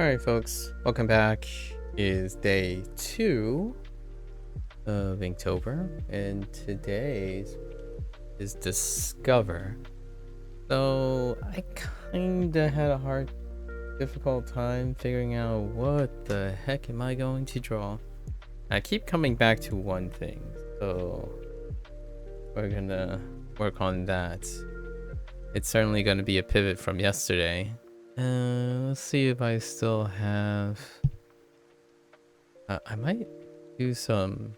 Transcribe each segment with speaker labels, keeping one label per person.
Speaker 1: Alright folks, welcome back. Is day 2 of Inktober, and today's is Discover. So I kinda had a difficult time figuring out what the heck am I going to draw. I keep coming back to one thing, so we're gonna work on that. It's certainly gonna be a pivot from yesterday. Let's see if I still have... I might do some...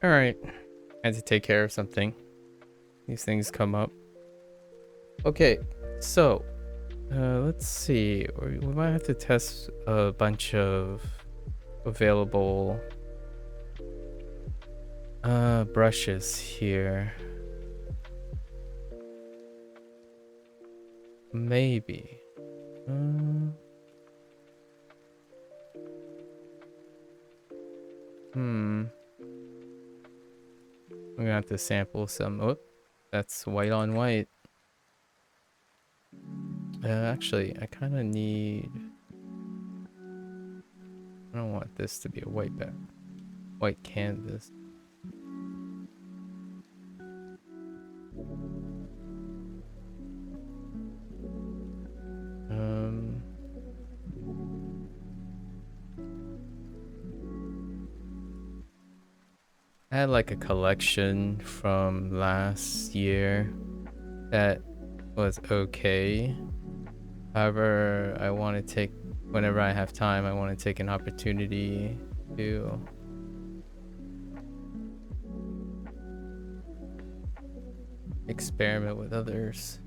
Speaker 1: Alright, I had to take care of something. These things come up. Okay, so let's see. We might have to test a bunch of available brushes here. Maybe. We're gonna have to sample some. Oh, that's white on white. Actually, I kind of need... I don't want this to be a white canvas. I had like a collection from last year that was okay. However, I want to take, whenever I have time, I want to take an opportunity to experiment with others.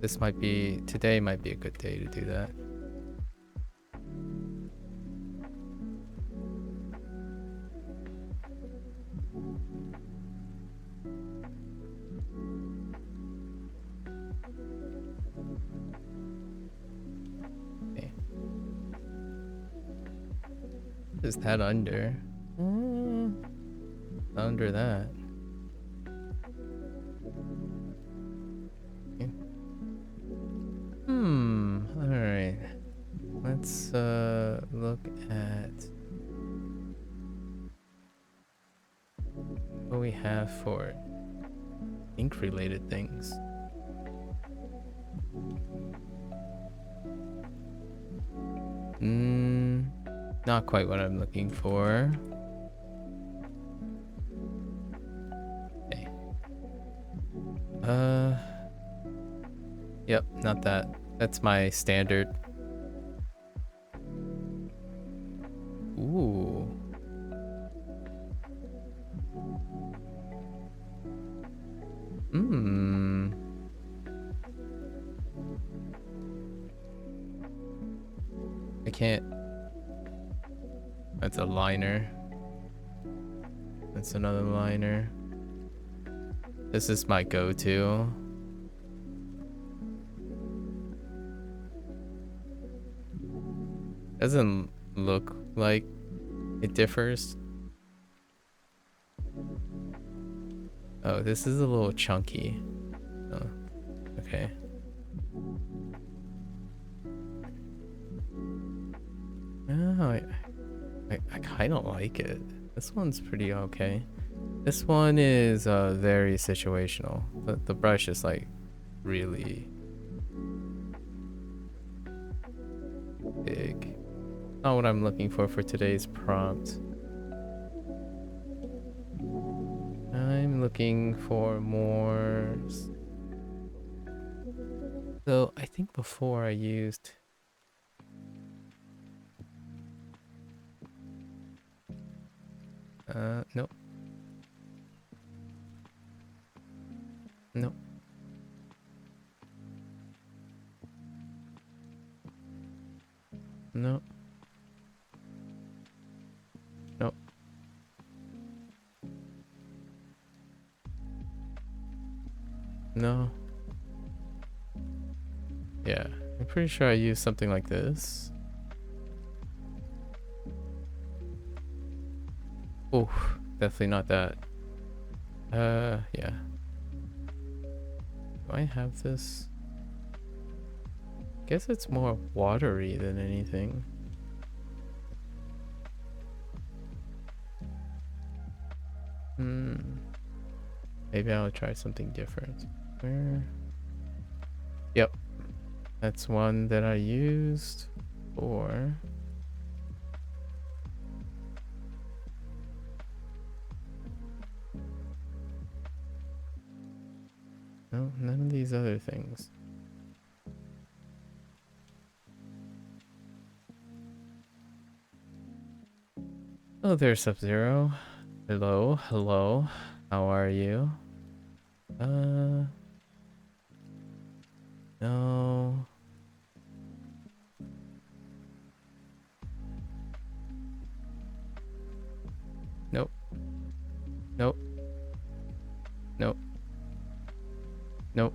Speaker 1: Today might be a good day to do that. Okay. What is that under? Under that. Okay. Alright. Let's look at what we have for ink related things. Not quite what I'm looking for. Okay. Yep, not that. That's my standard. Ooh. I can't. That's a liner. That's another liner. This is my go-to. Doesn't look like it differs. Oh, this is a little chunky. Oh, okay. Oh, I kind of like it. This one's pretty okay. This one is very situational. The brush is like really big. Not what I'm looking for today's prompt. I'm looking for more. So I think before I used. Nope. Nope. Nope. Nope. No. Yeah, I'm pretty sure I used something like this. Oh, definitely not that. Yeah. Do I have this? Guess it's more watery than anything. Maybe I'll try something different. Where? Yep. That's one that I used for. No, none of these other things. Oh, there's Sub-Zero. Hello, hello. How are you? No. Nope. Nope. Nope. Nope.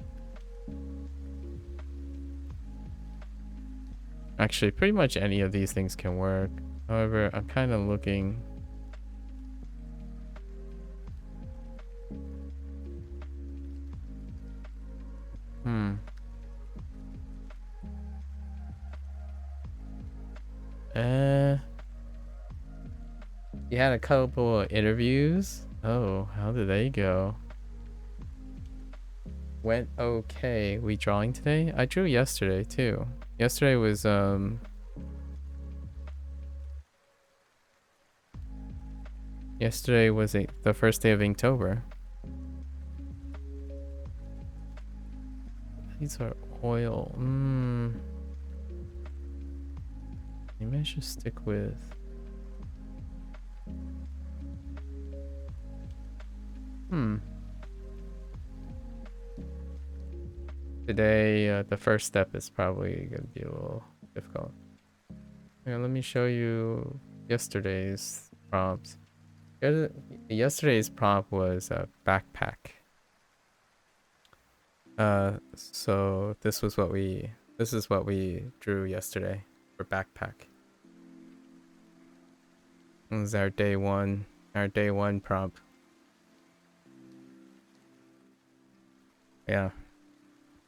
Speaker 1: Actually, pretty much any of these things can work. However, I'm kind of looking. You had a couple of interviews. Oh, how did they go? Went okay. We drawing today? I drew yesterday too. Yesterday was the first day of Inktober. These are oil. Maybe I should stick with. Today, the first step is probably gonna be a little difficult. Here, let me show you yesterday's prompt. Yesterday's prompt was a backpack. So this is what we drew yesterday for backpack. This is our day one prompt. Yeah.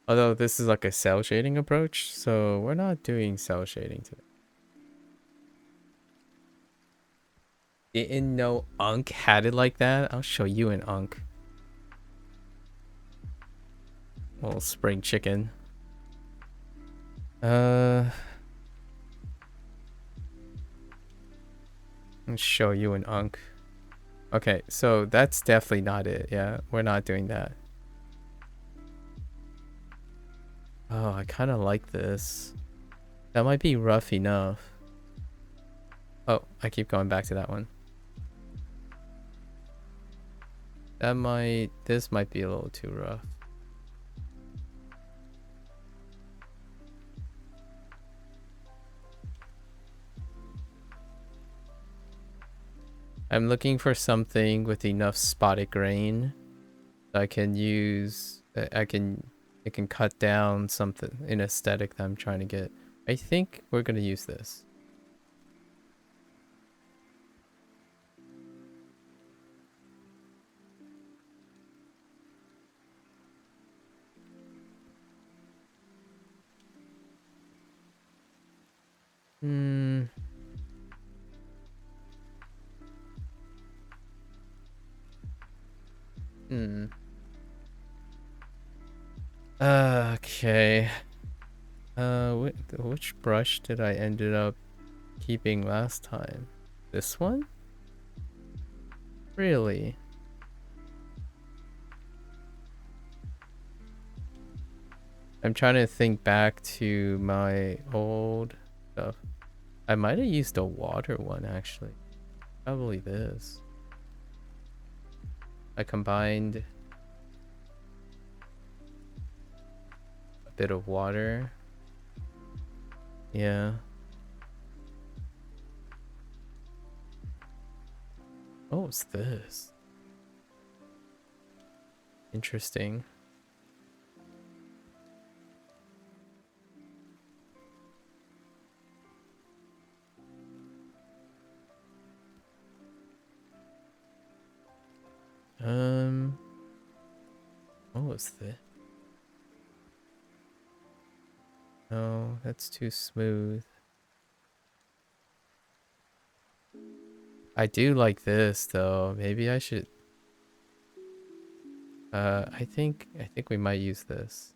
Speaker 1: Although this is like a cell shading approach, so we're not doing cell shading today. Didn't know Unk had it like that? I'll show you an Unk. Little spring chicken. I'll show you an Unk. Okay, so that's definitely not it. Yeah, we're not doing that. Oh, I kind of like this. That might be rough enough. Oh, I keep going back to that one. This might be a little too rough. I'm looking for something with enough spotted grain that I can use. It can cut down something in aesthetic that I'm trying to get. I think we're gonna use this. Hmm. Okay. Which brush did I ended up keeping last time? This one? Really? I'm trying to think back to my old stuff. I might have used a water one actually. Probably this. I combined a bit of water. Yeah. Oh, it's this. Interesting. Oh, it's this. No, that's too smooth. I do like this though. Maybe I should. I think we might use this.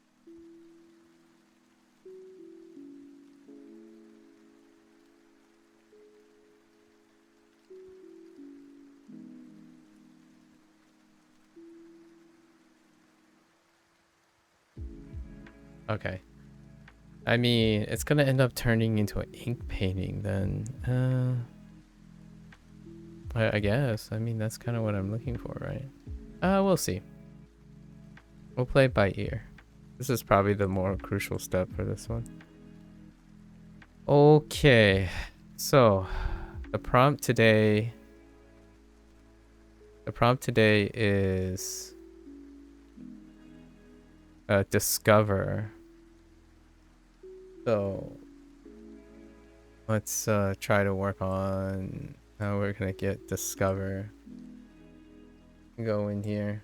Speaker 1: Okay. I mean, it's gonna end up turning into an ink painting then. I guess. I mean, that's kind of what I'm looking for, right? We'll see. We'll play it by ear. This is probably the more crucial step for this one. Okay. So, the prompt today is discover. So, let's try to work on how we're gonna get discover. Go in here.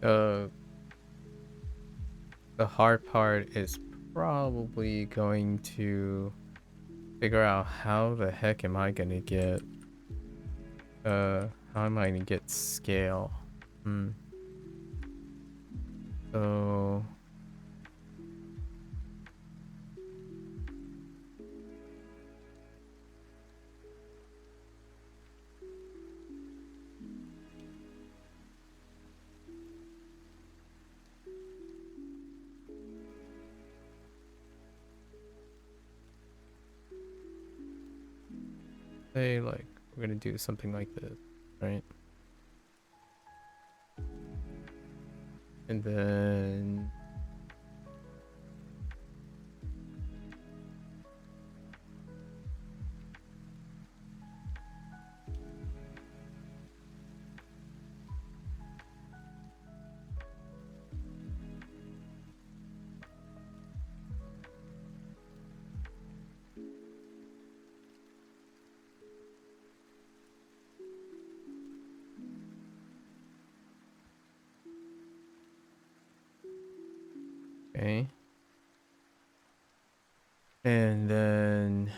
Speaker 1: Uh, the hard part is probably going to figure out how the heck am I gonna get how am I gonna get scale? So say like we're gonna do something like this, right? And then okay. And then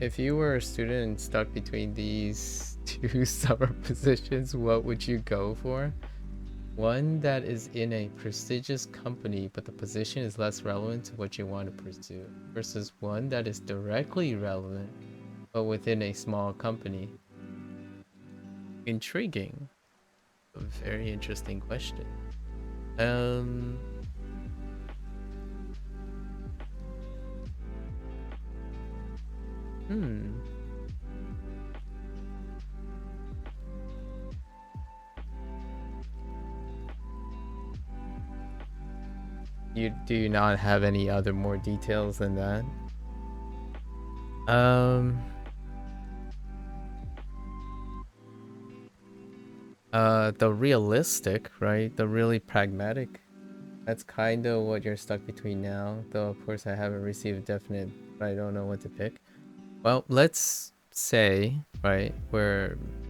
Speaker 1: if you were a student stuck between these two summer positions, what would you go for? One that is in a prestigious company, but the position is less relevant to what you want to pursue, versus one that is directly relevant, but within a small company. Intriguing. A very interesting question. Um, hmm. You do not have any other more details than that? Um, the realistic, right? The really pragmatic. That's kind of what you're stuck between now. Though, of course, I haven't received a definite, but I don't know what to pick. Well, let's say, right,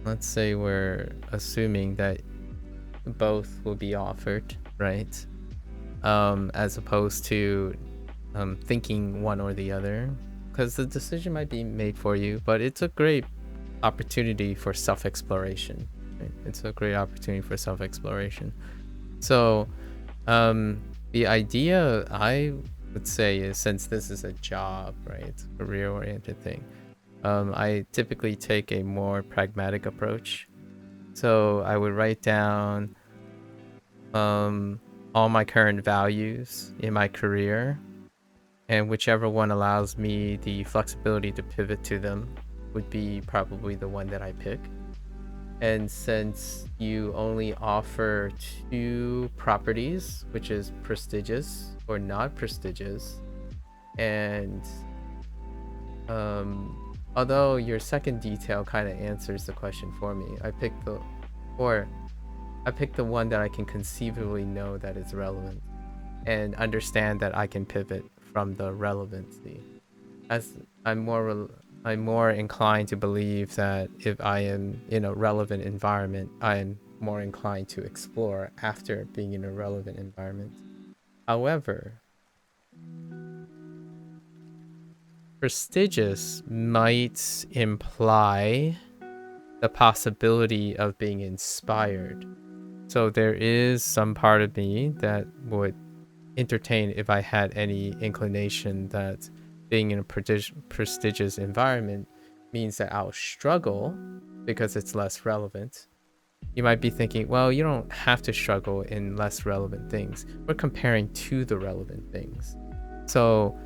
Speaker 1: let's say we're assuming that both will be offered, right? As opposed to thinking one or the other, because the decision might be made for you, but it's a great opportunity for self-exploration. Right? It's a great opportunity for self-exploration. So, the idea I would say is, since this is a job, right, career-oriented thing, I typically take a more pragmatic approach. So I would write down all my current values in my career, and whichever one allows me the flexibility to pivot to them would be probably the one that I pick. And since you only offer two properties, which is prestigious or not prestigious, and although your second detail kind of answers the question for me, I picked the one that I can conceivably know that is relevant and understand that I can pivot from the relevancy. As I'm more inclined to believe that if I am in a relevant environment, I am more inclined to explore after being in a relevant environment. However, prestigious might imply the possibility of being inspired. So there is some part of me that would entertain if I had any inclination that being in a prestigious environment means that I'll struggle because it's less relevant. You might be thinking, well, you don't have to struggle in less relevant things. We're comparing to the relevant things. So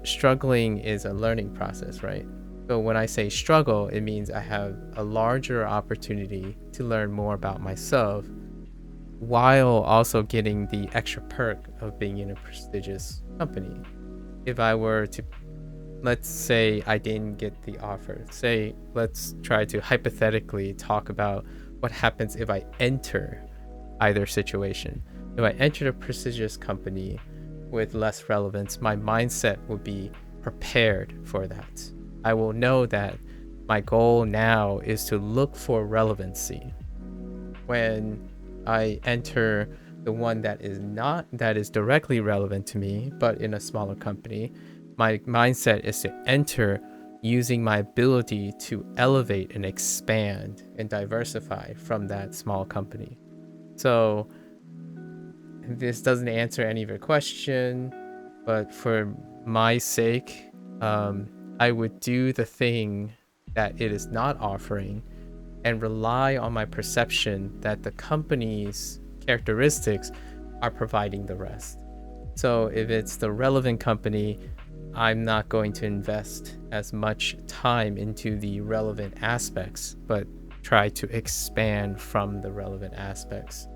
Speaker 1: struggling is a learning process, right? So when I say struggle, it means I have a larger opportunity to learn more about myself while also getting the extra perk of being in a prestigious company. If I were to, let's say I didn't get the offer, let's try to hypothetically talk about what happens if I enter either situation. If I enter a prestigious company with less relevance, my mindset would be prepared for that. I will know that my goal now is to look for relevancy. When I enter the one that is directly relevant to me, but in a smaller company, my mindset is to enter using my ability to elevate and expand and diversify from that small company. So this doesn't answer any of your question, but for my sake, I would do the thing that it is not offering and rely on my perception that the company's characteristics are providing the rest. So if it's the relevant company, I'm not going to invest as much time into the relevant aspects, but try to expand from the relevant aspects.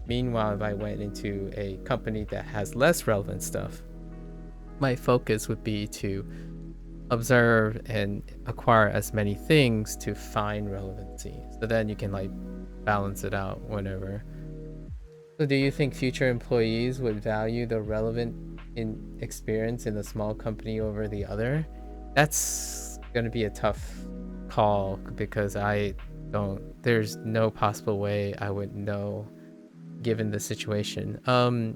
Speaker 1: Meanwhile, if I went into a company that has less relevant stuff, my focus would be to observe and acquire as many things to find relevancy. So then you can like balance it out whenever. So do you think future employees would value the relevant experience in the small company over the other? That's going to be a tough call because there's no possible way I would know given the situation.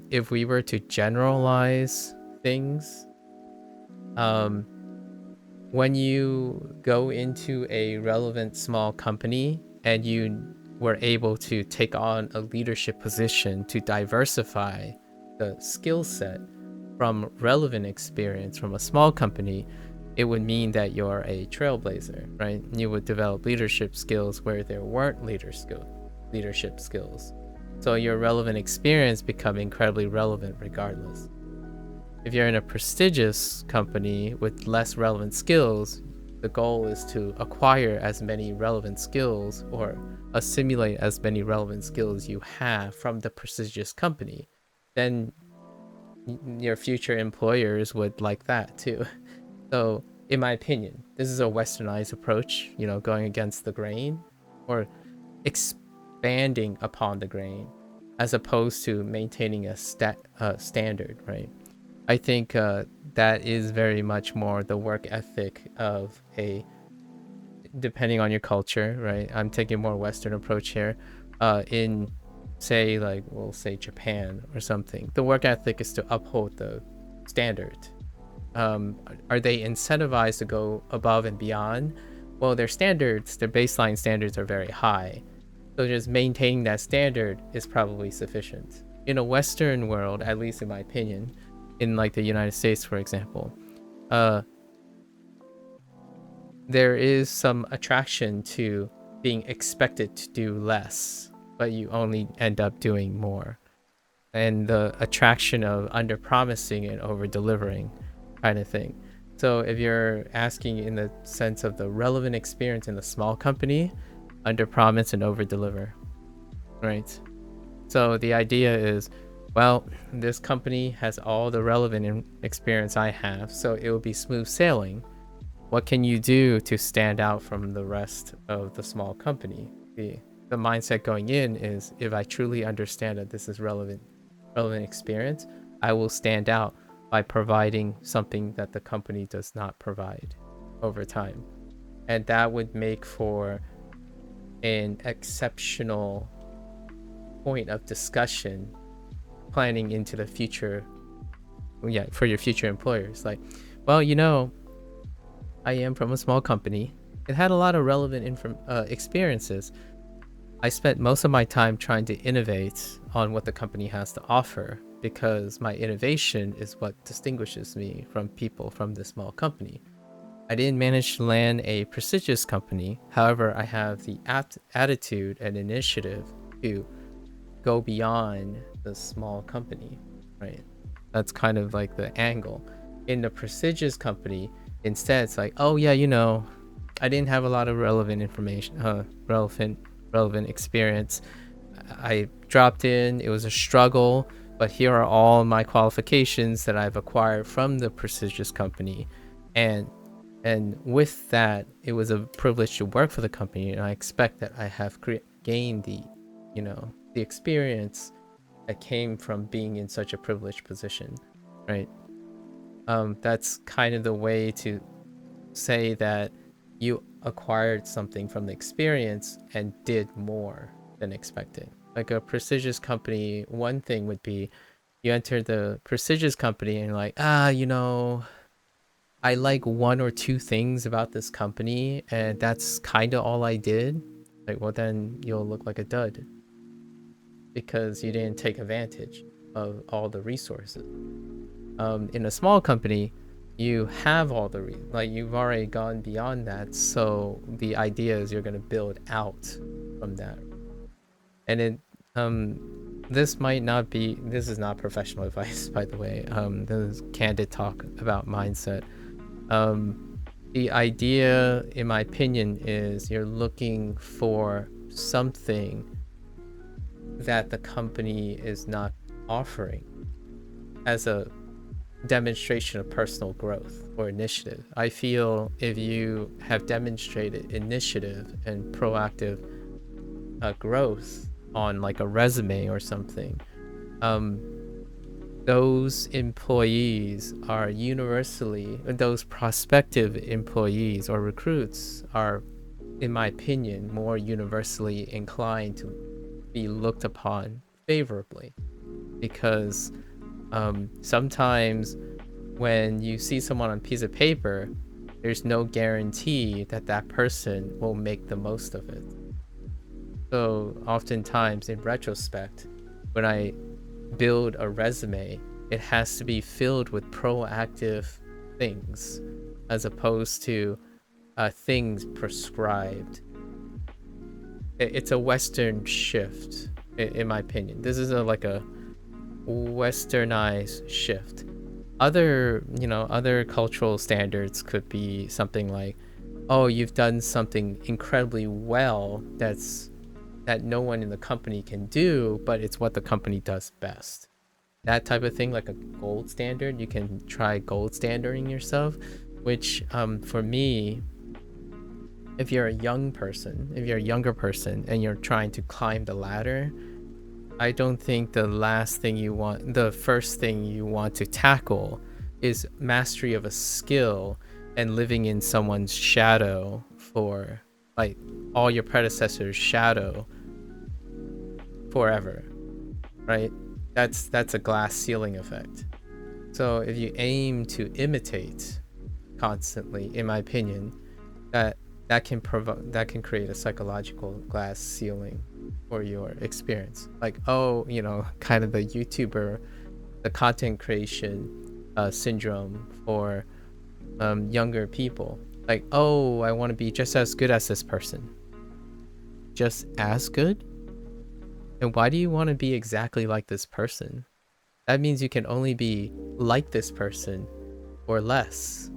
Speaker 1: If we were to generalize things, when you go into a relevant small company and you were able to take on a leadership position to diversify the skill set from relevant experience from a small company, it would mean that you're a trailblazer, right? You would develop leadership skills where there weren't leadership skills. So your relevant experience become incredibly relevant regardless. If you're in a prestigious company with less relevant skills, the goal is to acquire as many relevant skills or assimilate as many relevant skills you have from the prestigious company. Then your future employers would like that too. So, in my opinion, this is a westernized approach, going against the grain or expanding upon the grain as opposed to maintaining a standard, right? I think that is very much more the work ethic of depending on your culture, right? I'm taking a more Western approach here. In say like we'll say Japan or something, the work ethic is to uphold the standard. Are they incentivized to go above and beyond? Well, their baseline standards are very high. So just maintaining that standard is probably sufficient. In a Western world, at least in my opinion, in like the United States, for example, there is some attraction to being expected to do less, but you only end up doing more. And the attraction of under promising and over delivering kind of thing. So if you're asking in the sense of the relevant experience in the small company, under promise and over deliver, right? So the idea is, well, this company has all the relevant experience I have, so it will be smooth sailing. What can you do to stand out from the rest of the small company? The mindset going in is, if I truly understand that this is relevant experience, I will stand out by providing something that the company does not provide over time. And that would make for an exceptional point of discussion planning into the future, for your future employers. Like, well, I am from a small company. It had a lot of relevant experiences. I spent most of my time trying to innovate on what the company has to offer, because my innovation is what distinguishes me from people from this small company. I didn't manage to land a prestigious company. However, I have the attitude and initiative to go beyond the small company, right? That's kind of like the angle. In the prestigious company, instead, it's like, oh yeah, I didn't have a lot of relevant information, relevant experience. I dropped in, it was a struggle, but here are all my qualifications that I've acquired from the prestigious company. And with that, it was a privilege to work for the company, and I expect that I have gained the experience that came from being in such a privileged position, right? That's kind of the way to say that you acquired something from the experience and did more than expected. Like a prestigious company, one thing would be you enter the prestigious company and you're like, I like one or two things about this company, and that's kind of all I did. Like, well, then you'll look like a dud because you didn't take advantage of all the resources. In a small company, you have all you've already gone beyond that. So the idea is you're going to build out from that. And this is not professional advice, by the way. This is candid talk about mindset. The idea, in my opinion, is you're looking for something that the company is not offering as a demonstration of personal growth or initiative. I feel if you have demonstrated initiative and proactive growth on like a resume or something, those employees are those prospective employees or recruits are, in my opinion, more universally inclined to be looked upon favorably, because sometimes when you see someone on a piece of paper, there's no guarantee that that person will make the most of it. So oftentimes in retrospect, when I build a resume, it has to be filled with proactive things as opposed to things prescribed. It's a Western shift, in my opinion. This is like a westernized shift. Other cultural standards could be something like, oh, you've done something incredibly well that no one in the company can do, but it's what the company does best. That type of thing, like a gold standard. You can try gold standarding yourself, which for me, if you're a younger person and you're trying to climb the ladder, I don't think the first thing you want to tackle is mastery of a skill and living in someone's shadow for like all your predecessors' shadow forever, right? That's a glass ceiling effect. So if you aim to imitate constantly, in my opinion, that can create a psychological glass ceiling for your experience. Like, oh, kind of the YouTuber, the content creation syndrome for younger people. Like, oh, I want to be just as good as this person. Just as good? And why do you want to be exactly like this person? That means you can only be like this person or less.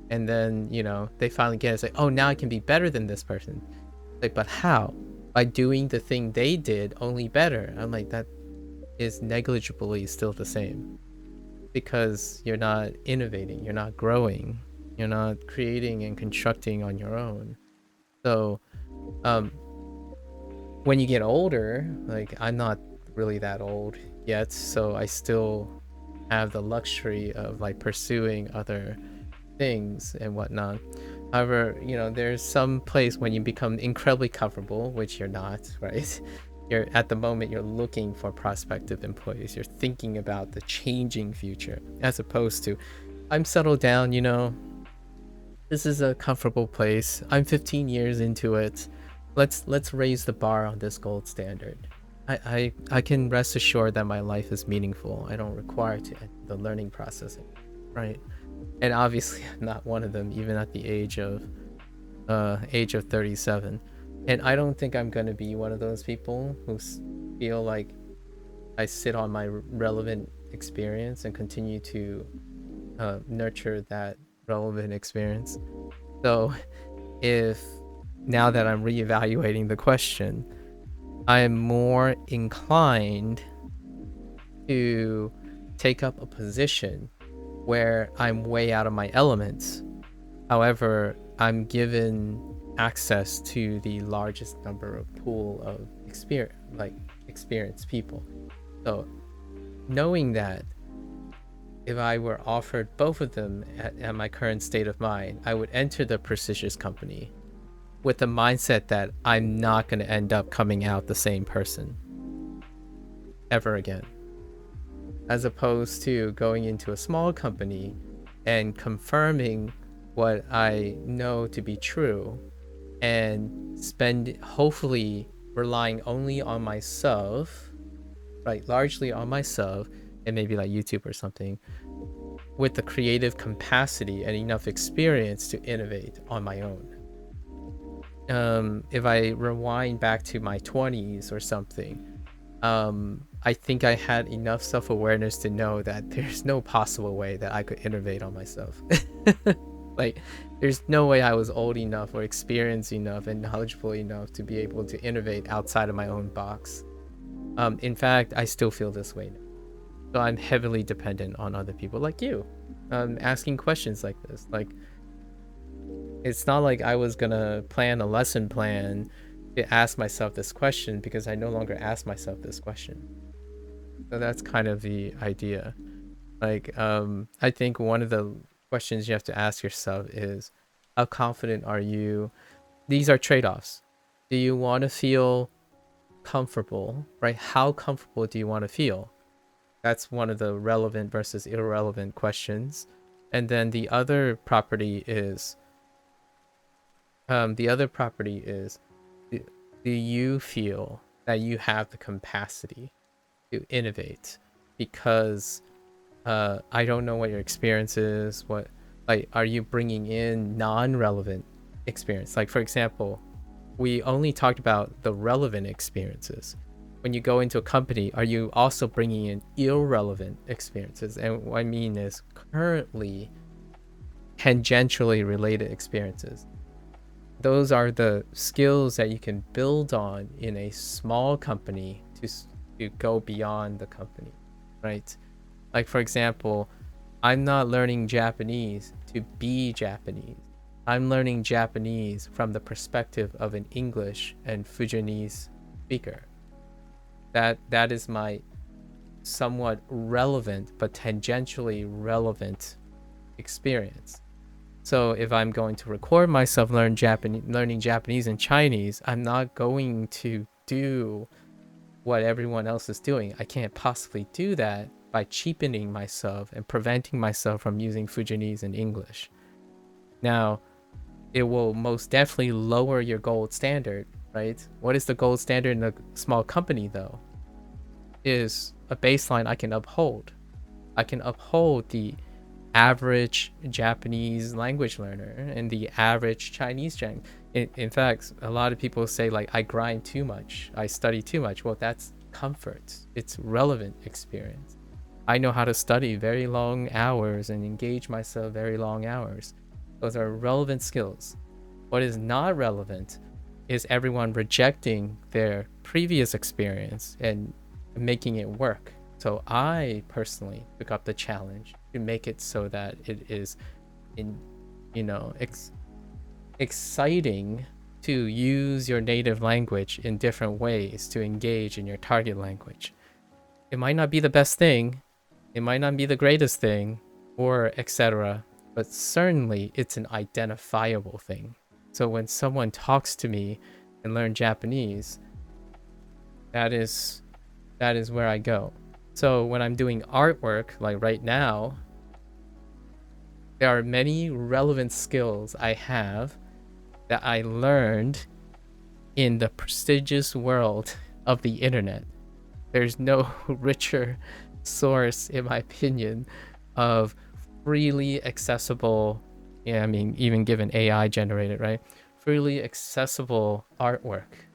Speaker 1: And then, they finally get it. It's like, oh, now I can be better than this person. Like, but how? By doing the thing they did, only better. I'm like, that is negligibly still the same. Because you're not innovating, you're not growing, you're not creating and constructing on your own. So, when you get older, like, I'm not really that old yet, so I still have the luxury of like pursuing other things and whatnot. However, there's some place when you become incredibly comfortable, which you're not, right? You're at the moment you're looking for prospective employees. You're thinking about the changing future as opposed to, I'm settled down, this is a comfortable place. I'm 15 years into it. Let's raise the bar on this gold standard. I can rest assured that my life is meaningful. I don't require to end the learning process, right? And obviously I'm not one of them, even at the age of 37. And I don't think I'm gonna be one of those people who feel like I sit on my relevant experience and continue to nurture that relevant experience. So if now that I'm reevaluating the question, I'm more inclined to take up a position where I'm way out of my elements. However, I'm given access to the largest number of pool of experienced people. So knowing that if I were offered both of them at my current state of mind, I would enter the prestigious company with the mindset that I'm not going to end up coming out the same person ever again, as opposed to going into a small company and confirming what I know to be true and hopefully relying only on myself, right? Largely on myself and maybe like YouTube or something, with the creative capacity and enough experience to innovate on my own. If I rewind back to my 20s or something, I think I had enough self-awareness to know that there's no possible way that I could innovate on myself. Like, there's no way I was old enough or experienced enough and knowledgeable enough to be able to innovate outside of my own box. In fact, I still feel this way now. So I'm heavily dependent on other people like you, asking questions like this. Like, it's not like I was gonna plan a lesson plan to ask myself this question, because I no longer ask myself this question. So that's kind of the idea. Like, I think one of the questions you have to ask yourself is, how confident are you? These are trade-offs. Do you want to feel comfortable, right? How comfortable do you want to feel? That's one of the relevant versus irrelevant questions. And then the other property is do, do you feel that you have the capacity to innovate? Because I don't know what your experience is. What, like, are you bringing in non-relevant experience? Like, for example, we only talked about the relevant experiences. When you go into a company, are you also bringing in irrelevant experiences? And what I mean is currently tangentially related experiences. Those are the skills that you can build on in a small company to go beyond the company, right? Like, for example, I'm not learning Japanese to be Japanese. I'm learning Japanese from the perspective of an English and Fujianese speaker. That is my somewhat relevant but tangentially relevant experience. So if I'm going to record myself learning Japanese and Chinese, I'm not going to do what everyone else is doing. I can't possibly do that by cheapening myself and preventing myself from using Fujianese and English. Now, it will most definitely lower your gold standard, right? What is the gold standard in a small company, though? Is a baseline I can uphold. I can uphold the average Japanese language learner and the average Chinese learner. In fact, a lot of people say, like, I grind too much, I study too much. Well, that's comfort. It's relevant experience. I know how to study very long hours and engage myself very long hours. Those are relevant skills. What is not relevant is everyone rejecting their previous experience and making it work. So I personally took up the challenge to make it so that it is exciting to use your native language in different ways to engage in your target language. It might not be the best thing, it might not be the greatest thing, or etc., but certainly it's an identifiable thing. So when someone talks to me and learn Japanese, that is where I go. So when I'm doing artwork, like right now, there are many relevant skills I have that I learned in the prestigious world of the internet. There's no richer source, in my opinion, of freely accessible, yeah, I mean, even given AI generated, right? Freely accessible artwork.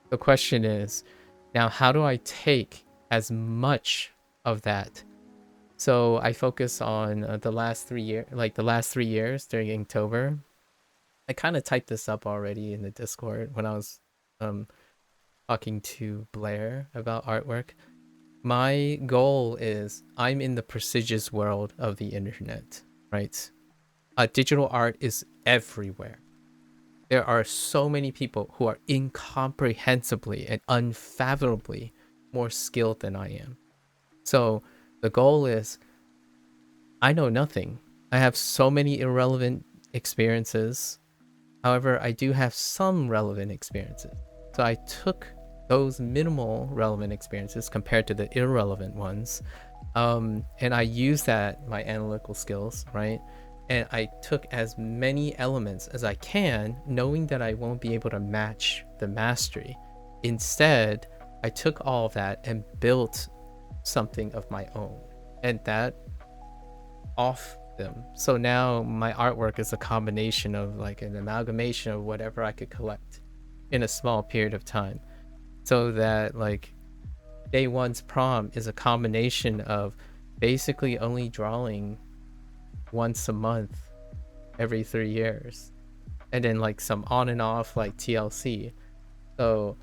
Speaker 1: The question is, now how do I take as much of that? So I focus on the last 3 years, like the last 3 years during Inktober. I kind of typed this up already in the Discord when I was talking to Blair about artwork. My goal is I'm in the prestigious world of the internet, right? Digital art is everywhere. There are so many people who are incomprehensibly and unfathomably more skilled than I am. So the goal is I know nothing. I have so many irrelevant experiences. However, I do have some relevant experiences. So I took those minimal relevant experiences compared to the irrelevant ones, and I used my analytical skills, right? And I took as many elements as I can, knowing that I won't be able to match the mastery. Instead, I took all of that and built something of my own, and that off them. So now my artwork is a combination of, like, an amalgamation of whatever I could collect in a small period of time. So that, like, day one's prompt is a combination of basically only drawing once a month every 3 years, and then like some on and off like TLC. So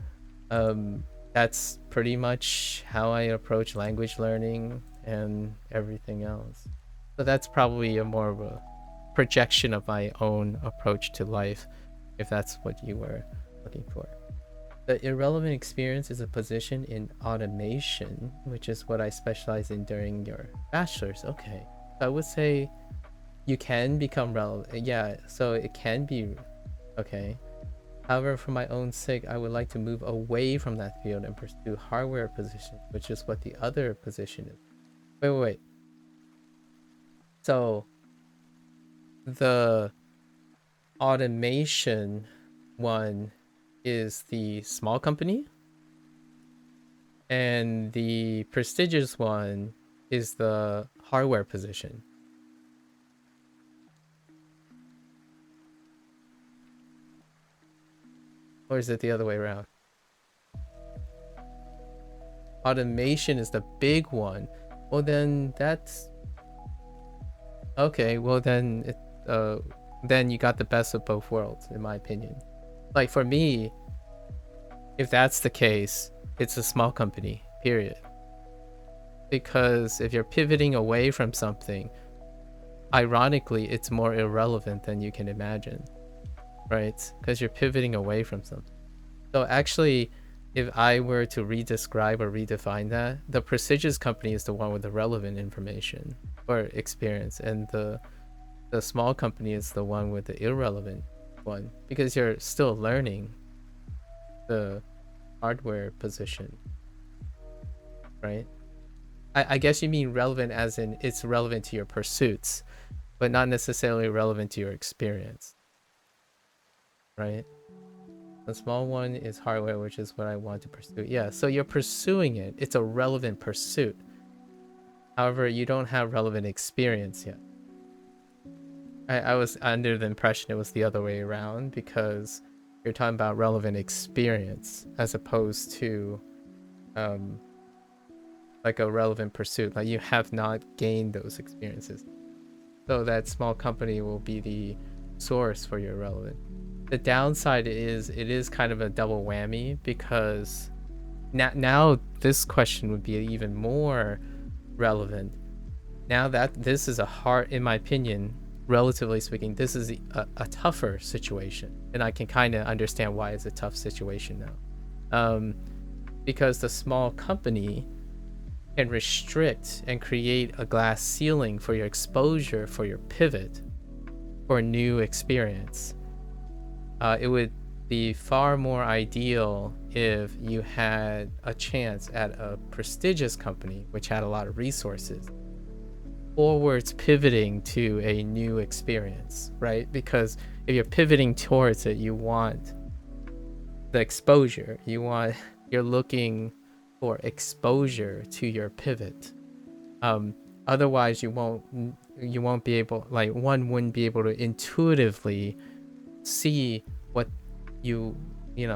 Speaker 1: that's pretty much how I approach language learning and everything else. So that's probably a more of a projection of my own approach to life, if that's what you were looking for. The irrelevant experience is a position in automation, which is what I specialize in during your bachelor's. Okay, so I would say you can become relevant. Yeah, so it can be okay. However, for my own sake, I would like to move away from that field and pursue hardware position, which is what the other position is. Wait. So the automation one is the small company, and the prestigious one is the hardware position. Or is it the other way around? Automation is the big one. Well, then that's okay. Well, then you got the best of both worlds, in my opinion. Like for me, if that's the case, it's a small company, period. Because if you're pivoting away from something, ironically, it's more irrelevant than you can imagine, right? Because you're pivoting away from something. So actually, if I were to redescribe or redefine that, the prestigious company is the one with the relevant information or experience, and the small company is the one with the irrelevant one, because you're still learning the hardware position, right? I guess you mean relevant as in it's relevant to your pursuits, but not necessarily relevant to your experience, right? The small one is hardware, which is what I want to pursue. Yeah, so you're pursuing it. It's a relevant pursuit. However, you don't have relevant experience yet. I was under the impression it was the other way around, because you're talking about relevant experience as opposed to like a relevant pursuit. Like you have not gained those experiences. So that small company will be the source for your relevant. The downside is it is kind of a double whammy, because now this question would be even more relevant. Now that this is a hard, in my opinion, relatively speaking, this is a tougher situation, and I can kind of understand why it's a tough situation now. Because the small company can restrict and create a glass ceiling for your exposure, for your pivot, for new experience. It would be far more ideal if you had a chance at a prestigious company which had a lot of resources, forwards pivoting to a new experience, right? Because if you're pivoting towards it, you want the exposure. You're looking for exposure to your pivot. Otherwise you won't be able, like, one wouldn't be able to intuitively see what you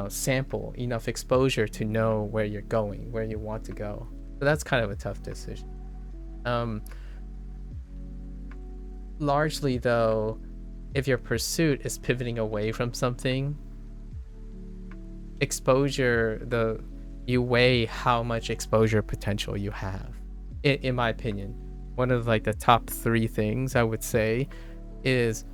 Speaker 1: sample enough exposure to know where you're going, where you want to go. So that's kind of a tough decision. Largely though, if your pursuit is pivoting away from something, exposure, you weigh how much exposure potential you have. In my opinion, one of like the top 3 things I would say is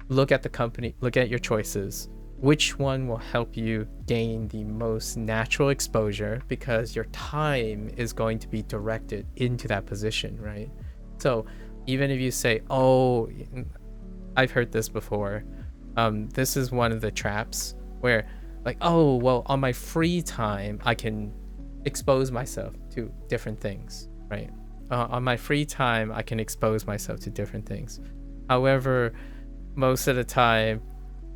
Speaker 1: look at the company, look at your choices. Which one will help you gain the most natural exposure, because your time is going to be directed into that position, right? So even if you say, oh, I've heard this before, this is one of the traps where, like, oh, well, on my free time I can expose myself to different things, right? On my free time I can expose myself to different things. However, most of the time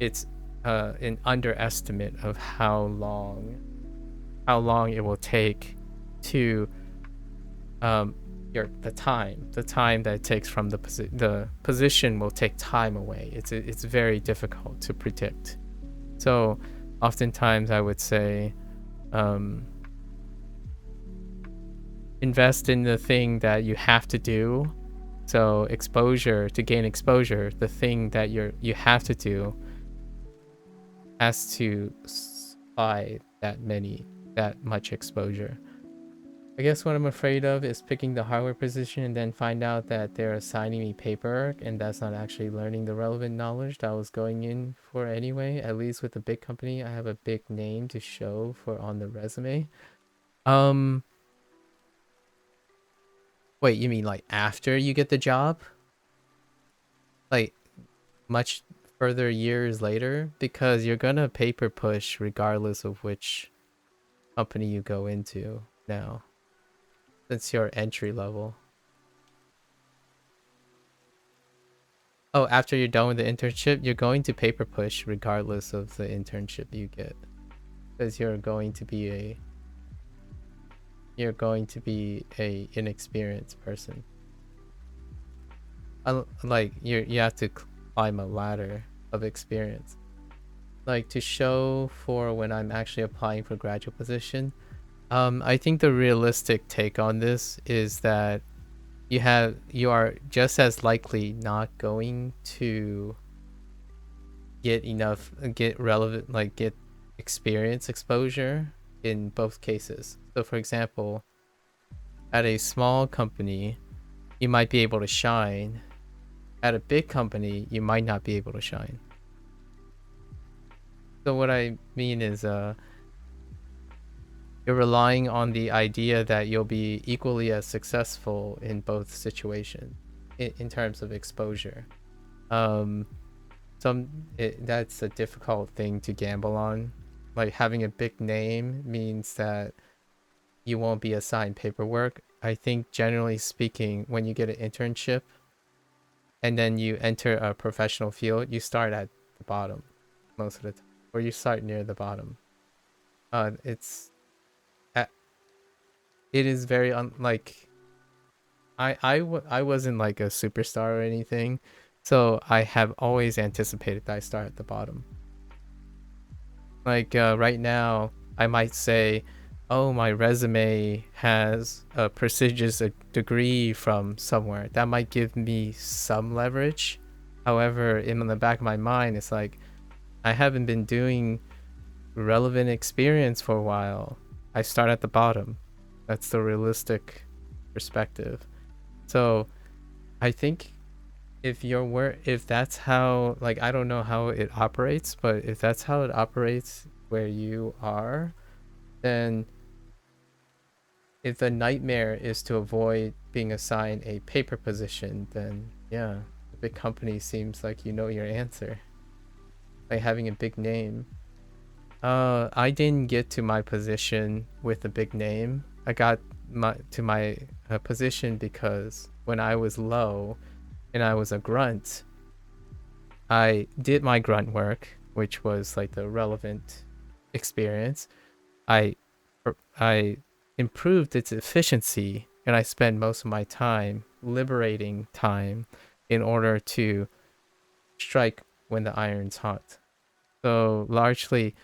Speaker 1: it's an underestimate of how long it will take to the time that it takes from the position will take time away. It's very difficult to predict. So oftentimes I would say invest in the thing that you have to do. So exposure, to gain exposure, the thing that you have to do has to supply that much exposure. I guess what I'm afraid of is picking the hardware position and then find out that they're assigning me paperwork, and that's not actually learning the relevant knowledge that I was going in for anyway. At least with the big company, I have a big name to show for on the resume. Wait, you mean like after you get the job? Like much further years later? Because you're gonna paper push regardless of which company you go into now, since you're entry level. Oh, after you're done with the internship, you're going to paper push regardless of the internship you get, because you're going to be a inexperienced person. Like you have to climb a ladder of experience. Like to show for when I'm actually applying for graduate position. I think the realistic take on this is that you are just as likely not going to get relevant, like get experience exposure in both cases. So for example, at a small company, you might be able to shine. At a big company, you might not be able to shine. So what I mean is you're relying on the idea that you'll be equally as successful in both situations in terms of exposure. Um, that's a difficult thing to gamble on. Like having a big name means that you won't be assigned paperwork. I think generally speaking, when you get an internship and then you enter a professional field, you start at the bottom most of the time, or you start near the bottom. It's it is very unlike I wasn't like a superstar or anything, so I have always anticipated that I start at the bottom. Like right now, I might say, "Oh, my resume has a prestigious degree from somewhere." That might give me some leverage. However, in the back of my mind, it's like I haven't been doing relevant experience for a while. I start at the bottom. That's the realistic perspective. So I think if that's how, like, I don't know how it operates, but if that's how it operates where you are, then if the nightmare is to avoid being assigned a paper position, then yeah, the big company seems like you know your answer. Like having a big name. I didn't get to my position with a big name. I got my position because when I was low and I was a grunt, I did my grunt work, which was like the relevant experience. I I improved its efficiency, and I spent most of my time liberating time in order to strike when the iron's hot. So largely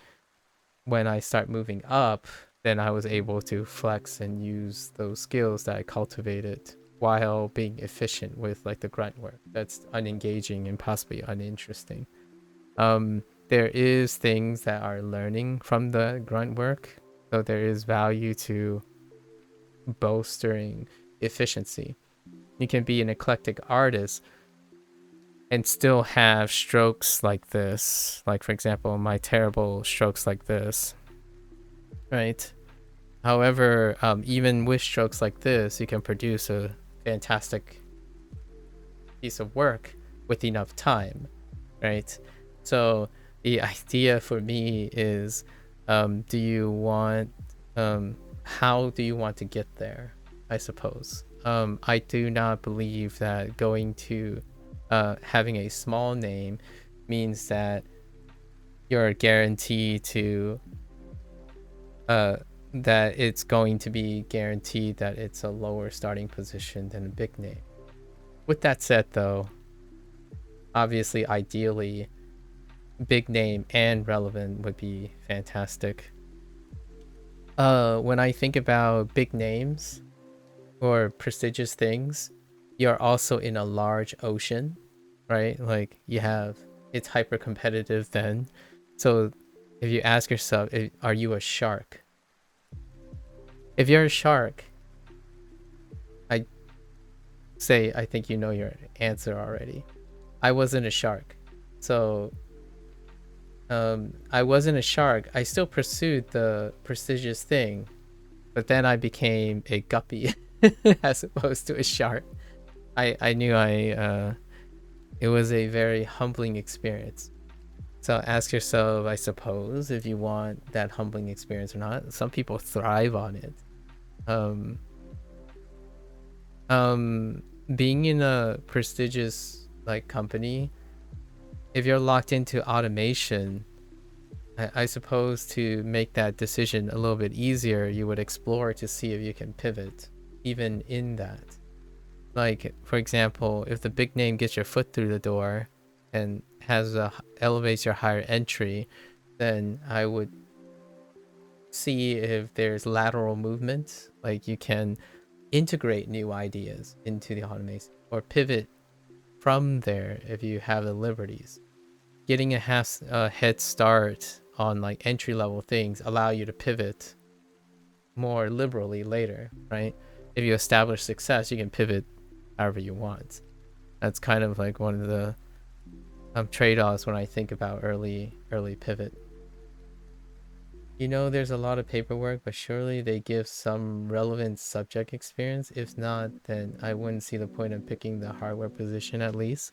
Speaker 1: when I start moving up, then I was able to flex and use those skills that I cultivated while being efficient with like the grunt work. That's unengaging and possibly uninteresting. There is things that are learning from the grunt work, so there is value to bolstering efficiency. You can be an eclectic artist and still have strokes like this, like for example my terrible strokes like this, right? However, even with strokes like this, you can produce a fantastic piece of work with enough time, right? So the idea for me is, do you want, how do you want to get there? I suppose. I do not believe that going to having a small name means that you're guaranteed to that it's going to be guaranteed that it's a lower starting position than a big name. With that said, though, obviously, ideally, big name and relevant would be fantastic. When I think about big names or prestigious things, you're also in a large ocean, right? Like it's hyper competitive then. So if you ask yourself, are you a shark? If you're a shark, I say I think you know your answer already. I wasn't a shark. So I wasn't a shark. I still pursued the prestigious thing, but then I became a guppy as opposed to a shark. I knew it was a very humbling experience. So ask yourself, I suppose, if you want that humbling experience or not. Some people thrive on it. Um, being in a prestigious like company, if you're locked into automation, I suppose to make that decision a little bit easier, you would explore to see if you can pivot even in that. Like, for example, if the big name gets your foot through the door and elevates your higher entry, then I would see if there's lateral movement, like you can integrate new ideas into the automation or pivot from there if you have the liberties. Getting a head start on like entry level things allow you to pivot more liberally later, right? If you establish success, you can pivot however you want. That's kind of like one of the trade-offs when I think about early pivot. There's a lot of paperwork, but surely they give some relevant subject experience. If not, then I wouldn't see the point of picking the hardware position at least.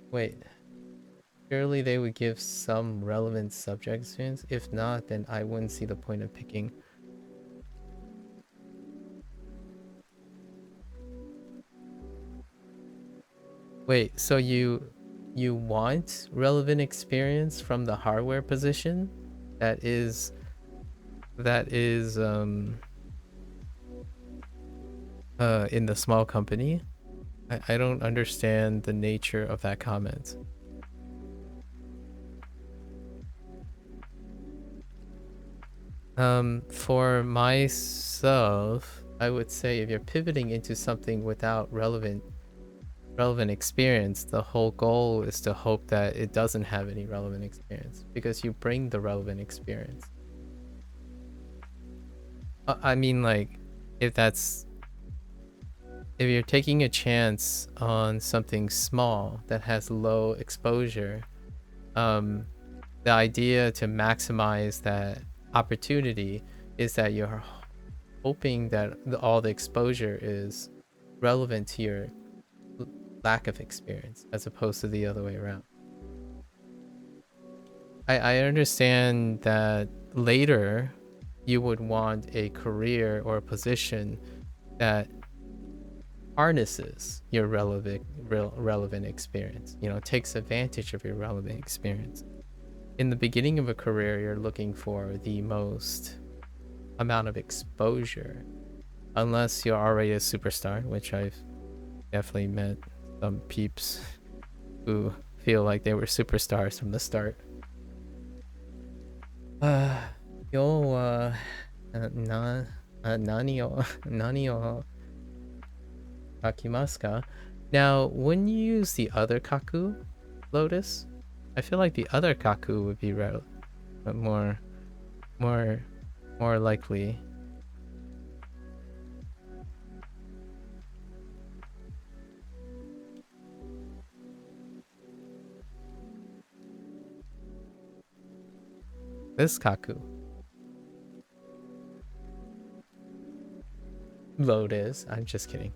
Speaker 1: Wait, surely they would give some relevant subject experience. If not, then I wouldn't see the point of picking. Wait, so you want relevant experience from the hardware position that is in the small company? I don't understand the nature of that comment. For myself, I would say if you're pivoting into something without relevant experience, the whole goal is to hope that it doesn't have any relevant experience because you bring the relevant experience. I mean, like, if you're taking a chance on something small that has low exposure, the idea to maximize that opportunity is that you're hoping that all the exposure is relevant to your lack of experience as opposed to the other way around. I understand that later you would want a career or a position that harnesses your relevant experience, takes advantage of your relevant experience. In the beginning of a career, you're looking for the most amount of exposure, unless you're already a superstar, which I've definitely met some peeps who feel like they were superstars from the start. Yo, nani o kakimasu ka? Now, when you use the other kaku, Lotus, I feel like the other kaku would be more likely. This kaku. Lotus, I'm just kidding.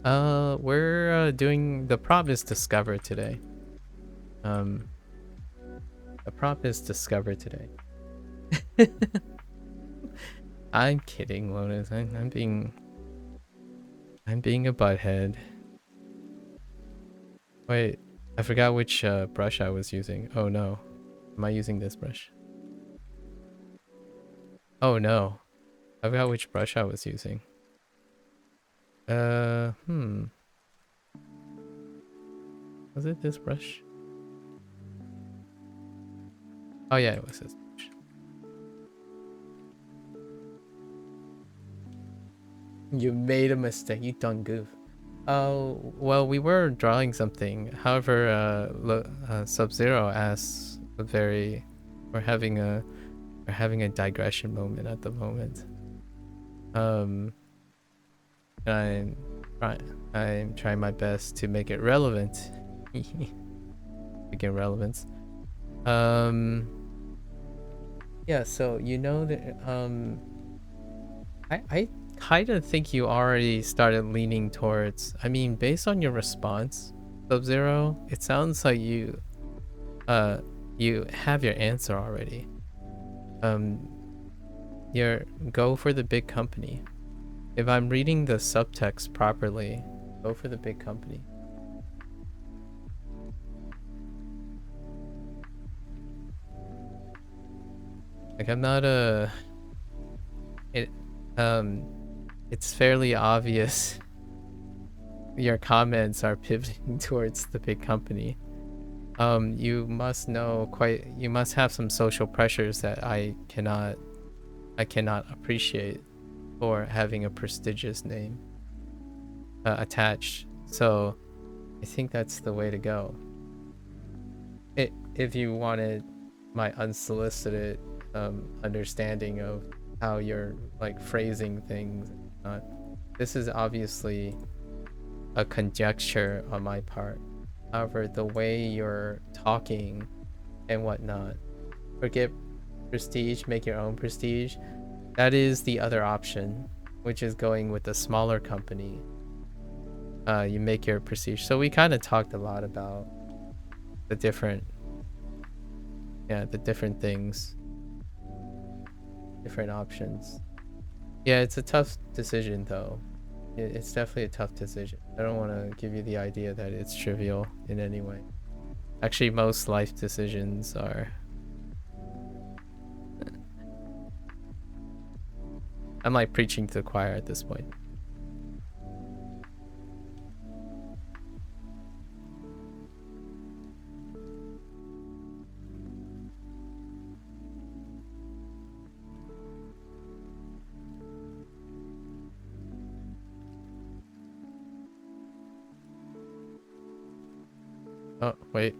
Speaker 1: We're doing the prop is discovered today. The prop is discovered today. I'm kidding, Lotus. I'm being a butthead. Wait, I forgot which brush I was using. Oh no. Am I using this brush? Oh no. I forgot which brush I was using. Was it this brush? Oh yeah, it was this brush. You made a mistake, you done goof. Oh, well, we were drawing something. However, Sub-Zero asks we're having a digression moment at the moment. I'm trying my best to make it relevant. Again, relevance. Yeah, so that I kind of think you already started leaning towards, I mean, based on your response, Sub-Zero, it sounds like you have your answer already. Go for the big company. if I'm reading the subtext properly, go for the big company. Like I'm not a it it's fairly obvious your comments are pivoting towards the big company. You must you must have some social pressures that I cannot appreciate for having a prestigious name attached. So I think that's the way to go. If you wanted my unsolicited understanding of how you're like phrasing things, this is obviously a conjecture on my part. However, the way you're talking and whatnot, forget prestige, make your own prestige. That is the other option, which is going with a smaller company. You make your prestige. So we kind of talked a lot about the different, the different things, different options. Yeah, it's a tough decision though. It's definitely a tough decision. I don't want to give you the idea that it's trivial in any way. Actually, most life decisions are. I'm like preaching to the choir at this point. Oh, wait.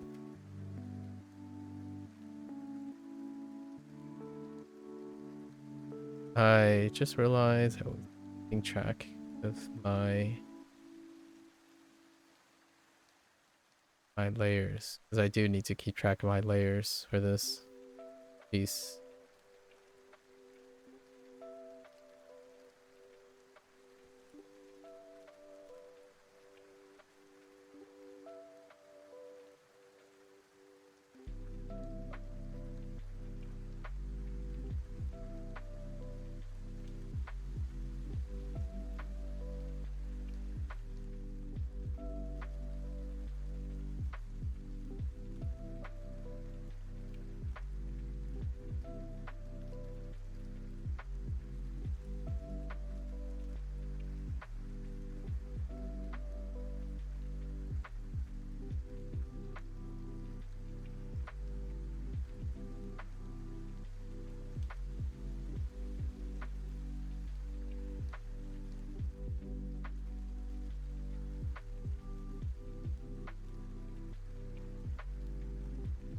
Speaker 1: I just realized I was keeping track of my layers, because I do need to keep track of my layers for this piece.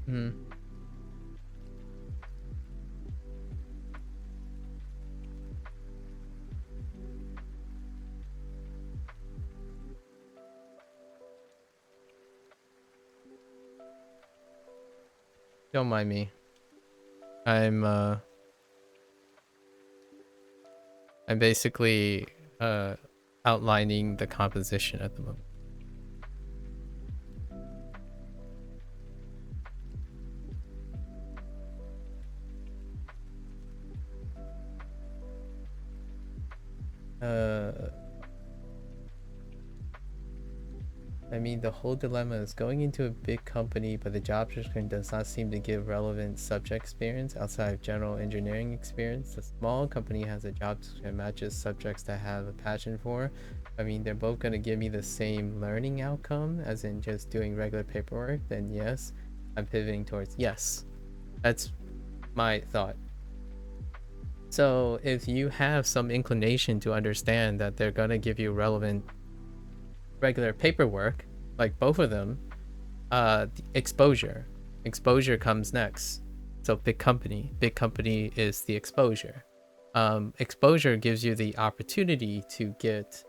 Speaker 1: Hmm. Don't mind me. I'm basically outlining the composition at the moment. I mean, the whole dilemma is going into a big company, but the job description does not seem to give relevant subject experience outside of general engineering experience. The small company has a job description that matches subjects that have a passion for. I mean, they're both going to give me the same learning outcome, as in just doing regular paperwork. Then yes, I'm pivoting towards yes. That's my thought. So if you have some inclination to understand that they're going to give you relevant regular paperwork, like both of them, exposure comes next. So big company is the exposure. Exposure gives you the opportunity to get,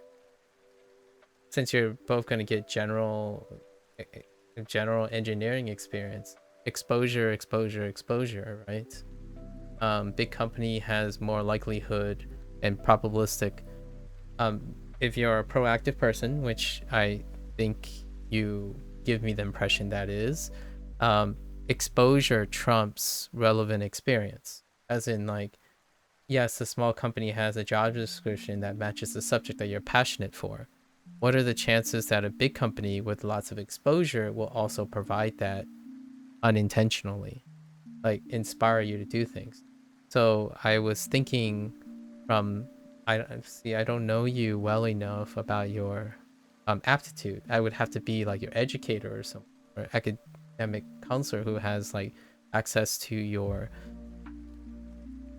Speaker 1: since you're both going to get general engineering experience, exposure, right? Big company has more likelihood and probabilistic, if you're a proactive person, which I think you give me the impression that is, exposure trumps relevant experience. As in, like, yes, the small company has a job description that matches the subject that you're passionate for. What are the chances that a big company with lots of exposure will also provide that unintentionally, like inspire you to do things? So I was thinking from, I don't know you well enough about your aptitude. I would have to be like your educator or some, or academic counselor who has like access to your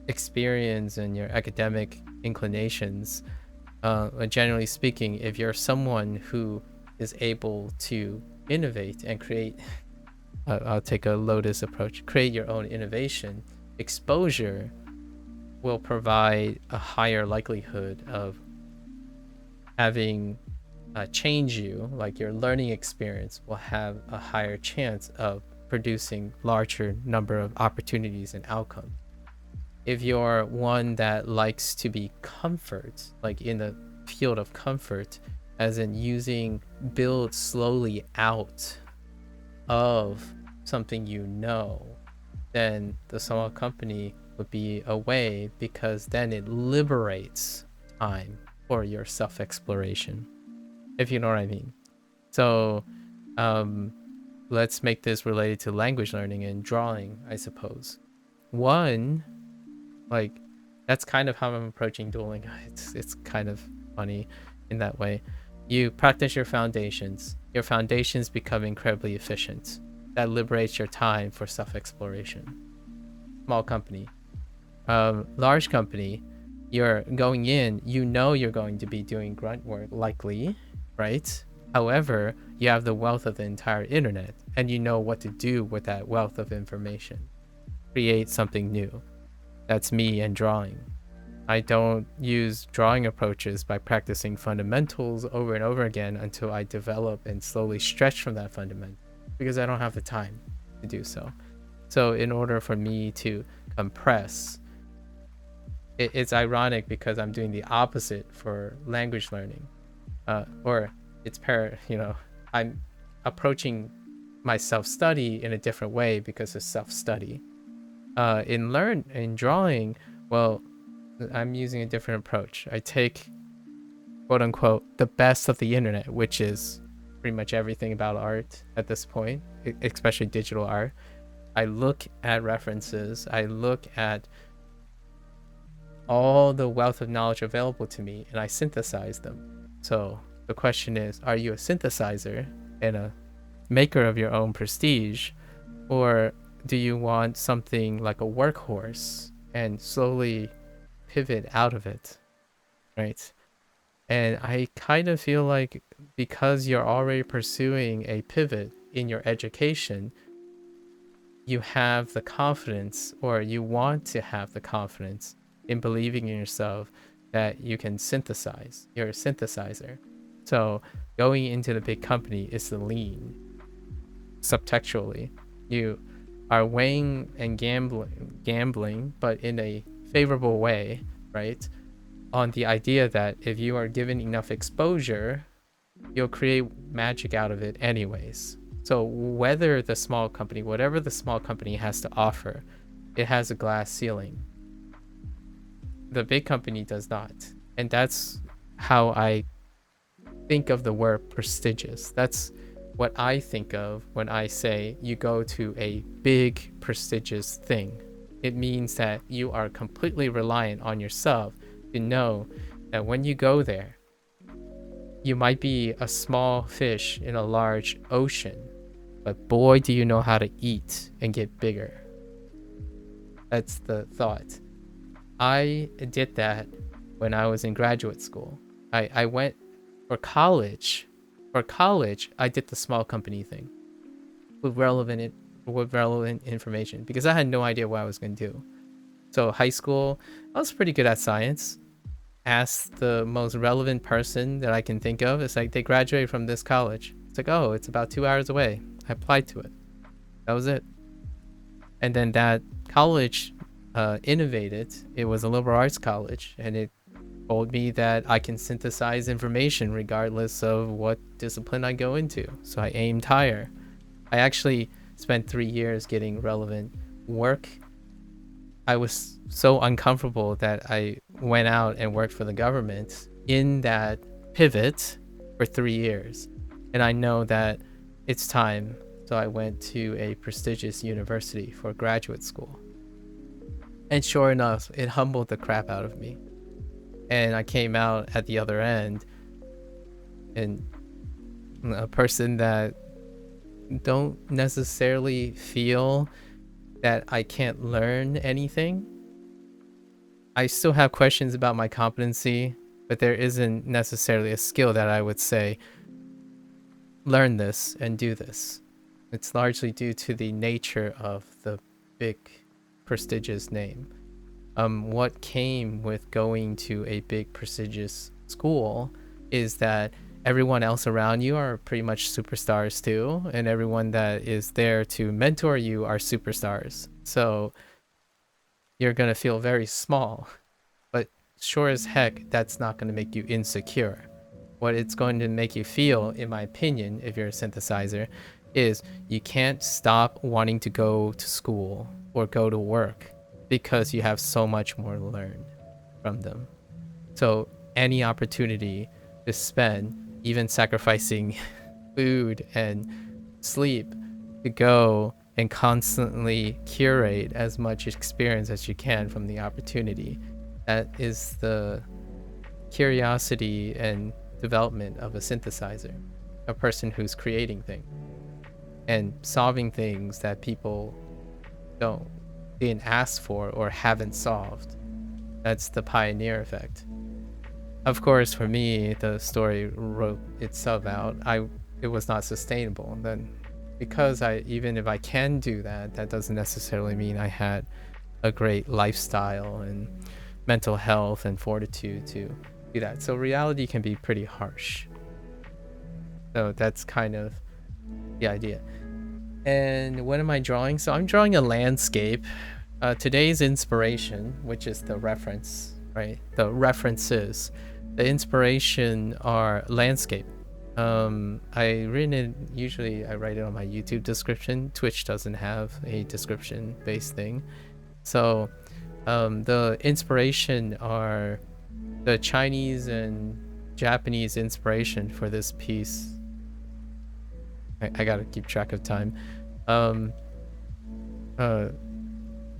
Speaker 1: experience and your academic inclinations. Generally speaking, if you're someone who is able to innovate and create, I'll take a Lotus approach, create your own innovation, exposure will provide a higher likelihood of having change you, like your learning experience will have a higher chance of producing larger number of opportunities and outcomes. If you're one that likes to be comfort, like in the field of comfort, as in using build slowly out of something you know, then the small company would be a way, because then it liberates time for your self exploration, if you know what I mean. So, um, let's make this related to language learning and drawing, I suppose. One, like, that's kind of how I'm approaching dueling. It's kind of funny in that way. You practice your foundations. Your foundations become incredibly efficient. That liberates your time for self exploration. Small company, large company, you're going in, you know you're going to be doing grunt work likely, right? However, you have the wealth of the entire internet and you know what to do with that wealth of information. Create something new. That's me and drawing. I don't use drawing approaches by practicing fundamentals over and over again until I develop and slowly stretch from that fundamental, because I don't have the time to do so. So in order for me to compress, it's ironic because I'm doing the opposite for language learning, or I'm approaching my self-study in a different way because of self-study. In drawing, well, I'm using a different approach. I take, quote unquote, the best of the internet, which is pretty much everything about art at this point, especially digital art. I look at references, I look at all the wealth of knowledge available to me, and I synthesize them. So the question is, are you a synthesizer and a maker of your own prestige, or do you want something like a workhorse and slowly pivot out of it, right? And I kind of feel like, because you're already pursuing a pivot in your education, you have the confidence, or you want to have the confidence in believing in yourself that you can synthesize. You're a synthesizer. So going into the big company is the lean. Subtextually, you are weighing and gambling, but in a favorable way, right? On the idea that if you are given enough exposure, you'll create magic out of it anyways. So whatever the small company has to offer, it has a glass ceiling. The big company does not. And that's how I think of the word prestigious. That's what I think of when I say you go to a big prestigious thing. It means that you are completely reliant on yourself to know that when you go there, you might be a small fish in a large ocean, but boy, do you know how to eat and get bigger. That's the thought. I did that when I was in graduate school. I went for college. For college, I did the small company thing with relevant information, because I had no idea what I was going to do. So high school, I was pretty good at science. Asked the most relevant person that I can think of. It's like, they graduated from this college. It's like, oh, it's about 2 hours away. I applied to it. That was it. And then that college innovated. It was a liberal arts college, and it told me that I can synthesize information regardless of what discipline I go into. So I aimed higher. I actually spent 3 years getting relevant work I was so uncomfortable that I went out and worked for the government in that pivot for 3 years. And I know that it's time. So I went to a prestigious university for graduate school. And sure enough, it humbled the crap out of me. And I came out at the other end and a person that don't necessarily feel that I can't learn anything. I still have questions about my competency, but there isn't necessarily a skill that I would say, learn this and do this. It's largely due to the nature of the big, prestigious name. What came with going to a big, prestigious school is that everyone else around you are pretty much superstars too, and everyone that is there to mentor you are superstars. So you're going to feel very small, but sure as heck, that's not going to make you insecure. What it's going to make you feel, in my opinion, if you're a synthesizer, is you can't stop wanting to go to school or go to work because you have so much more to learn from them. So any opportunity to spend, even sacrificing food and sleep, to go and constantly curate as much experience as you can from the opportunity. That is the curiosity and development of a synthesizer, a person who's creating things and solving things that people didn't ask for or haven't solved. That's the pioneer effect. Of course, for me, the story wrote itself out. It was not sustainable. Then, because even if I can do that, that doesn't necessarily mean I had a great lifestyle and mental health and fortitude to do that. So reality can be pretty harsh. So that's kind of the idea. And what am I drawing? So I'm drawing a landscape. Today's inspiration, which is the reference, right? The references. The inspiration are landscape. I usually I write it on my YouTube description. Twitch doesn't have a description based thing. So the inspiration are the Chinese and Japanese inspiration for this piece. I gotta keep track of time.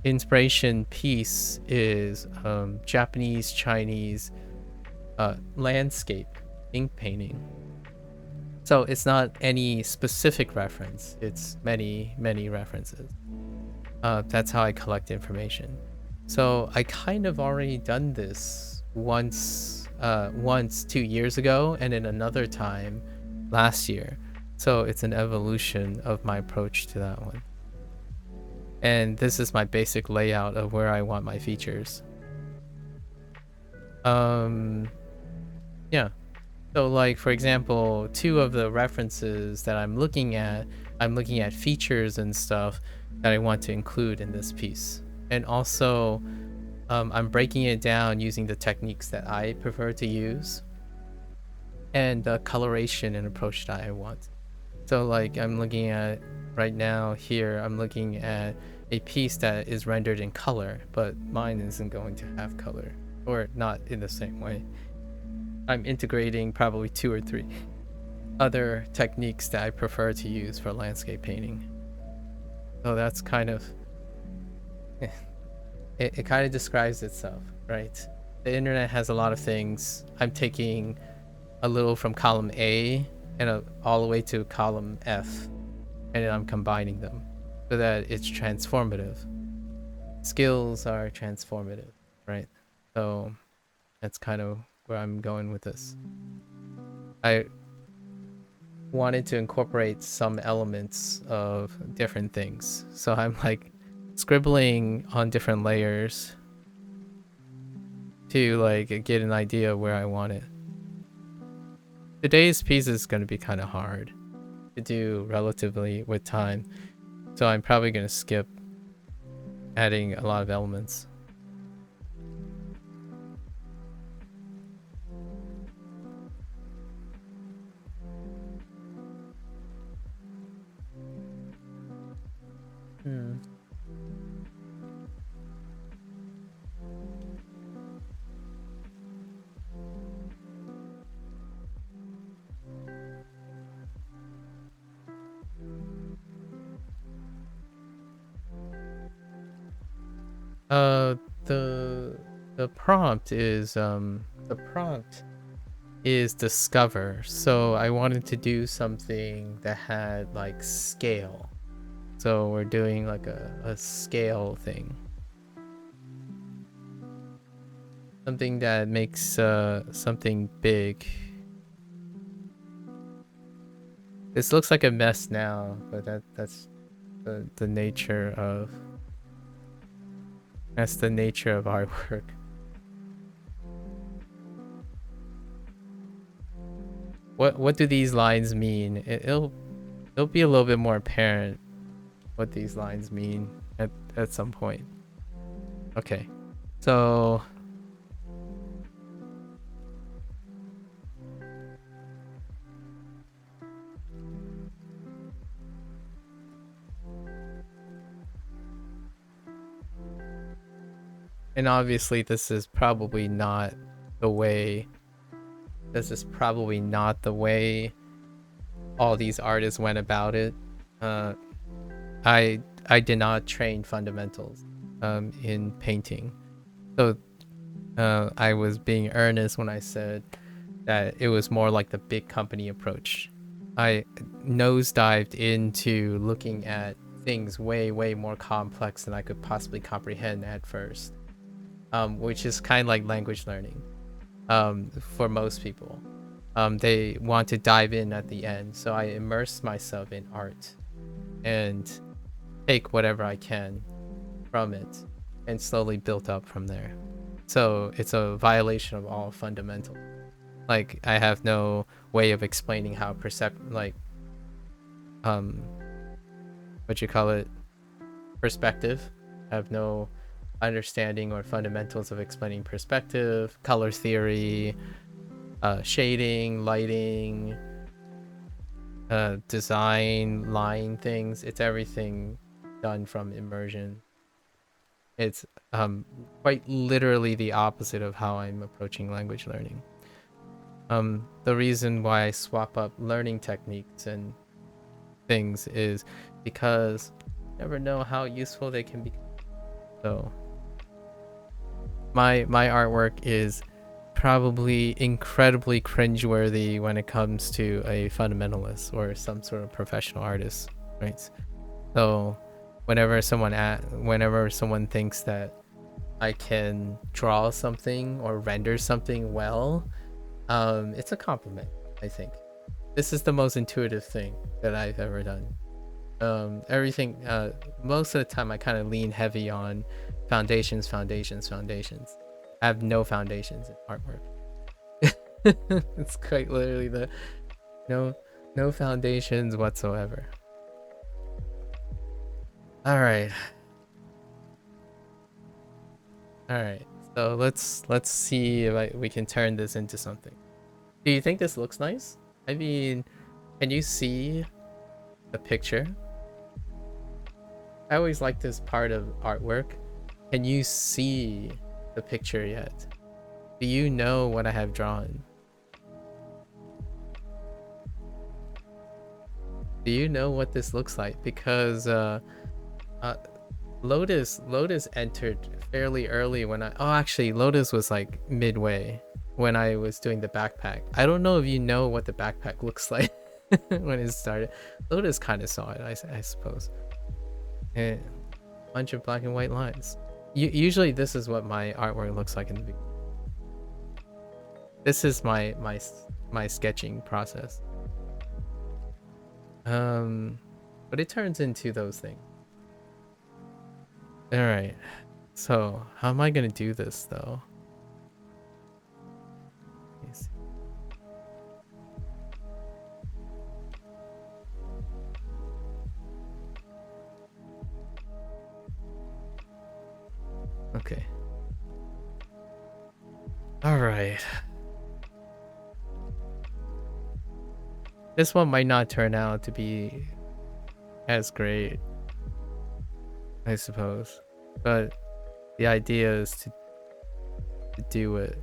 Speaker 1: Inspiration piece is Japanese, Chinese landscape ink painting. So it's not any specific reference. It's many, many references. That's how I collect information. So I kind of already done this once 2 years ago, and then another time last year. So it's an evolution of my approach to that one. And this is my basic layout of where I want my features. Yeah. So like, for example, two of the references that I'm looking at features and stuff that I want to include in this piece. And also, I'm breaking it down using the techniques that I prefer to use and the coloration and approach that I want. So like, I'm looking at right now here, I'm looking at a piece that is rendered in color, but mine isn't going to have color, or not in the same way. I'm integrating probably 2 or 3 other techniques that I prefer to use for landscape painting. So that's kind of it kind of describes itself, right? The internet has a lot of things. I'm taking a little from column A and all the way to column F, and then I'm combining them so that it's transformative. Skills are transformative, right? So that's kind of where I'm going with this. I wanted to incorporate some elements of different things. So I'm like scribbling on different layers to like get an idea of where I want it. Today's piece is going to be kind of hard to do relatively with time. So I'm probably going to skip adding a lot of elements. Uh, the prompt is discover. So I wanted to do something that had like scale. So we're doing like a scale thing. Something that makes something big. This looks like a mess now, but that's the nature of artwork. What do these lines mean? It'll be a little bit more apparent what these lines mean at some point. Okay. So and obviously this is probably not the way all these artists went about it. Uh I did not train fundamentals in painting. So I was being earnest when I said that it was more like the big company approach. I nosedived into looking at things way more complex than I could possibly comprehend at first, which is kind of like language learning for most people. They want to dive in at the end, so I immerse myself in art and take whatever I can from it and slowly build up from there. So it's a violation of all fundamentals. Like I have no way of explaining how what you call it, perspective. I have no understanding or fundamentals of explaining perspective, color theory, shading, lighting, design, line things. It's everything done from immersion. It's quite literally the opposite of how I'm approaching language learning. The reason why I swap up learning techniques and things is because you never know how useful they can be. So my artwork is probably incredibly cringeworthy when it comes to a fundamentalist or some sort of professional artist, right? So whenever someone thinks that I can draw something or render something well, it's a compliment. I think this is the most intuitive thing that I've ever done. Everything most of the time I kind of lean heavy on foundations. I have no foundations in artwork. It's quite literally the no foundations whatsoever. All right. So let's see if we can turn this into something. Do you think this looks nice? I mean, can you see the picture? I always like this part of artwork. Can you see the picture yet? Do you know what I have drawn? Do you know what this looks like? Because Lotus entered fairly early when actually Lotus was like midway when I was doing the backpack. I don't know if you know what the backpack looks like when it started. Lotus kind of saw it, I suppose. A bunch of black and white lines. Usually this is what my artwork looks like in the beginning. This is my sketching process. But it turns into those things. All right. So how am I gonna do this though? Okay. All right. This one might not turn out to be as great, I suppose, but the idea is to do it.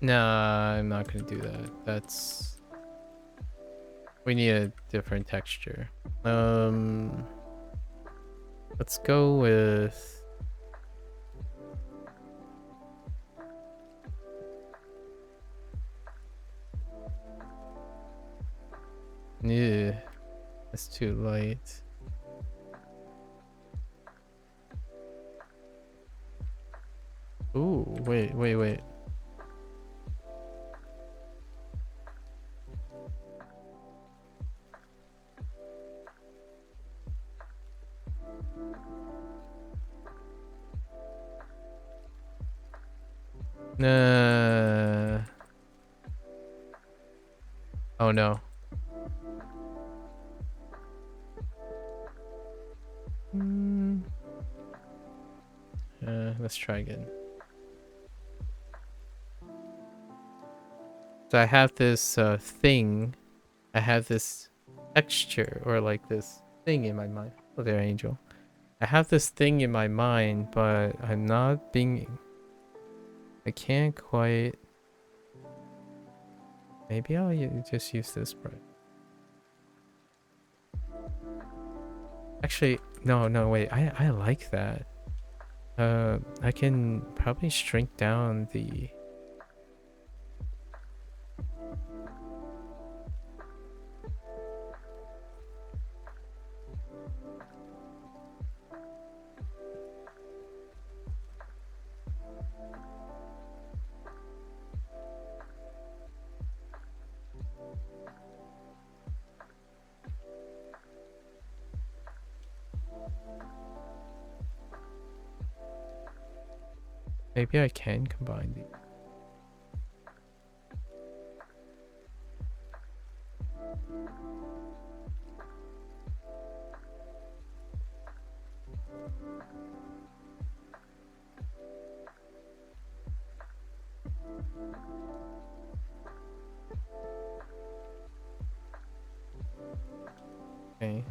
Speaker 1: Nah, I'm not gonna do that. That's... We need a different texture. Let's go with... Yeah, it's too light. Ooh, wait. Oh no. Let's try again. So I have this thing. I have this texture or like this thing in my mind. Oh, there, Angel. I have this thing in my mind, but I'm not being... I can't quite... Maybe I'll just use this brush. Actually, no, wait. I like that. I can probably shrink down the... Maybe I can combine these. Okay.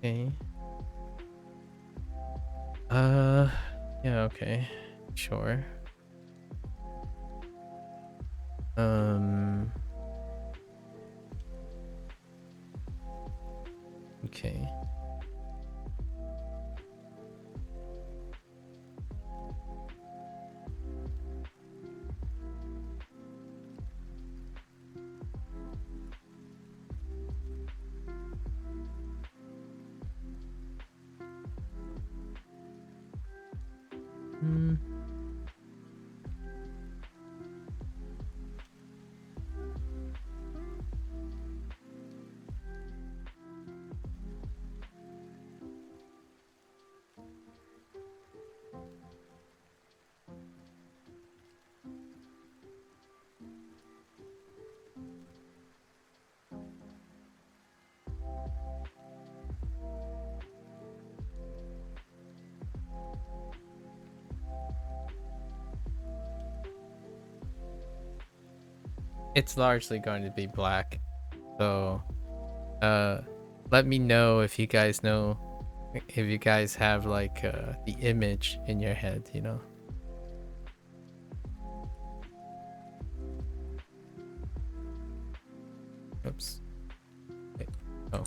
Speaker 1: Okay. Yeah, okay. Sure. Okay. It's largely going to be black. So, let me know if you guys know, if you guys have like the image in your head, you know. Oops. Wait. Oh.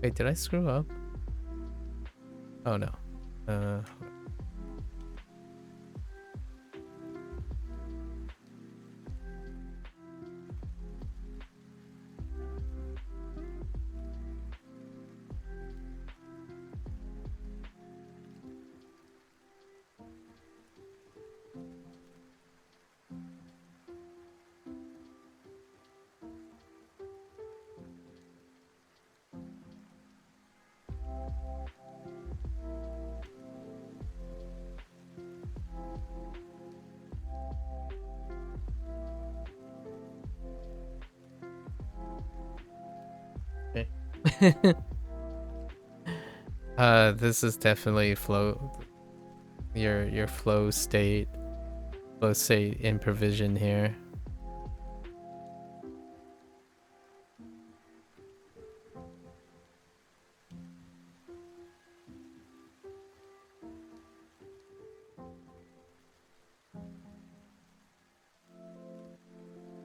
Speaker 1: Wait, did I screw up? Oh no. This is definitely your flow state in provision here.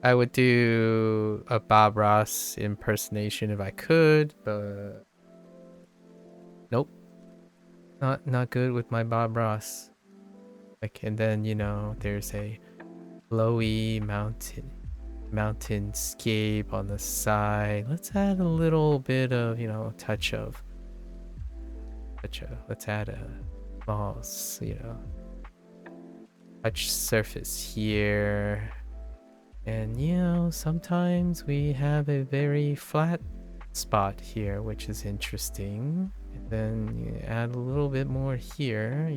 Speaker 1: I would do a Bob Ross impersonation if I could, but nope, not good with my Bob Ross. Like, and then there's a flowy mountainscape on the side. Let's add a little bit of let's add a small touch surface here. And sometimes we have a very flat spot here, which is interesting. And then you add a little bit more here,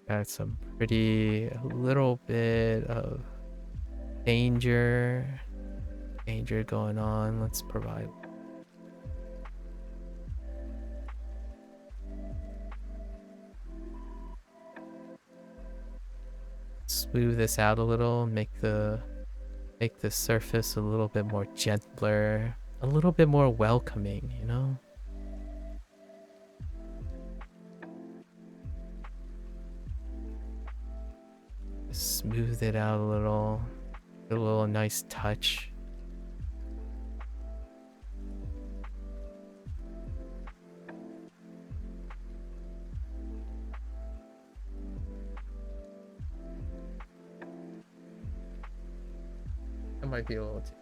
Speaker 1: Got some pretty, a little bit of danger going on. Let's provide smooth this out a little, make the surface a little bit more gentler, a little bit more welcoming, Smooth it out a little, a little nice touch. That might be a little too.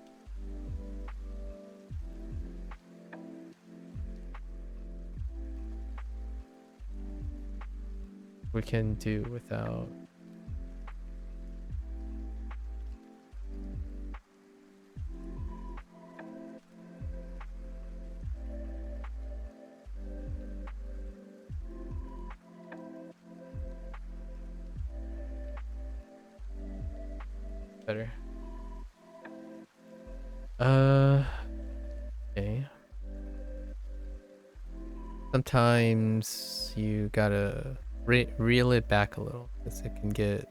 Speaker 1: We can do without. Better. Okay. Sometimes you gotta reel it back a little because it can get.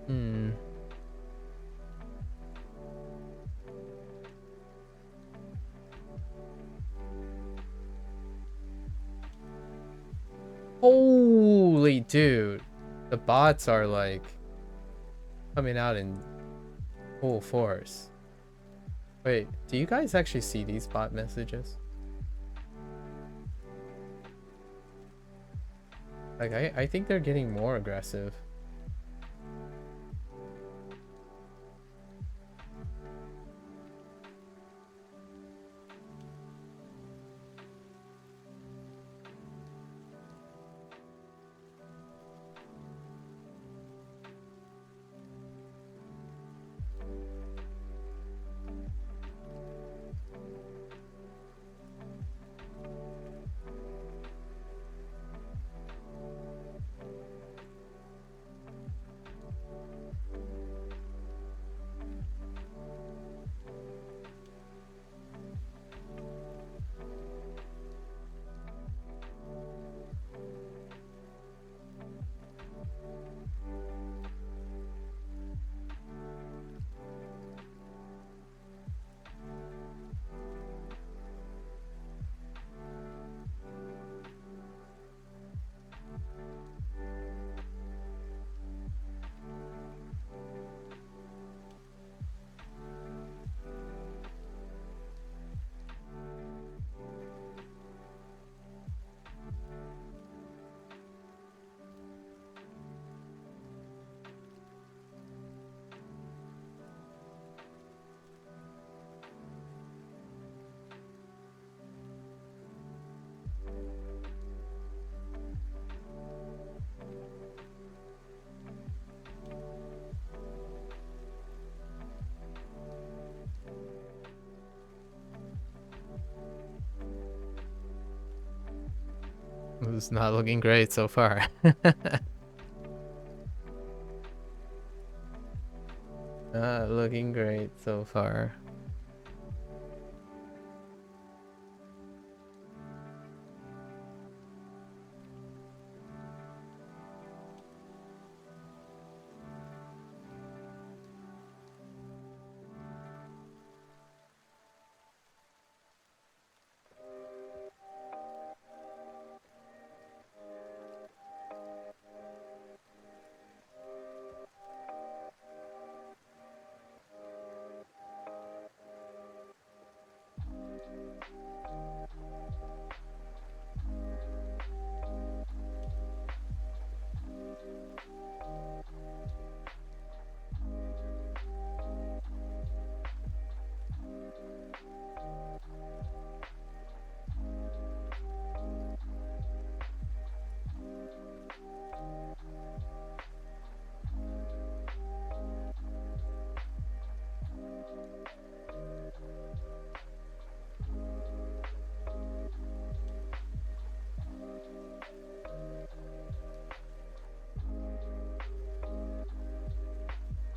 Speaker 1: Hmm. Holy dude, the bots are like coming out in full force. Wait, do you guys actually see these bot messages? Like, I think they're getting more aggressive. It's not looking great so far. Not looking great so far.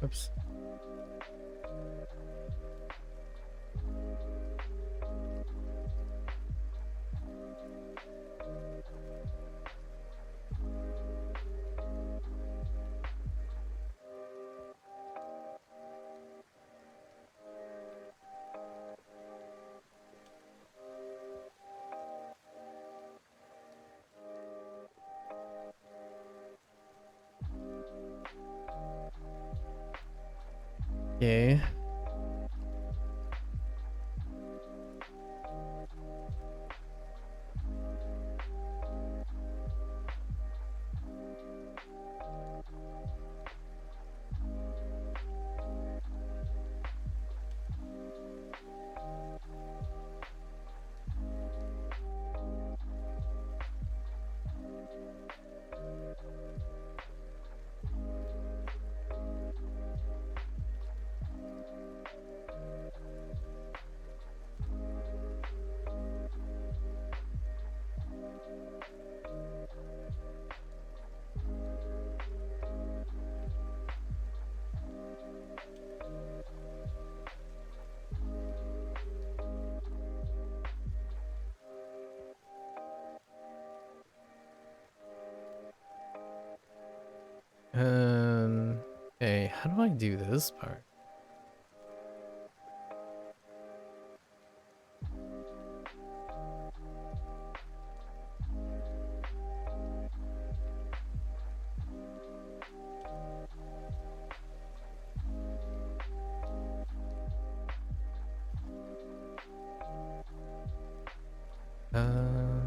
Speaker 1: Oops. Okay. Okay, how do I do this part? Uh,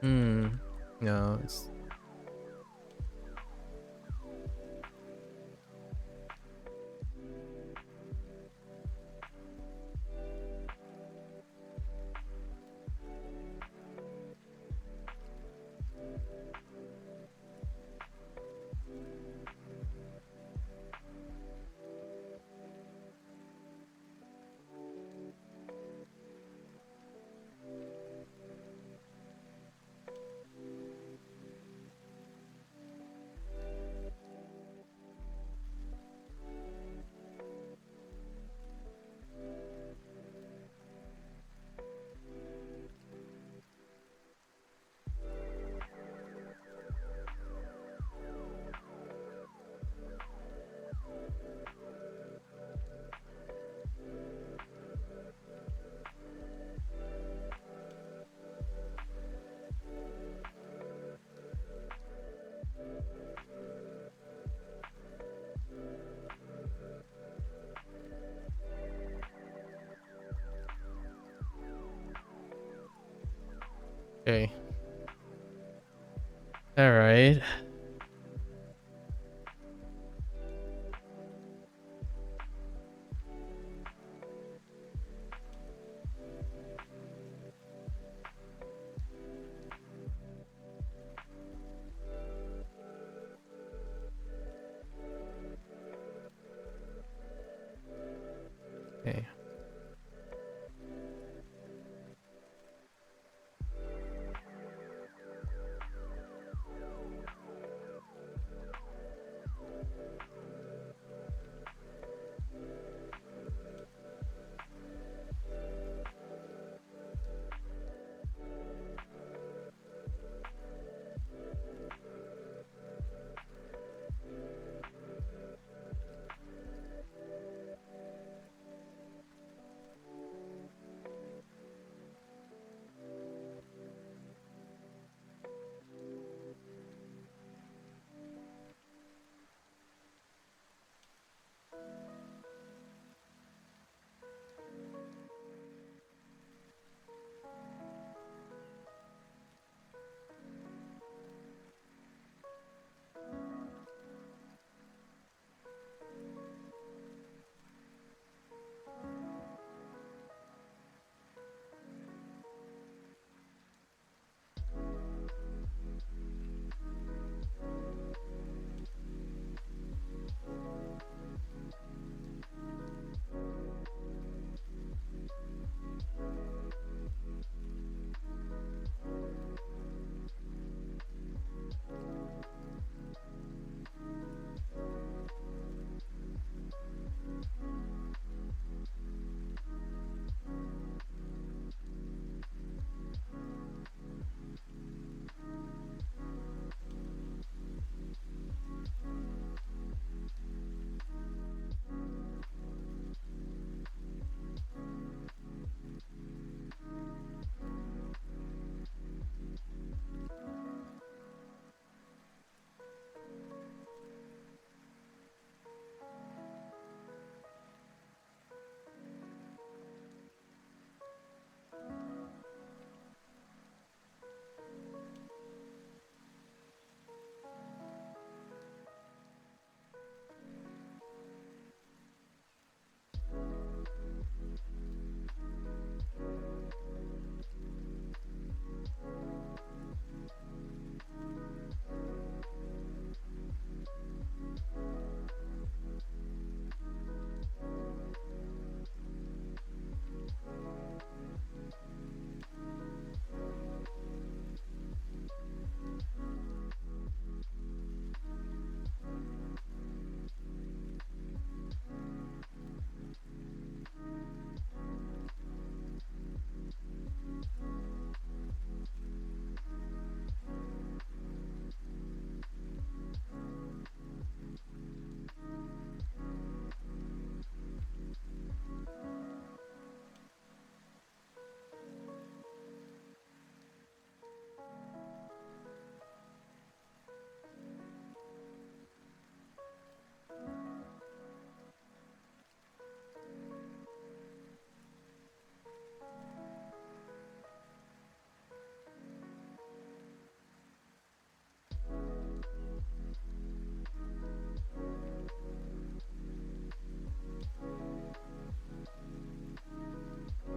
Speaker 1: hmm. No, it's Okay. All right. Okay.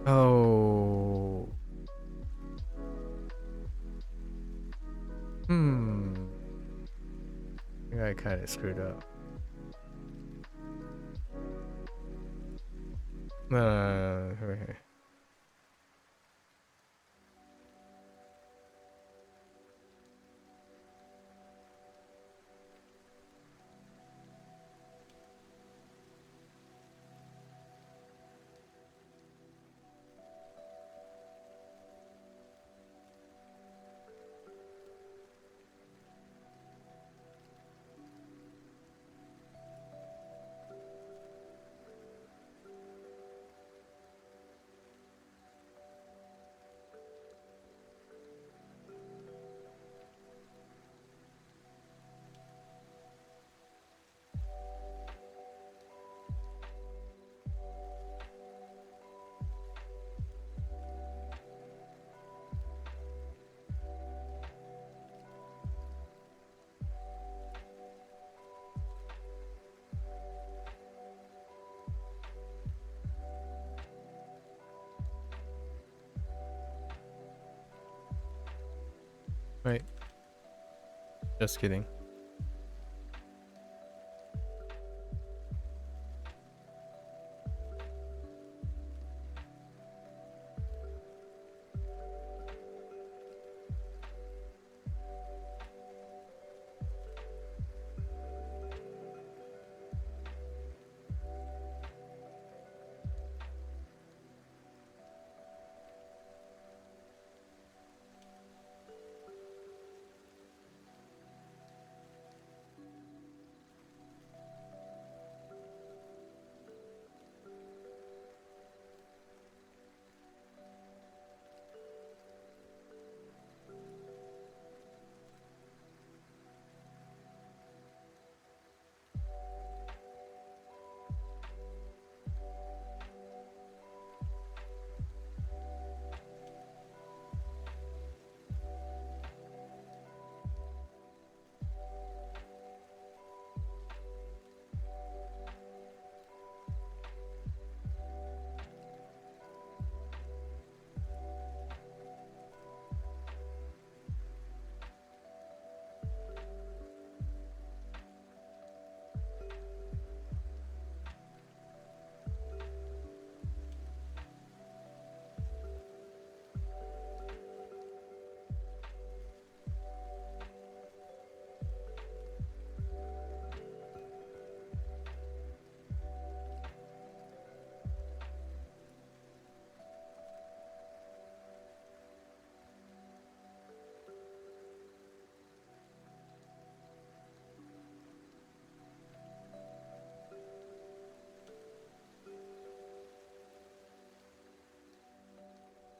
Speaker 1: Oh. Hmm. I think I kind of screwed up. Okay. Right. Just kidding.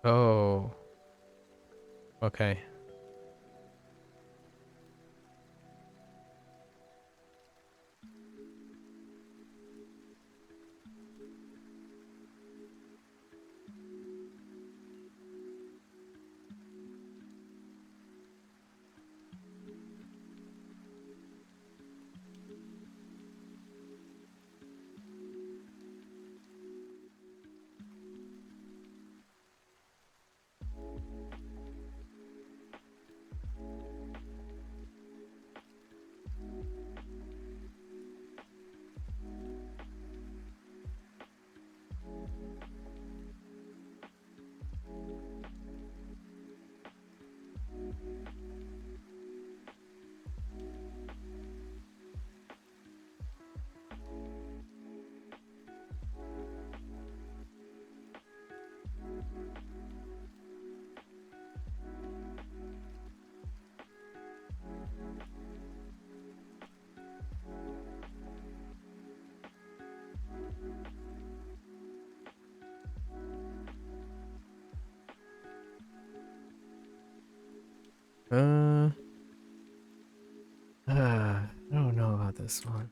Speaker 1: Oh, okay. Uh, I don't know about this one.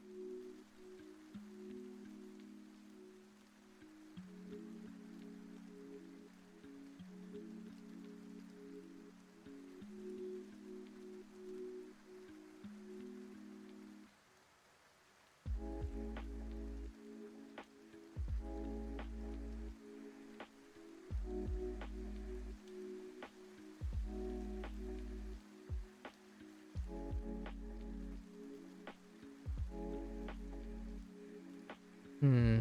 Speaker 1: Hmm.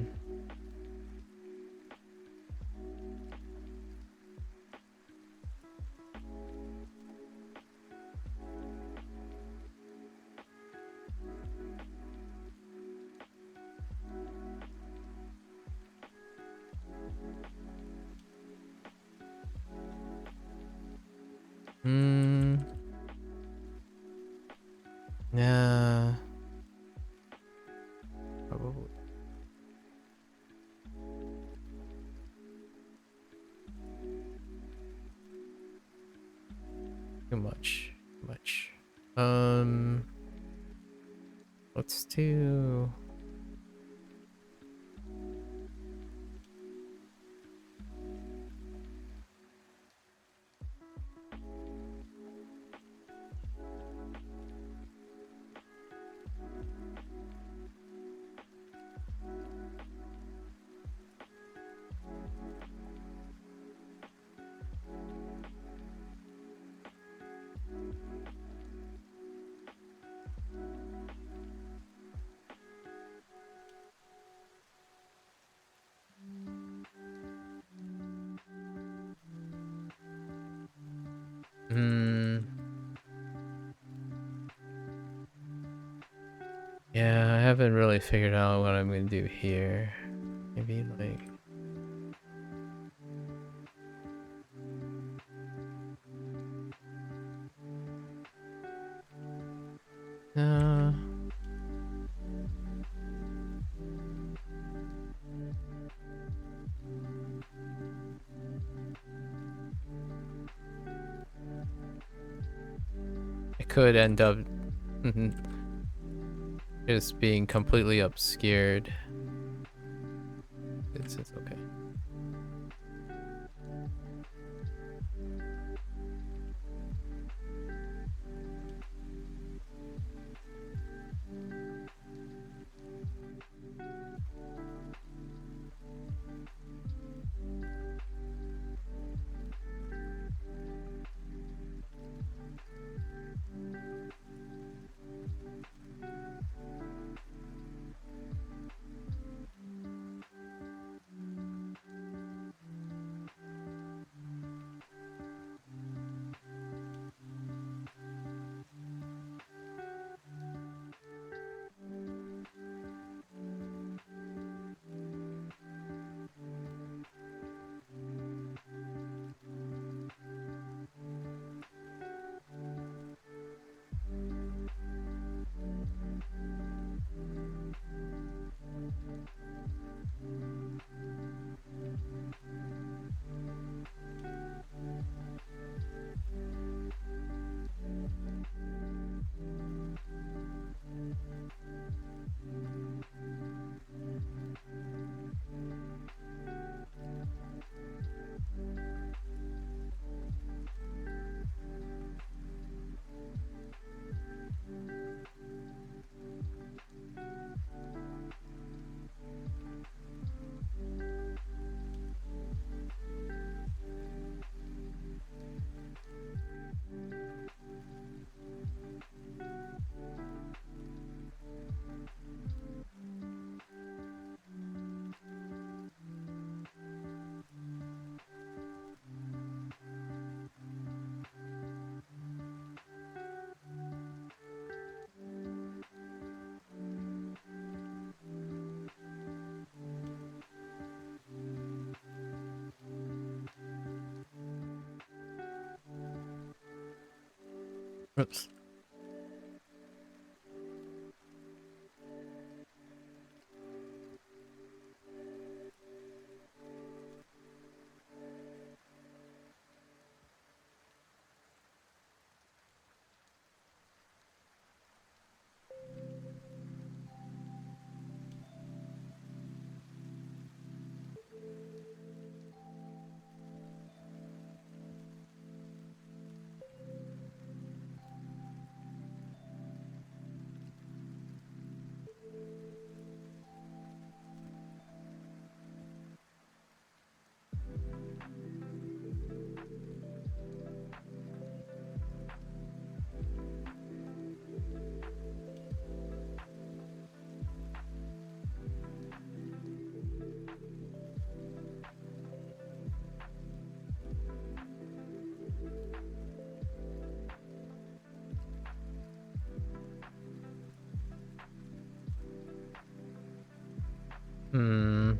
Speaker 1: Hmm. Yeah. Probably too much. Too much. Let's do. Hmm. Yeah, I haven't really figured out what I'm gonna do here. Maybe like. Uh, it could end up just being completely obscured. It's okay. Oops. Hmm.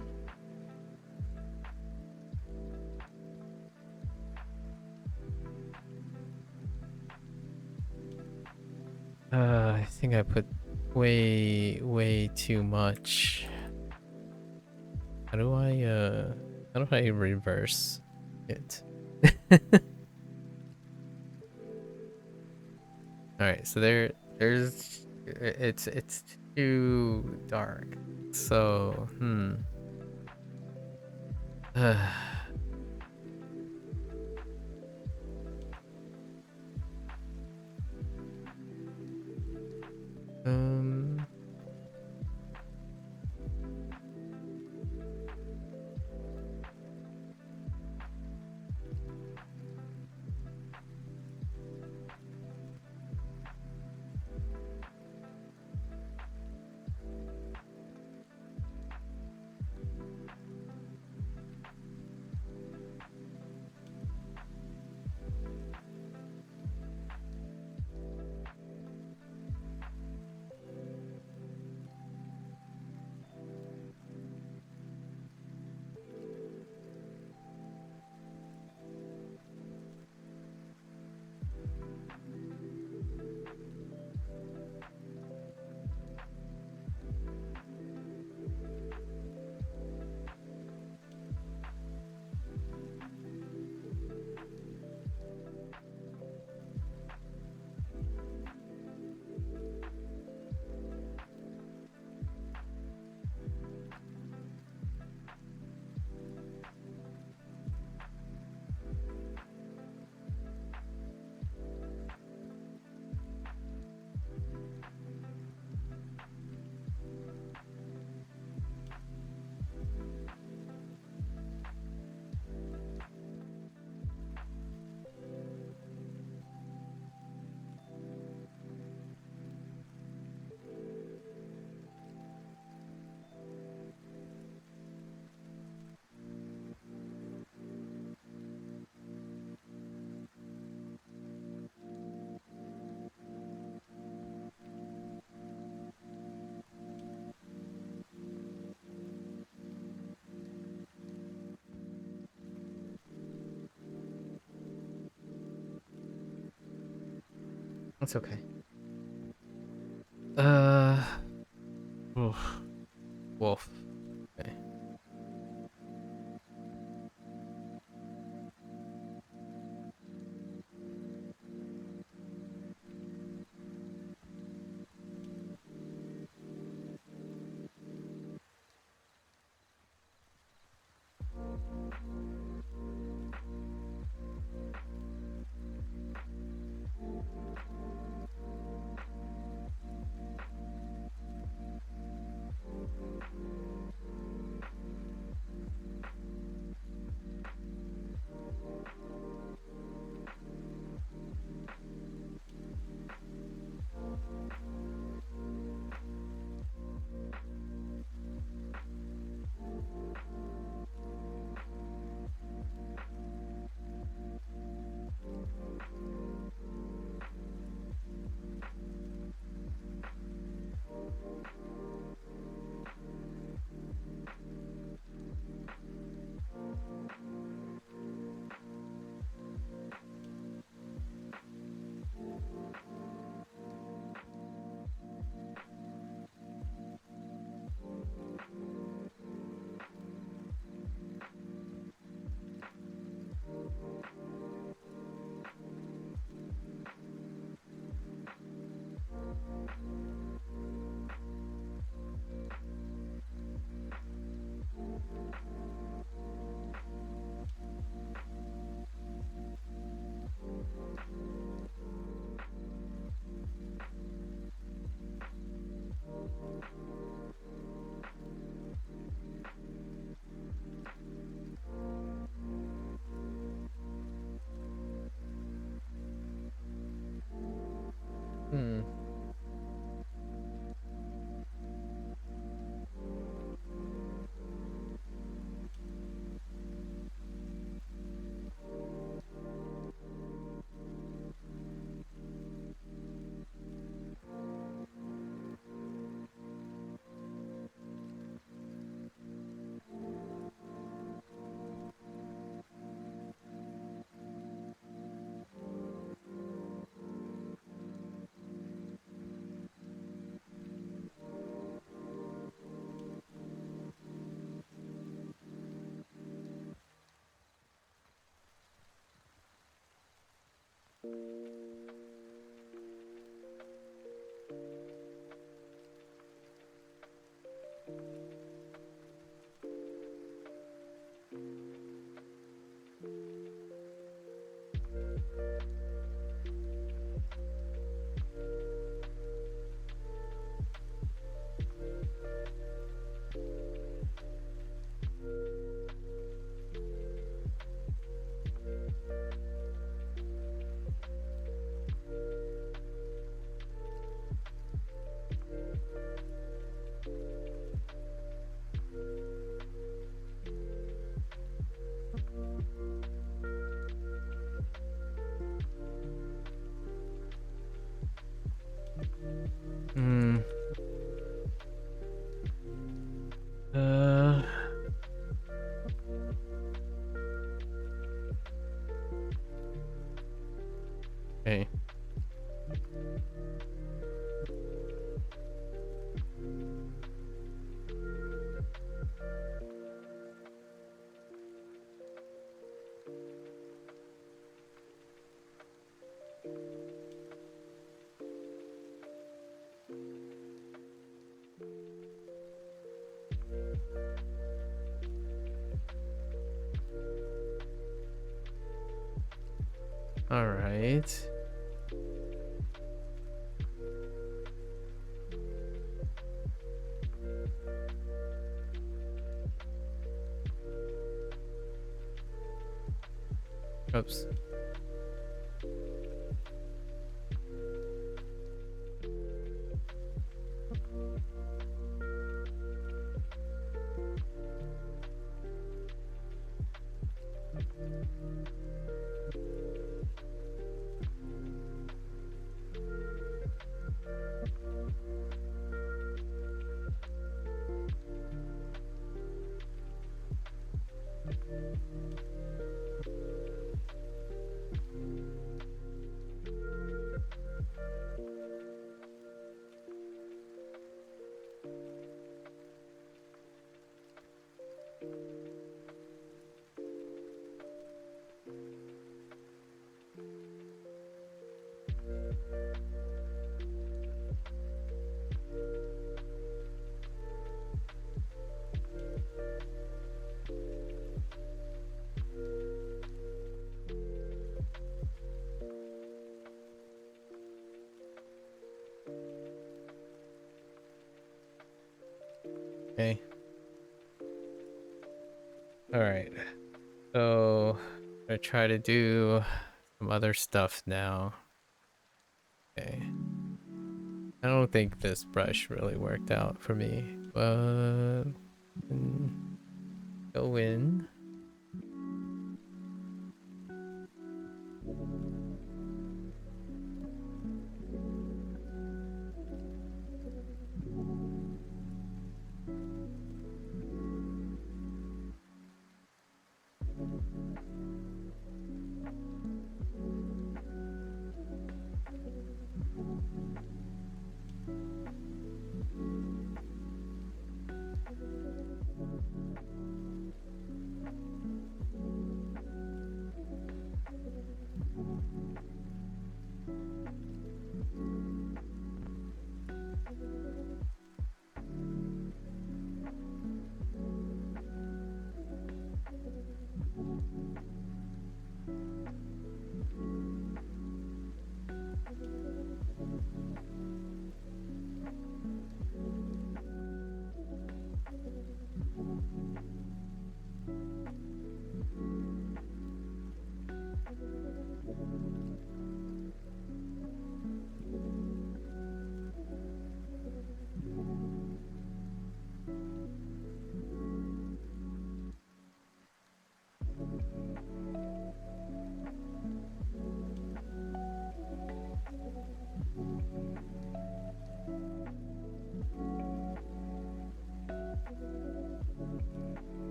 Speaker 1: I think I put way too much. How do I reverse it? All right, so it's too dark. So, um, That's okay. Uh, oof. Wolf. Okay. Hmm. Hmm. Uh. Okay. All right. Oops. Okay. Alright. So I try to do some other stuff now. Okay. I don't think this brush really worked out for me, but go in.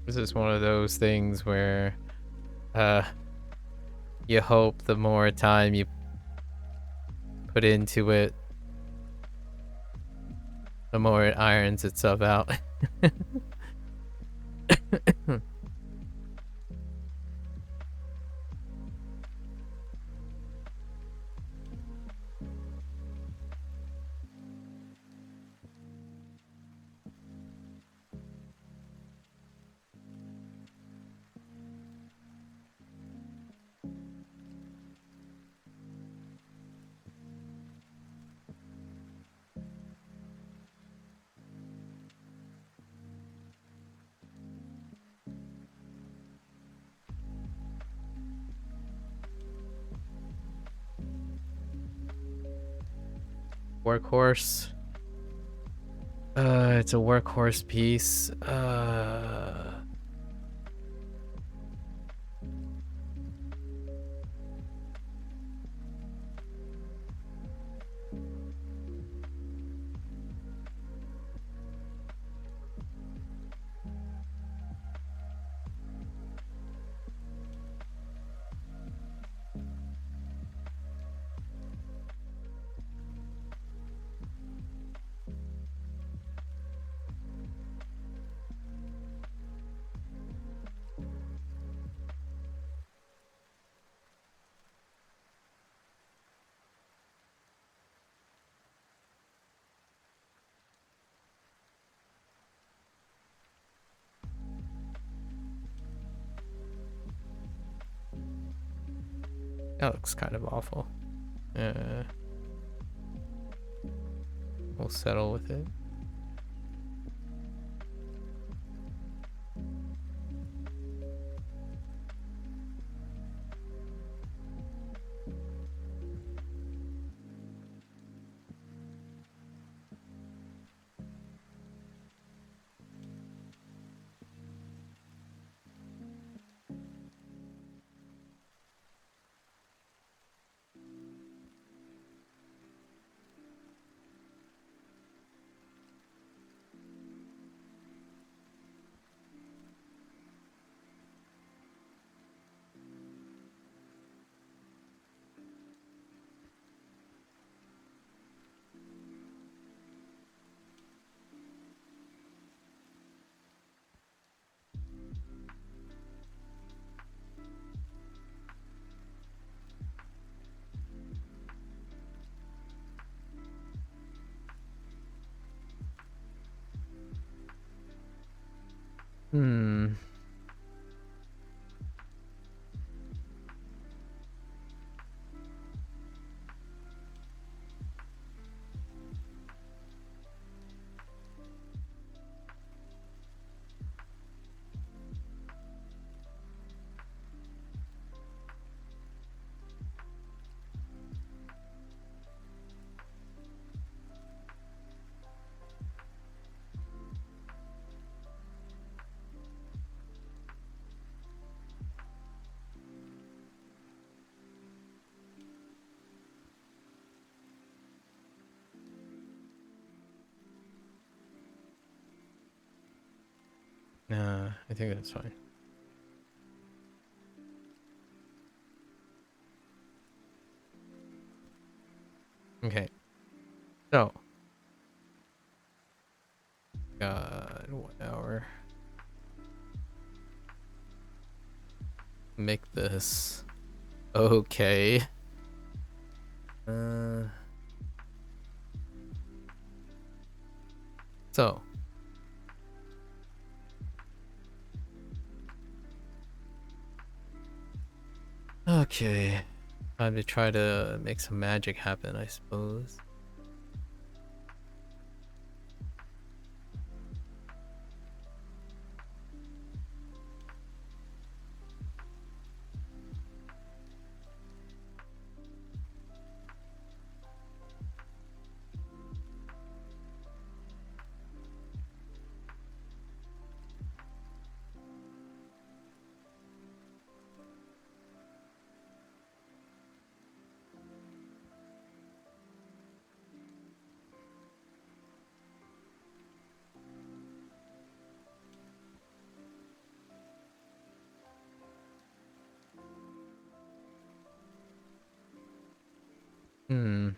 Speaker 1: This is one of those things where uh you hope the more time you put into it, the more it irons itself out. Workhorse. It's a workhorse piece. That looks kind of awful. We'll settle with it. Hmm. Nah, I think that's fine. Okay. So. God, 1 hour. Make this. Okay. So. Okay. Time to try to make some magic happen, I suppose. Hmm.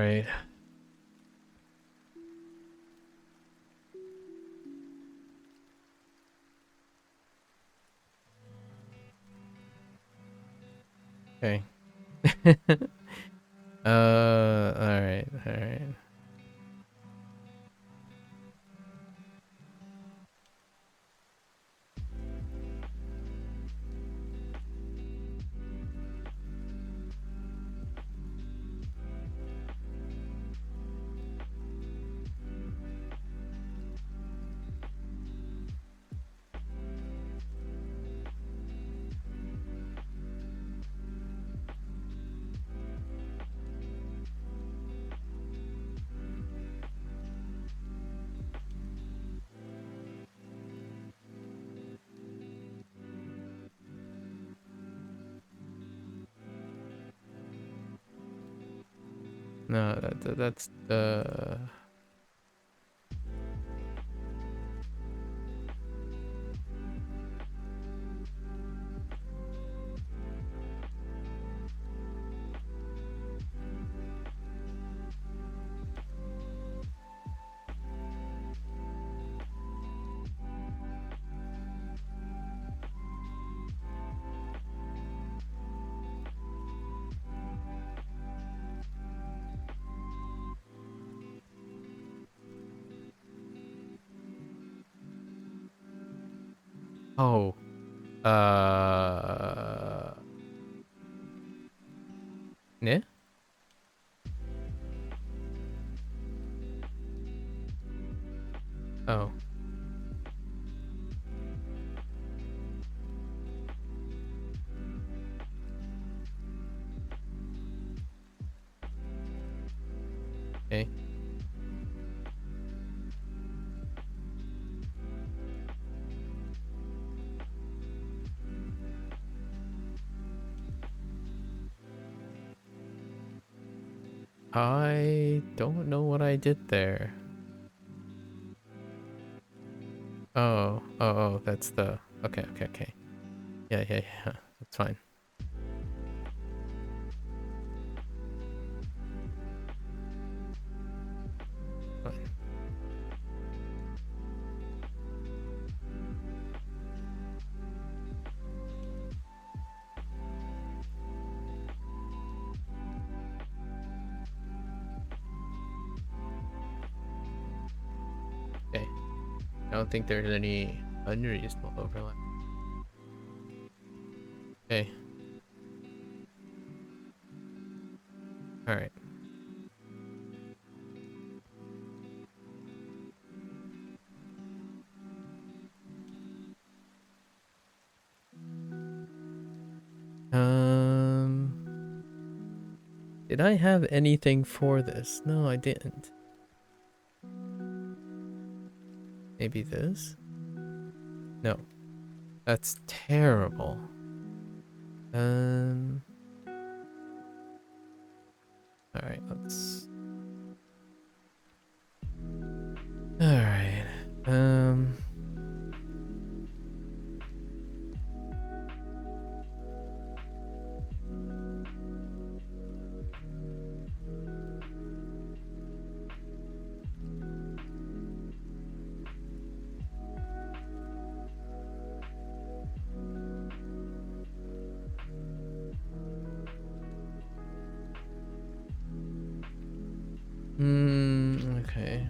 Speaker 1: right. Okay. All right, all right. No, that's the. Oh. Ne? Oh. Okay. I don't know what I did there. Oh, that's the. Okay. Yeah. That's fine. Fine. Okay. I don't think there's any unreasonable overlap. Okay. All right. Did I have anything for this? No, I didn't. Maybe this? No. That's terrible. Um. All right. Let's. All right. Um. Okay.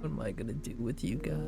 Speaker 1: What am I gonna do with you guys?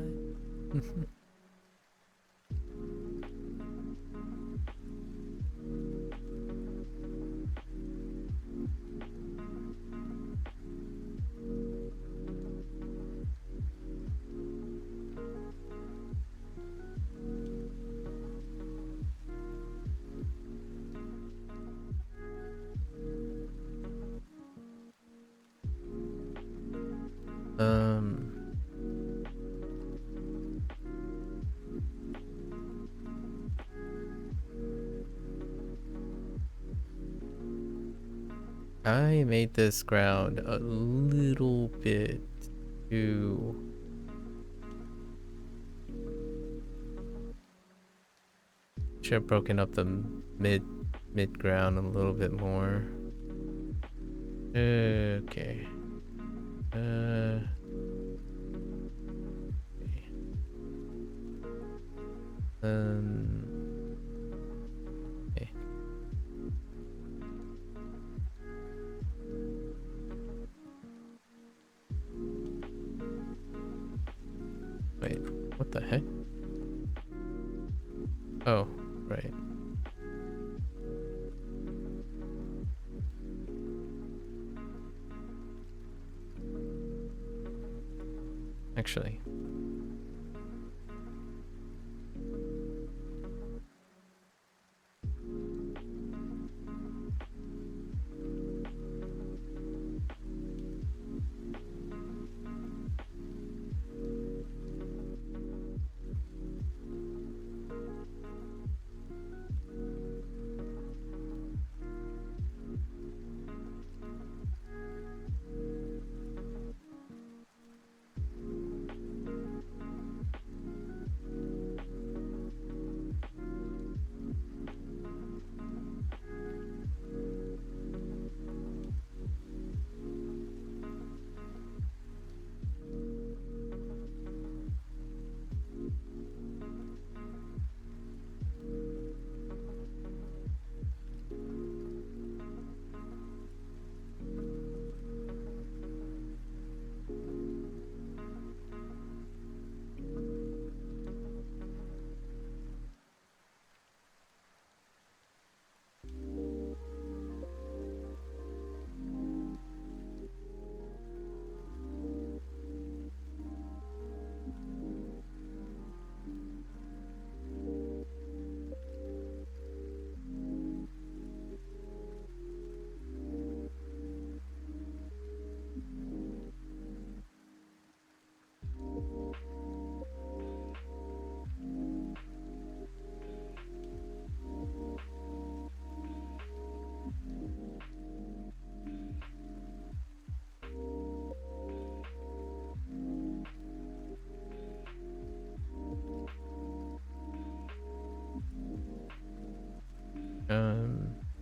Speaker 1: I made this ground a little bit too... Should have broken up the mid ground a little bit more. Okay. Okay. Okay. Wait, what the heck? Oh, right. Actually.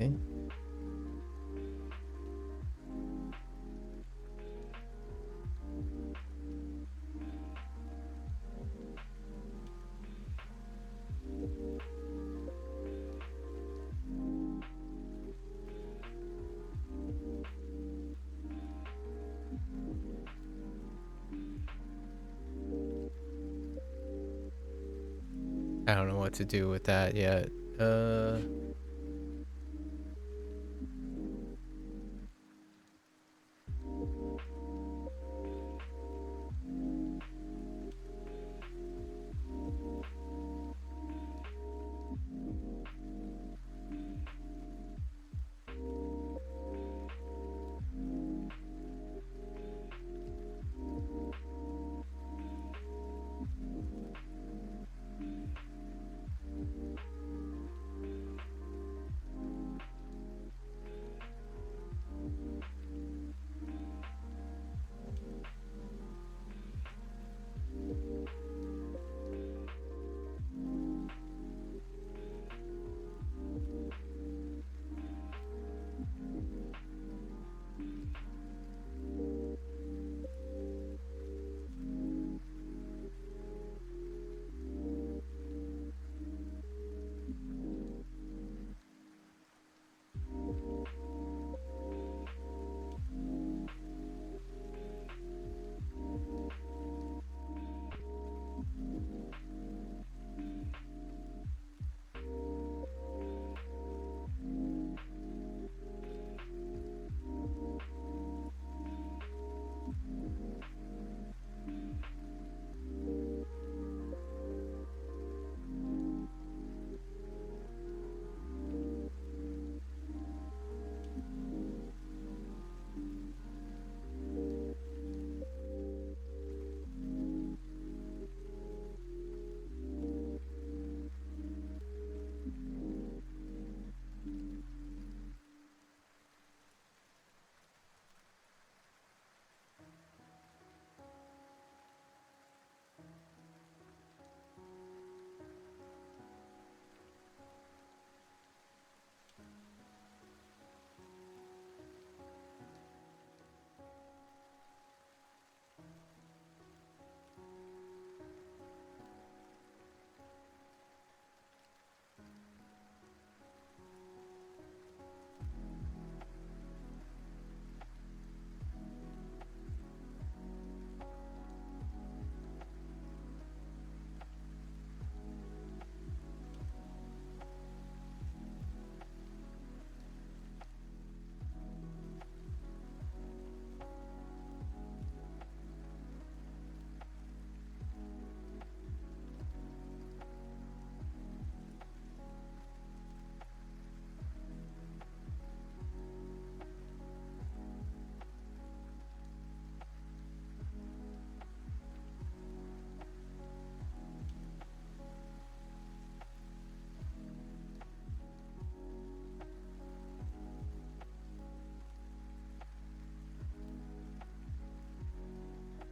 Speaker 1: Okay. I don't know what to do with that yet.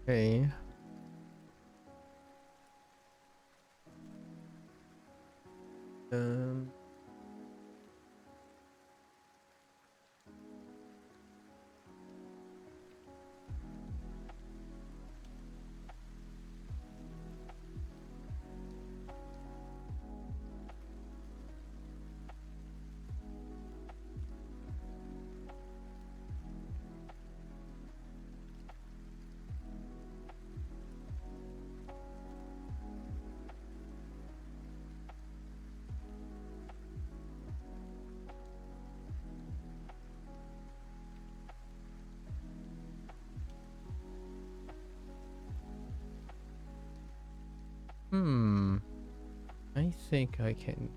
Speaker 1: Okay. Um. Hmm. I think I can.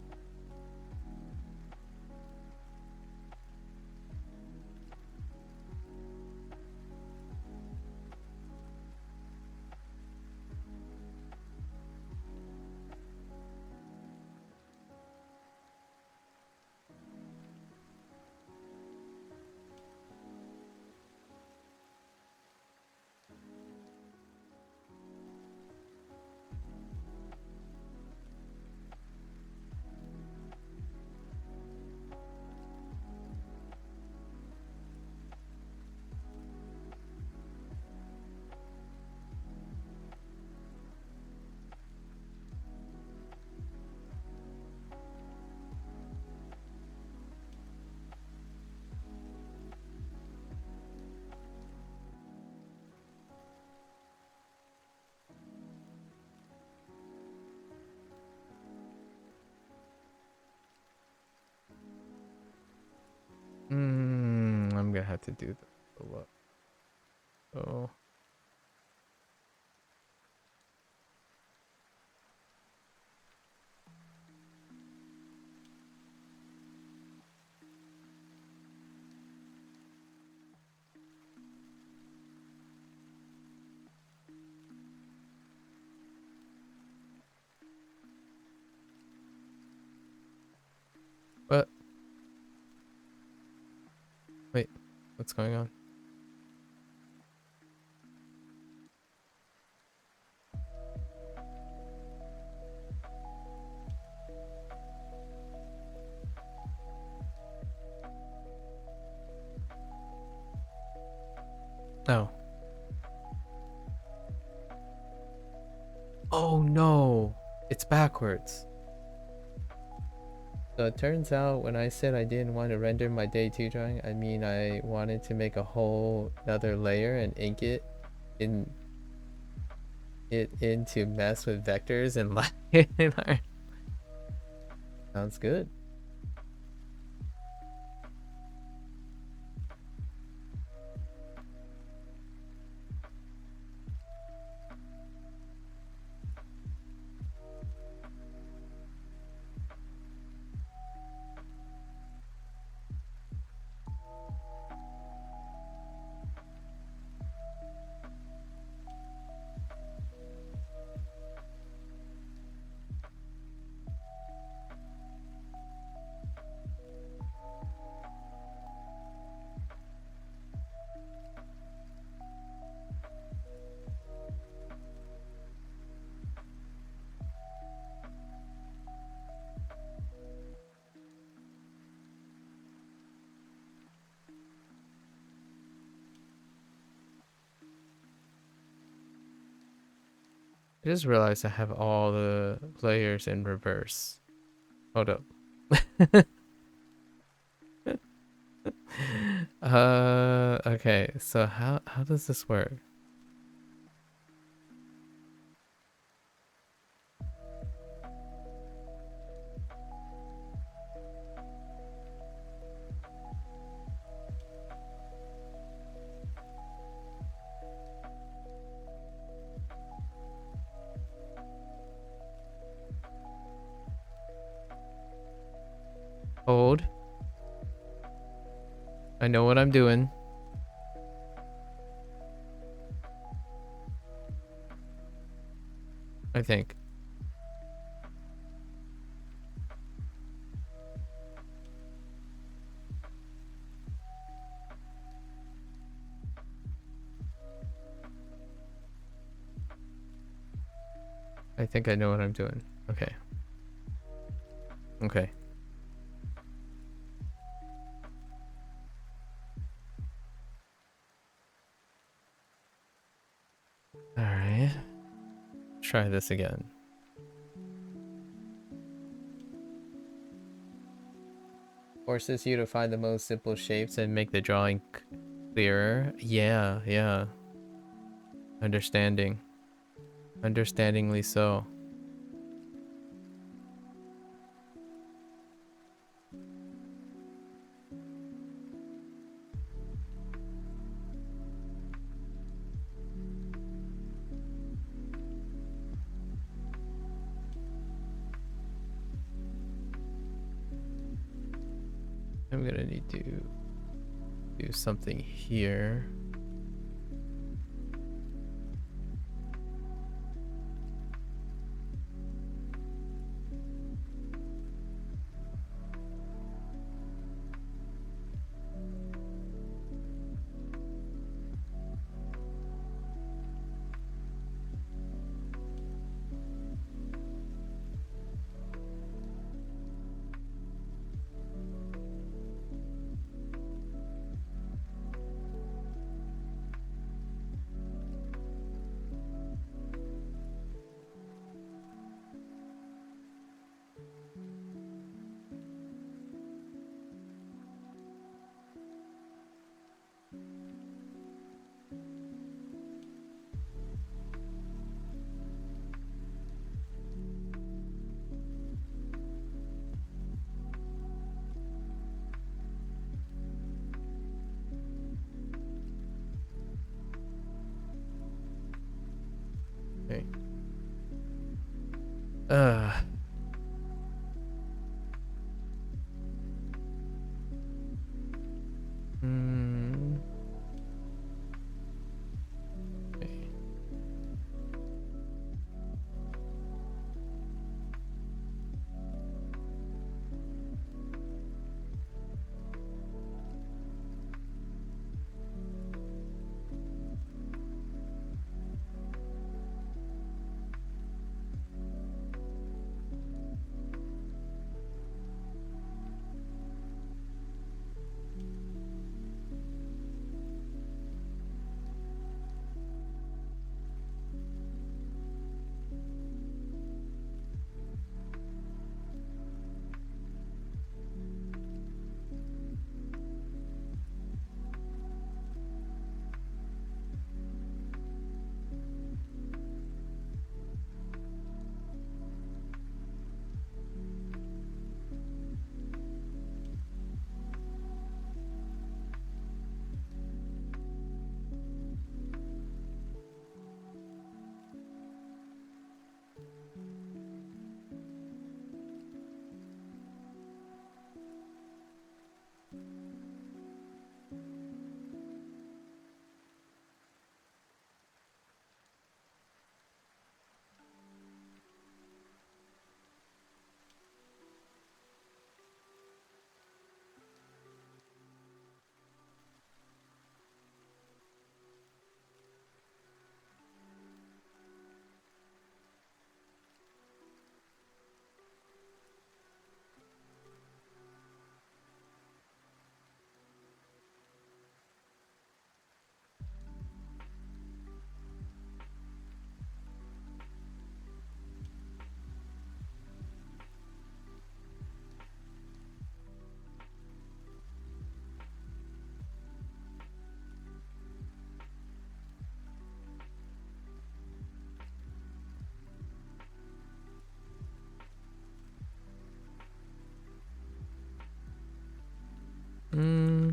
Speaker 1: I'm gonna have to do the what? Oh. What? Wait. What's going on? Oh. Oh no. It's backwards. So it turns out when I said I didn't want to render my day 2 drawing, I mean I wanted to make a whole another layer and ink it in to mess with vectors and like sounds good. I just realized I have all the layers in reverse. Hold up. Okay, so how does this work? Hold. I know what I'm doing. I think. I think I know what I'm doing. Okay. Okay. All right. Try this again. Forces you to find the most simple shapes and make the drawing clearer. Yeah, yeah. Understanding. Understandingly so. I'm gonna need to do something here. Okay. Uh. Hmm. Okay. Hmm.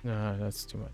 Speaker 1: Nah, that's too much.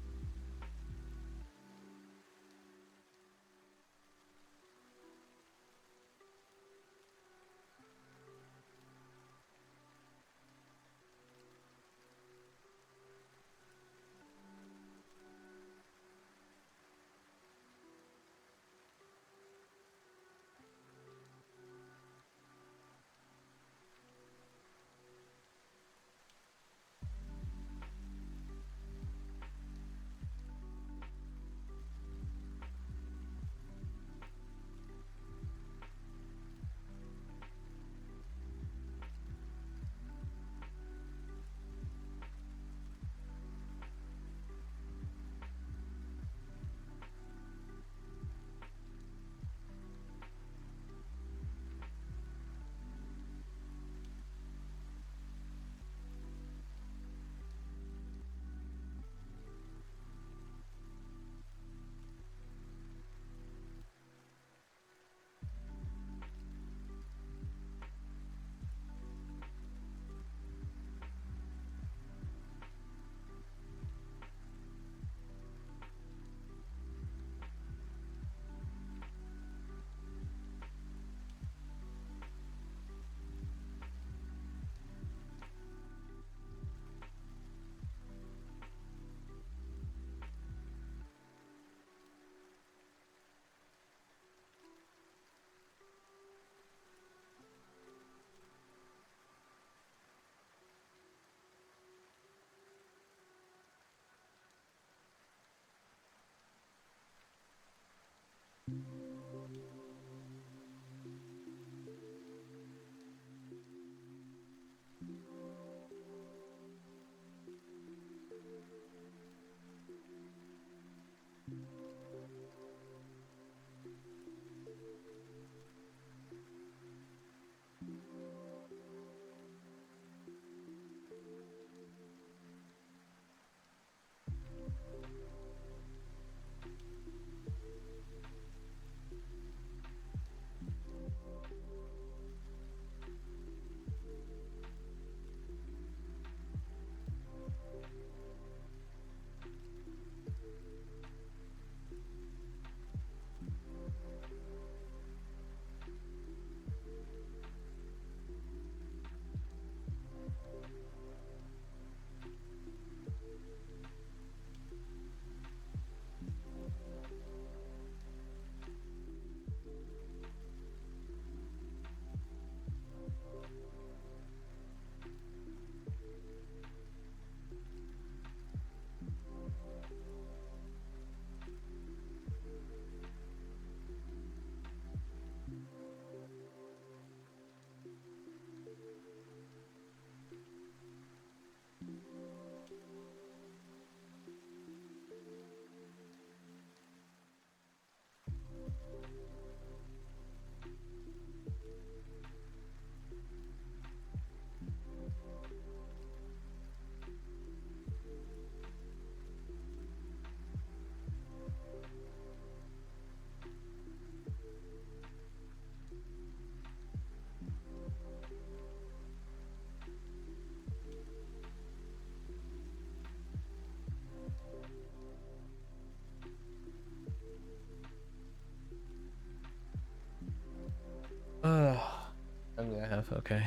Speaker 1: stuff. Okay.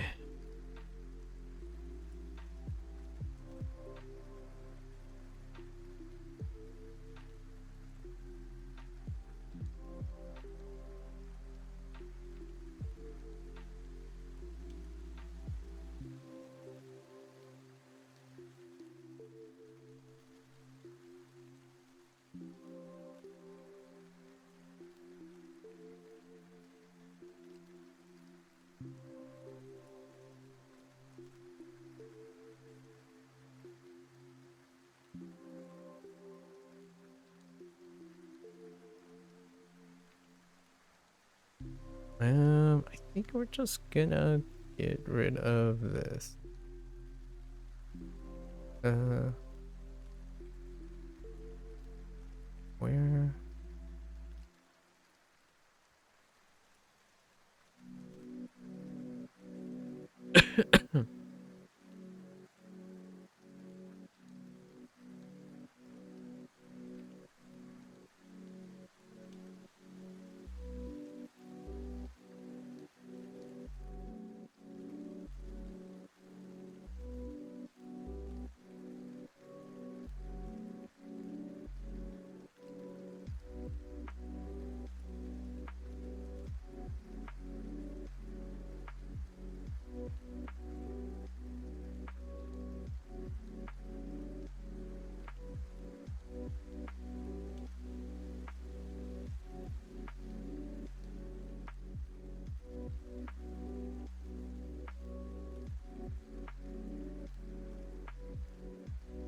Speaker 1: I think we're just gonna get rid of this. Where?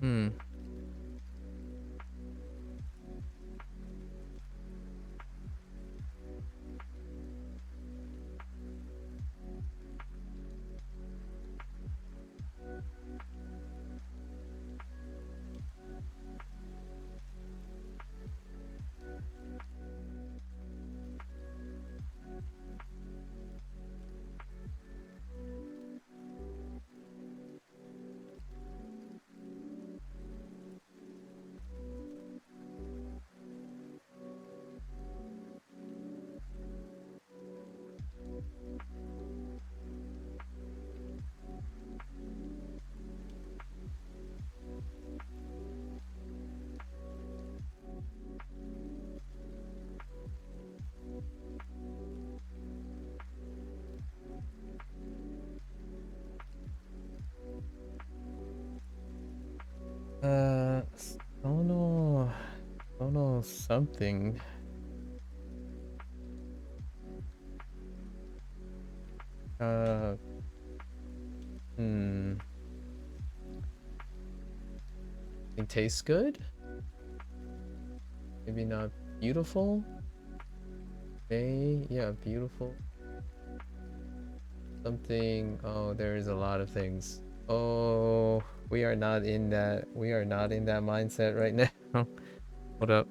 Speaker 1: Hmm. Uh, Sono, Sono something. Uh, hmm. It tastes good. Maybe not beautiful. Yeah, beautiful. Something. Oh, there is a lot of things. Oh, we are not in that. We are not in that mindset right now. What up?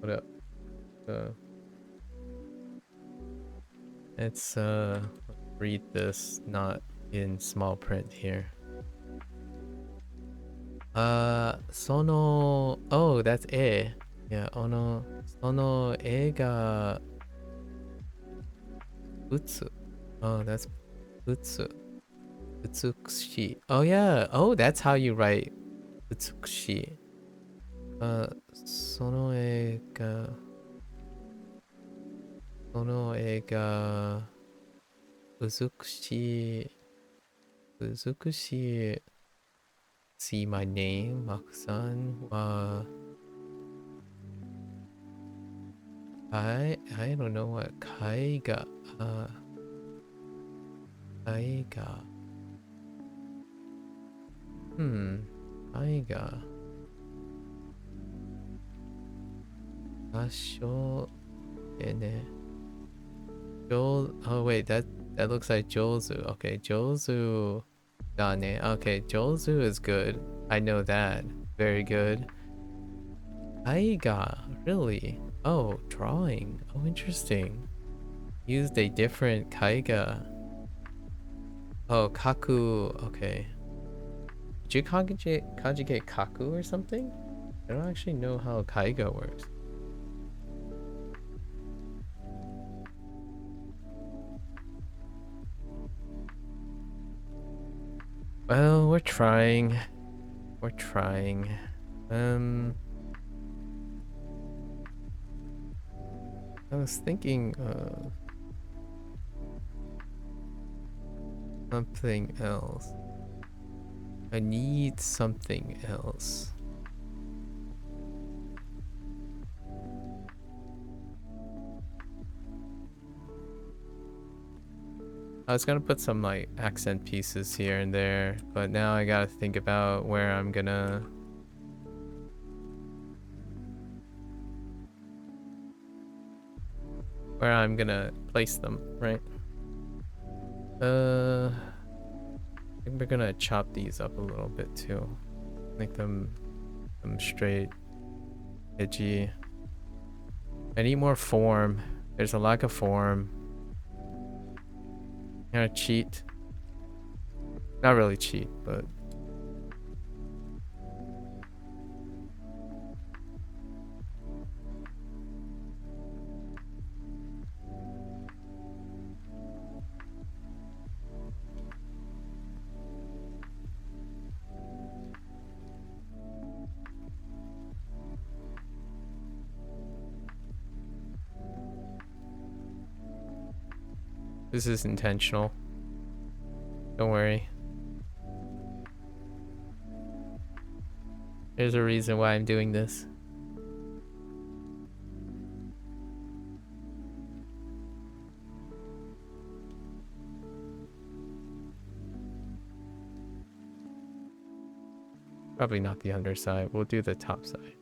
Speaker 1: What up? Uh, let's read this not in small print here. Oh, that's e. Yeah, sono e ga utsu. Oh, that's utsu. Utsukushi. Oh yeah. Oh, that's how you write utsukushi. Uh, sono e ga sono e ga uzukushi. Uzukushi. See my name, Makusan. I don't know what kaiga. Kaiga. Kaiga. Asho ene. Oh wait, that looks like Jozu. Okay, Jozu Dane. Okay, Jozu is good. I know that. Very good. Aiga, really? Oh, drawing. Oh, interesting. Used a different kaiga. Oh, kaku. Okay. Did you conjugate kaku or something? I don't actually know how kaiga works. Well, we're trying. We're trying. I was thinking of something else. I need something else. I was gonna put some like accent pieces here and there, but now I gotta think about where I'm gonna place them, right? I think we're gonna chop these up a little bit too. Make them straight, edgy. I need more form. There's a lack of form. I'm gonna cheat. Not really cheat, but this is intentional. Don't worry. There's a reason why I'm doing this. Probably not the underside. We'll do the top side.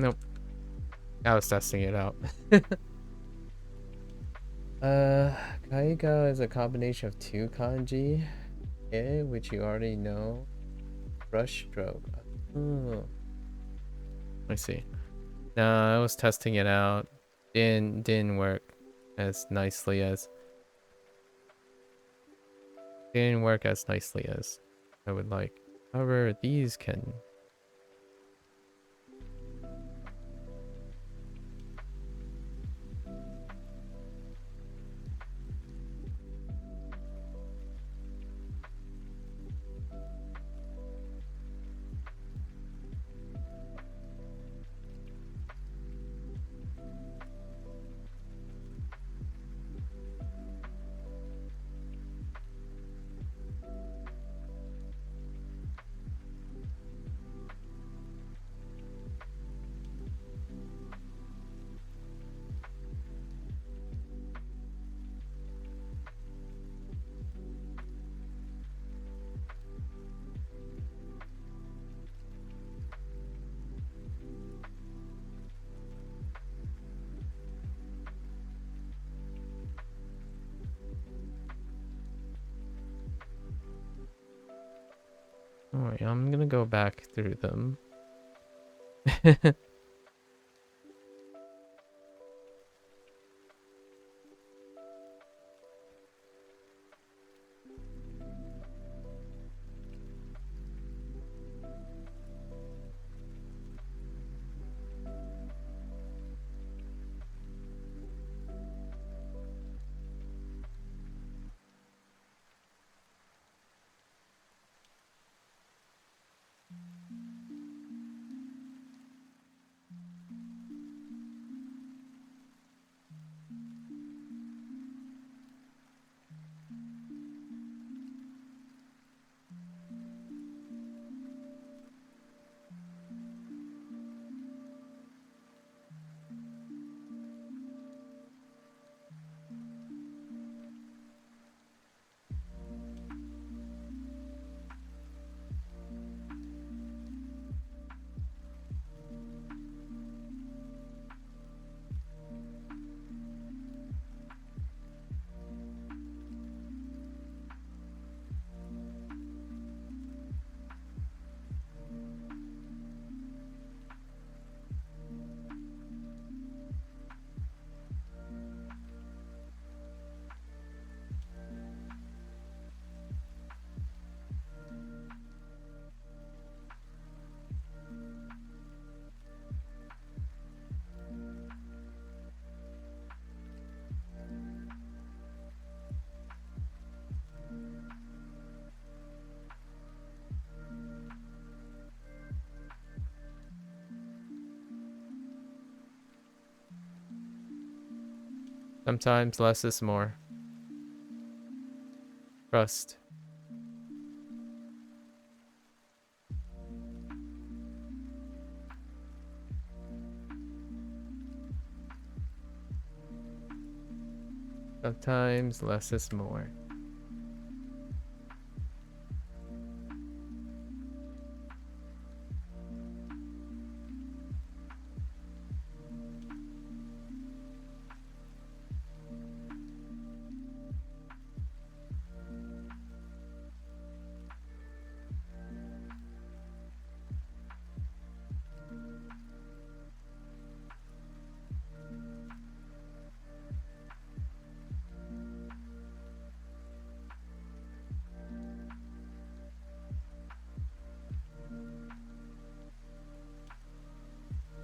Speaker 1: Nope. I was testing it out. Kaiga is a combination of two kanji, okay, which you already know. Brush stroke. Oh. I see. No, I was testing it out. Didn't work as nicely as I would like. However, these can. Alright, I'm gonna go back through them. Sometimes less is more. Trust. Sometimes less is more.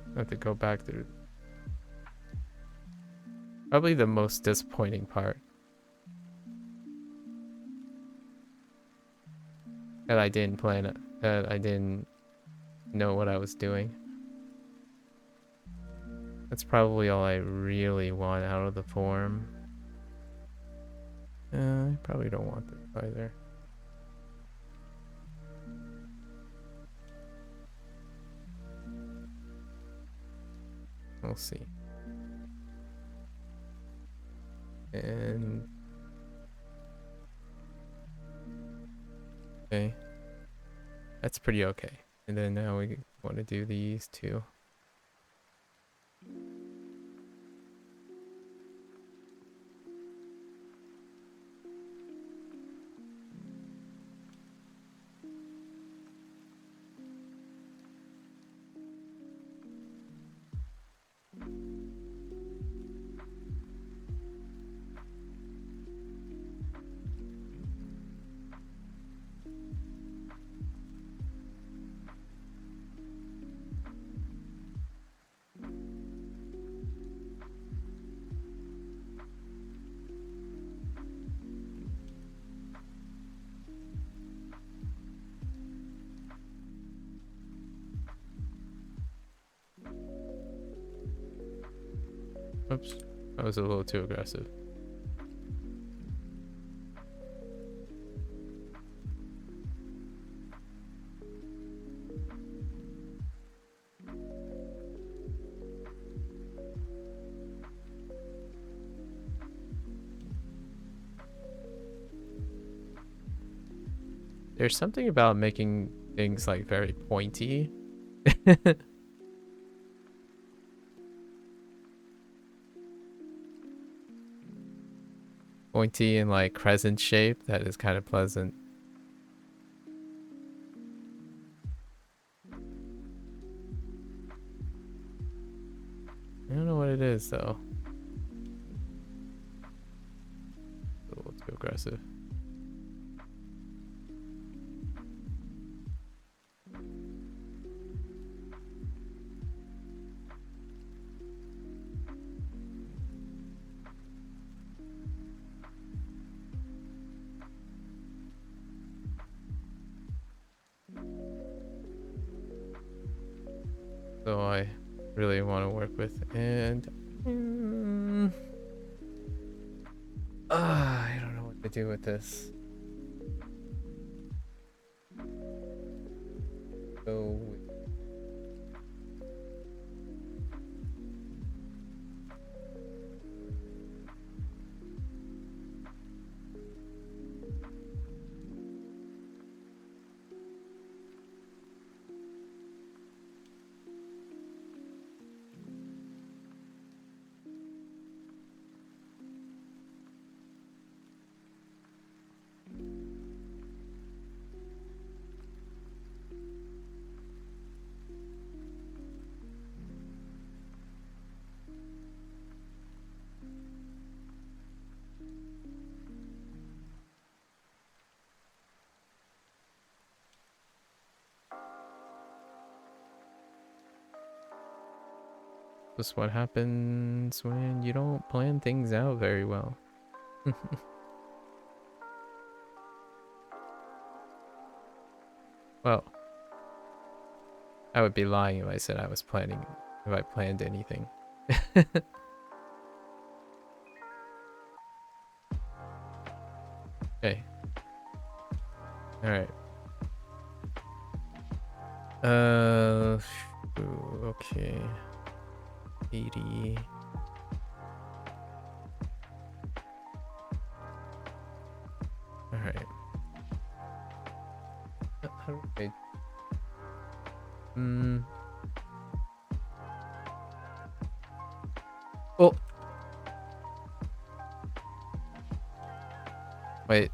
Speaker 1: I have to go back through. Probably the most disappointing part. That I didn't plan it. That I didn't know what I was doing. That's probably all I really want out of the form. I probably don't want this either. We'll see. And okay, that's pretty okay. And then now we want to do these two. Oops, that was a little too aggressive. There's something about making things like very pointy. Pointy and like crescent shape that is kind of pleasant. I don't know what it is though. A little too aggressive. So I really want to work with, and I don't know what to do with this. So this is what happens when you don't plan things out very well. Well, I would be lying if I said I was planning, if I planned anything. Okay. All right. Okay. 80. All right. How do I? Oh, wait.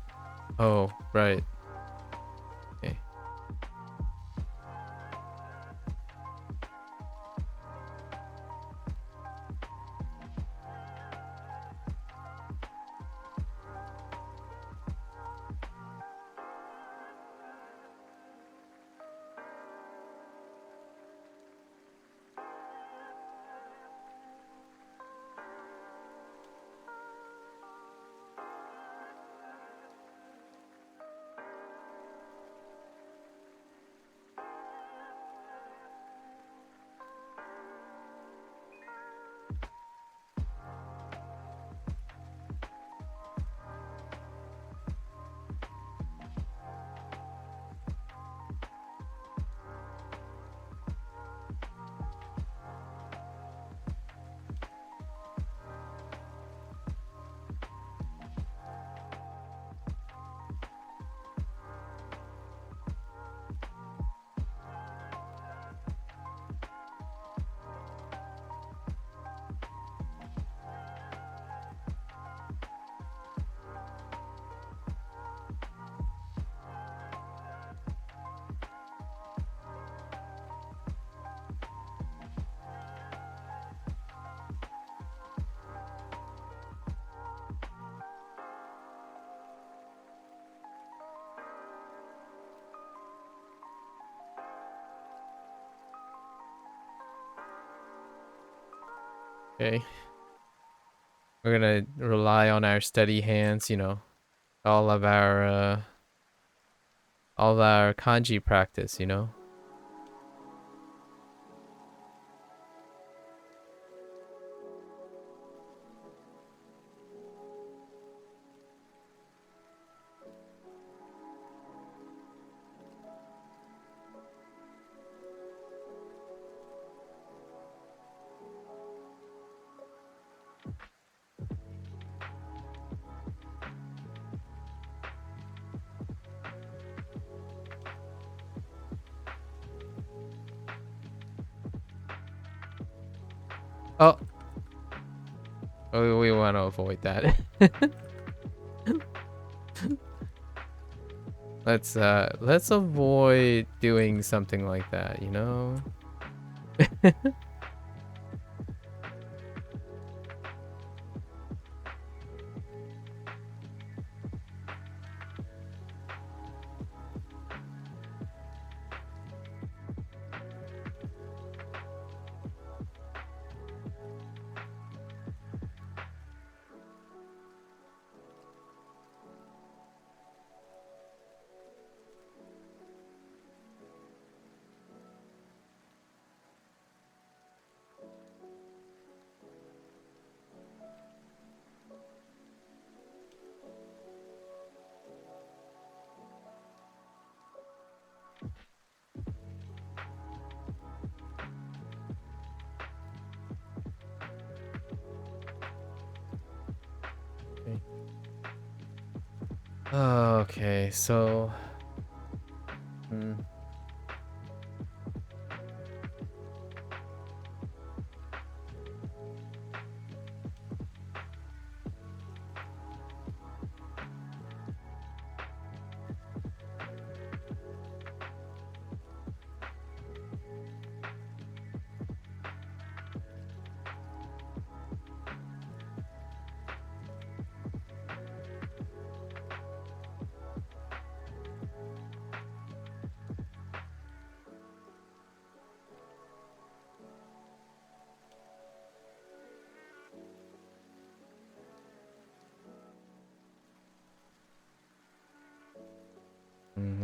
Speaker 1: Oh, right. Okay. Okay. We're gonna rely on our steady hands, you know, all of our uh all of our kanji practice, you know. Oh, we want to avoid that. Let's avoid doing something like that, you know? Okay, so hmm.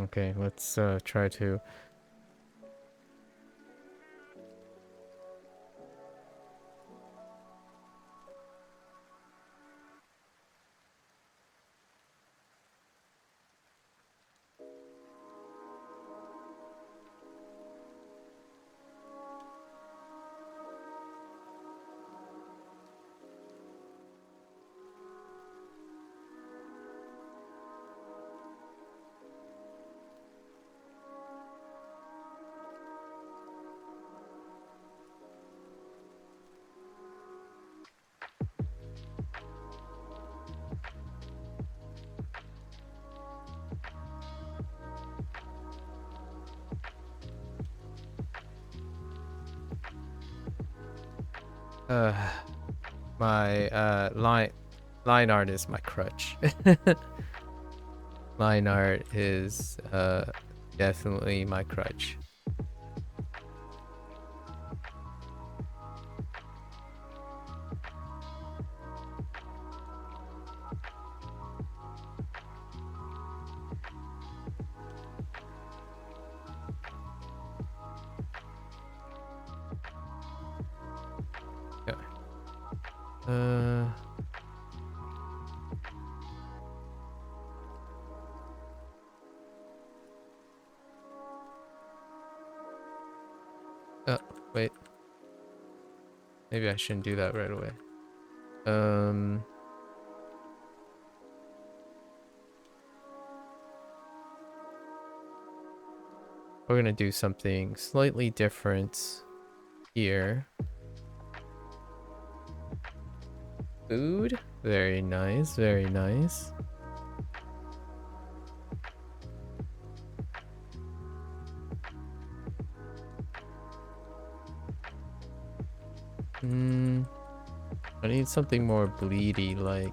Speaker 1: Okay, let's try to. Uh, my line art is my crutch. Line art is definitely my crutch. Yeah. Oh, wait. Maybe I shouldn't do that right away. We're gonna do something slightly different here. Food. Very nice, very nice. I need something more bleedy, like.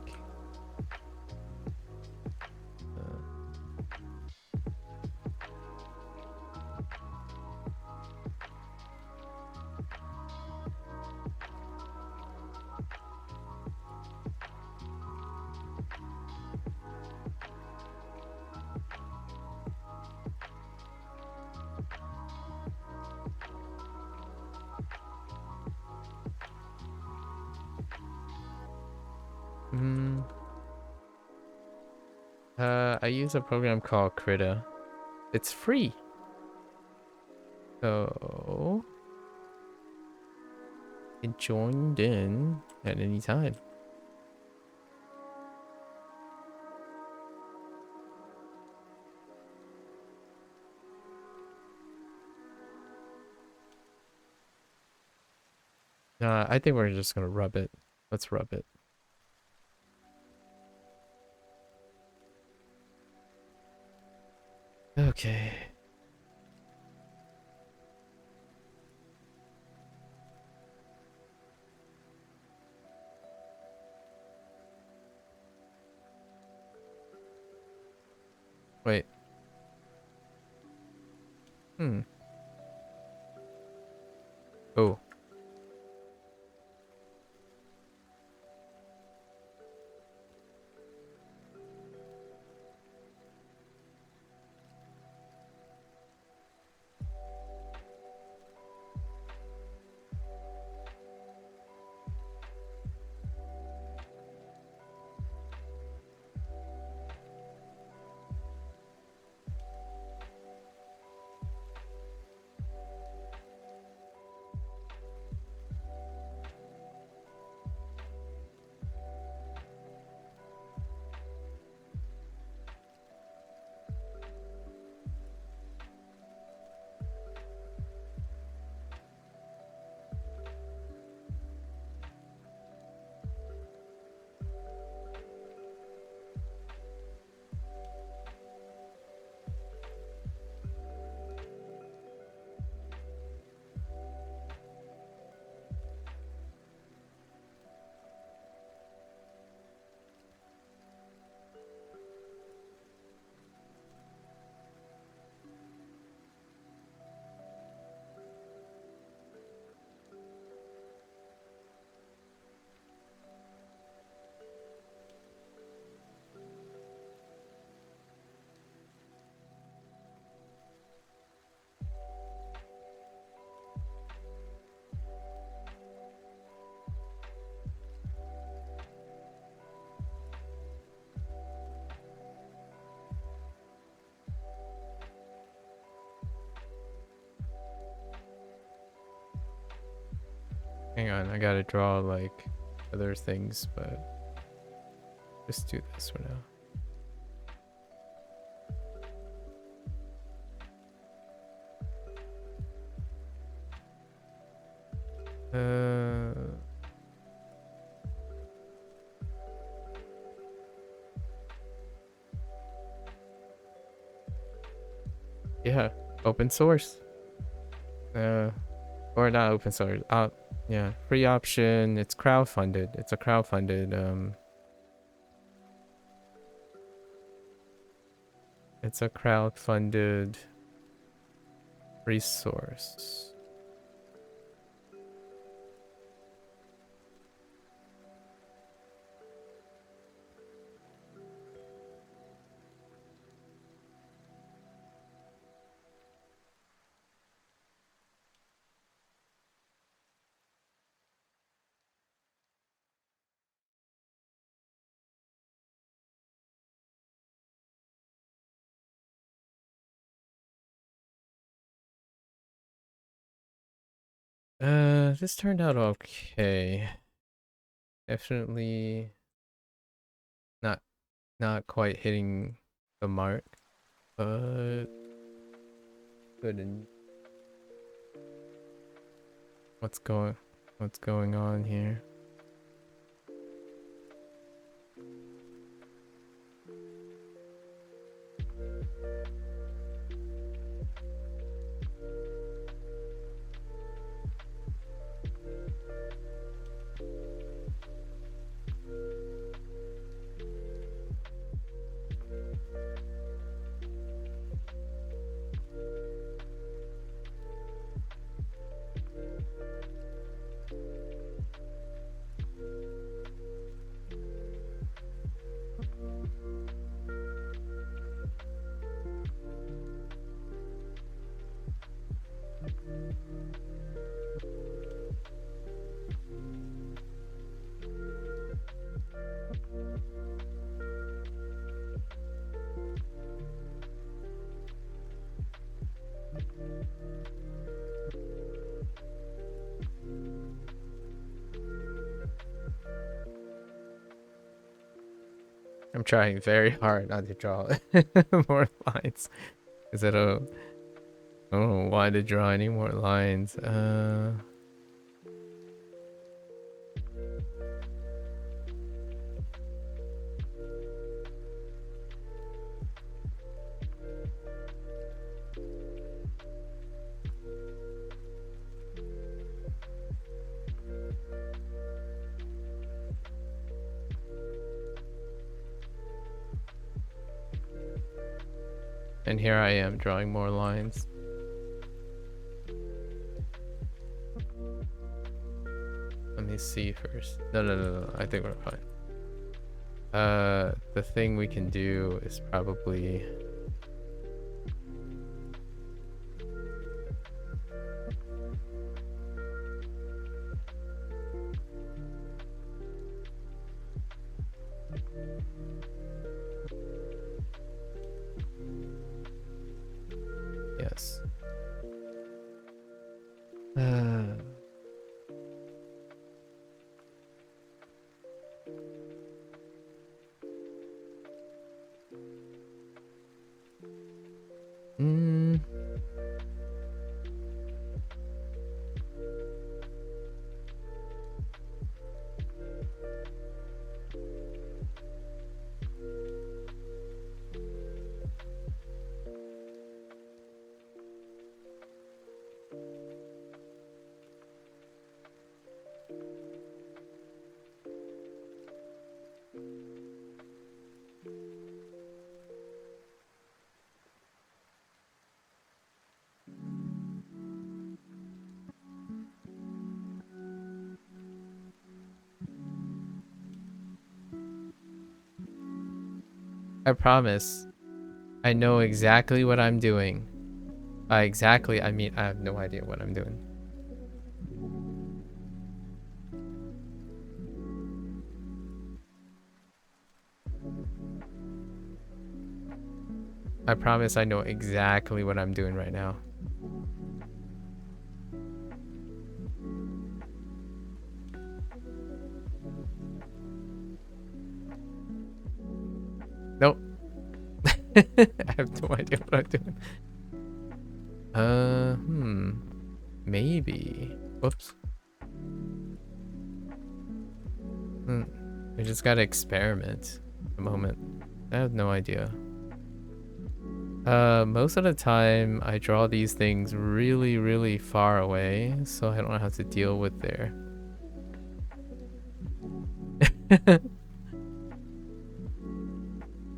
Speaker 1: I use a program called Krita. It's free. So it joined in at any time. I think we're just gonna rub it. Let's rub it. Okay. Wait. Oh. Hang on, I gotta draw like other things, but just do this for now. Yeah, open source. Or not open source. Yeah, free option. It's crowdfunded. It's a crowdfunded. It's a crowdfunded resource. This turned out okay. Definitely not not quite hitting the mark, but good. And what's going on here? I'm trying very hard not to draw more lines. Is it a? I don't know why to draw any more lines. And here I am drawing more lines. Let me see first. No. I think we're fine. The thing we can do is probably yes. Mm. I promise. I know exactly what I'm doing. Exactly, I mean, I have no idea what I'm doing. I promise I know exactly what I'm doing right now. Nope. I have no idea what I'm doing. Maybe. Whoops. We just gotta experiment at the moment. I have no idea. Most of the time I draw these things really, really far away, so I don't have to deal with their...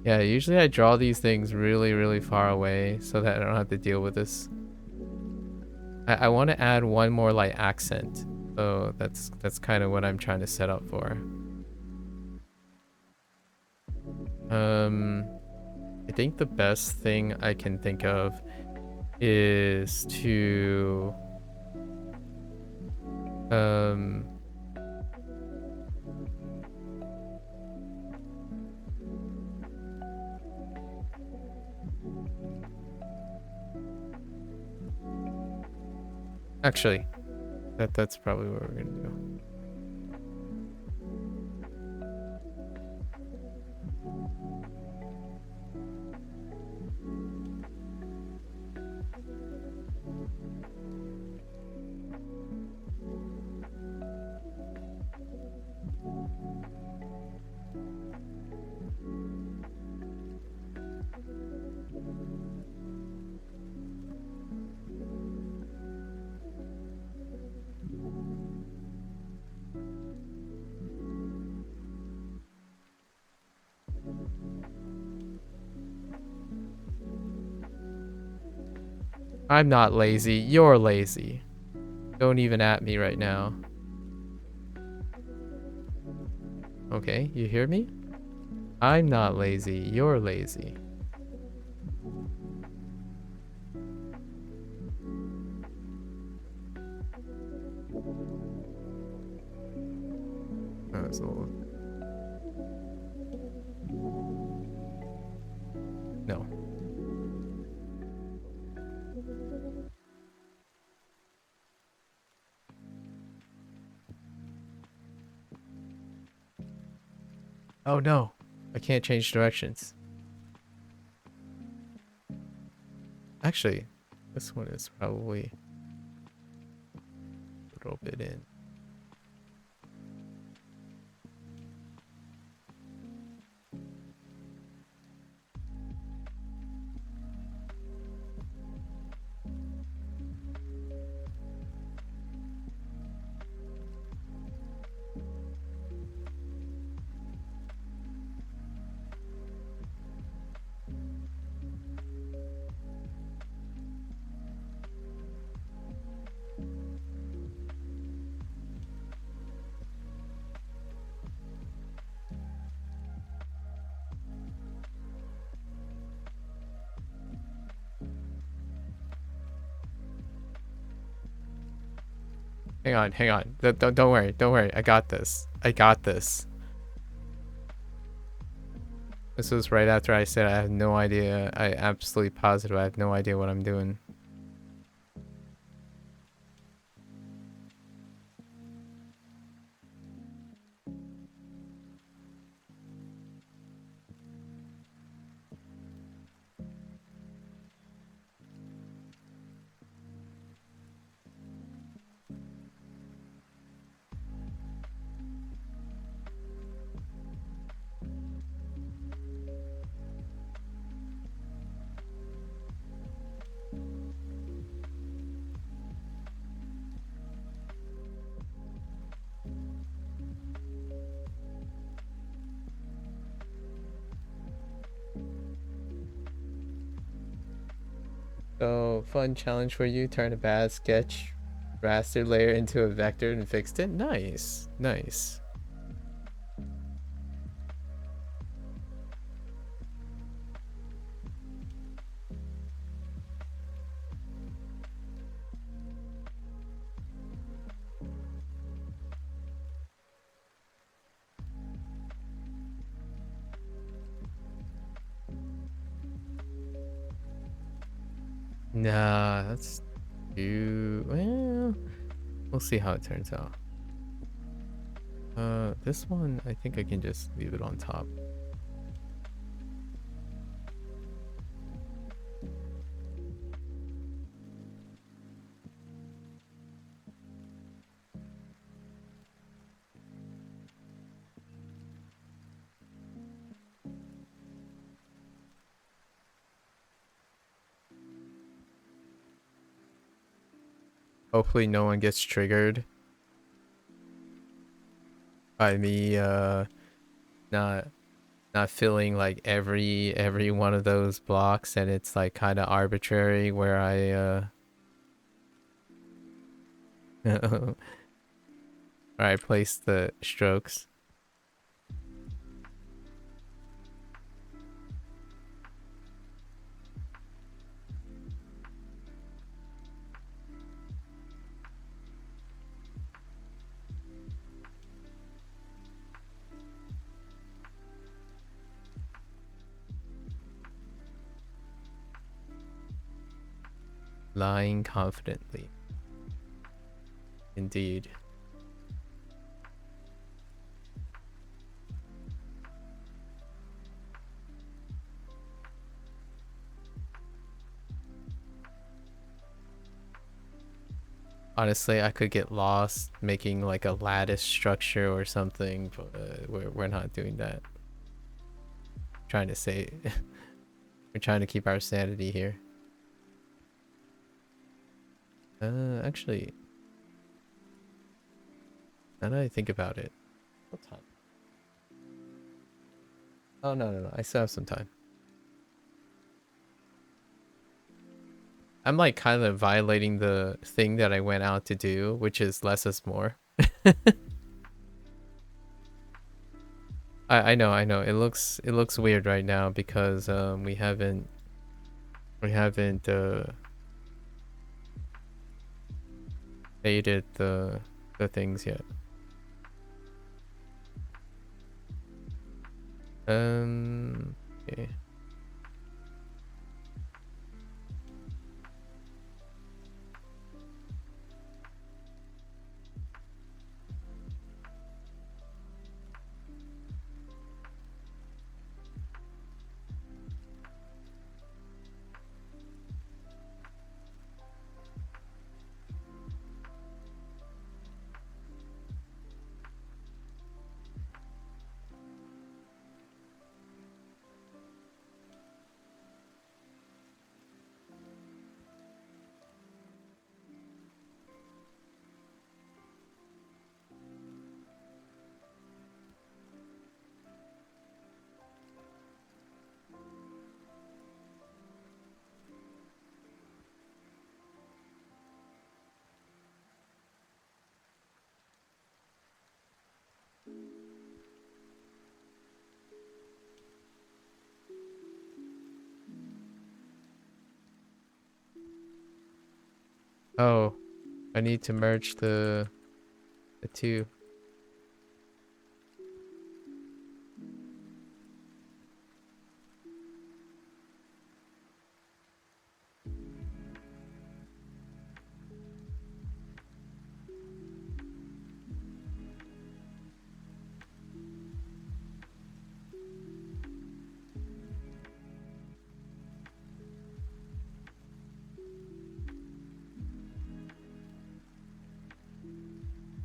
Speaker 1: Yeah, usually I draw these things really, really far away so that I don't have to deal with this. I want to add one more like accent, so that's kind of what I'm trying to set up for. I think the best thing I can think of is to um actually that's probably what we're gonna do. I'm not lazy, you're lazy. Don't even at me right now. Okay, you hear me? I'm not lazy, you're lazy. Oh, that's a little... No. Oh no, I can't change directions. Actually, this one is probably a little bit in. Hang on. Don't worry, don't worry. I got this. I got this. This was right after I said I have no idea. I absolutely positive I have no idea what I'm doing. So, fun challenge for you. Turn a bad sketch raster layer into a vector and fixed it. Nice. Nice. Nah, that's too... Well, we'll see how it turns out. This one, I think I can just leave it on top. Hopefully no one gets triggered by me not not filling like every one of those blocks, and it's like kind of arbitrary where where I place the strokes. Lying confidently. Indeed. Honestly, I could get lost making like a lattice structure or something, but we're not doing that. Trying to say we're trying to keep our sanity here. Actually, now that I think about it, what time? Oh no, I still have some time. I'm like kind of violating the thing that I went out to do, which is less is more. I know. It looks weird right now because we haven't dated the things yet. Okay. Oh, I need to merge the two.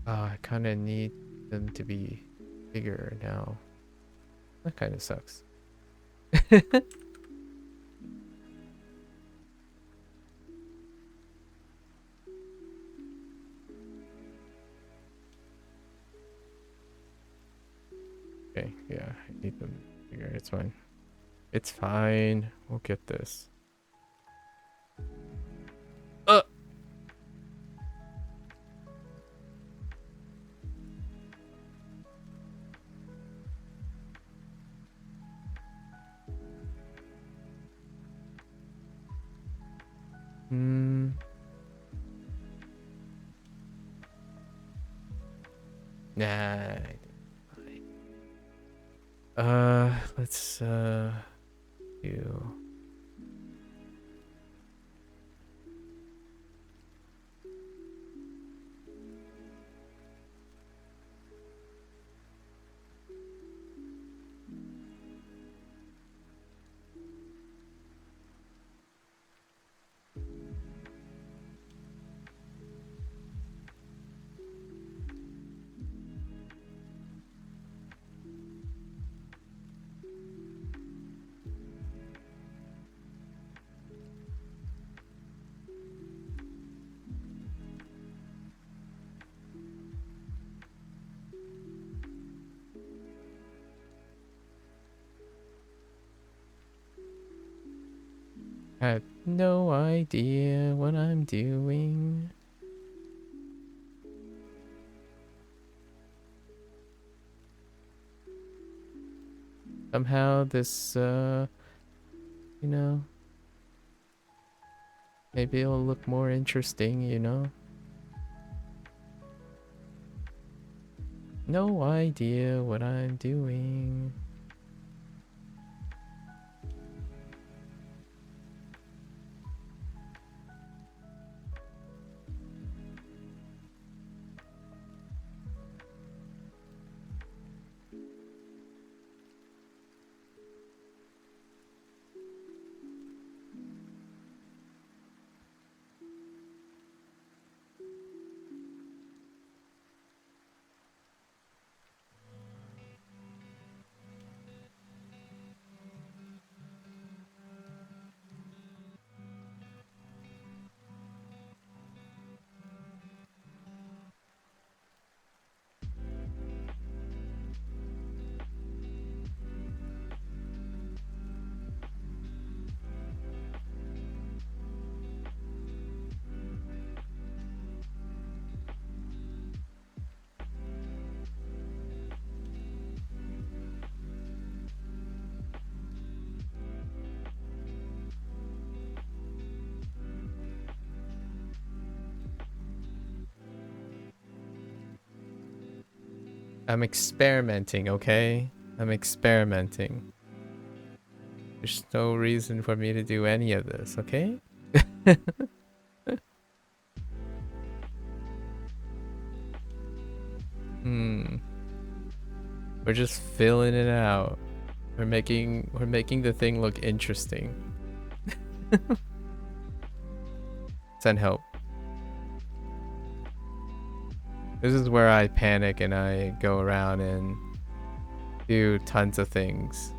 Speaker 1: I kind of need them to be bigger now. That kind of sucks. Okay, yeah, I need them bigger. It's fine. It's fine. We'll get this. Uh. Hmm. Nah. Let's do. I have no idea what I'm doing. Somehow this, you know, maybe it'll look more interesting, you know? No idea what I'm doing. I'm experimenting, okay? I'm experimenting. There's no reason for me to do any of this, okay? Hmm. We're just filling it out. We're making the thing look interesting. Send help. This is where I panic and I go around and do tons of things.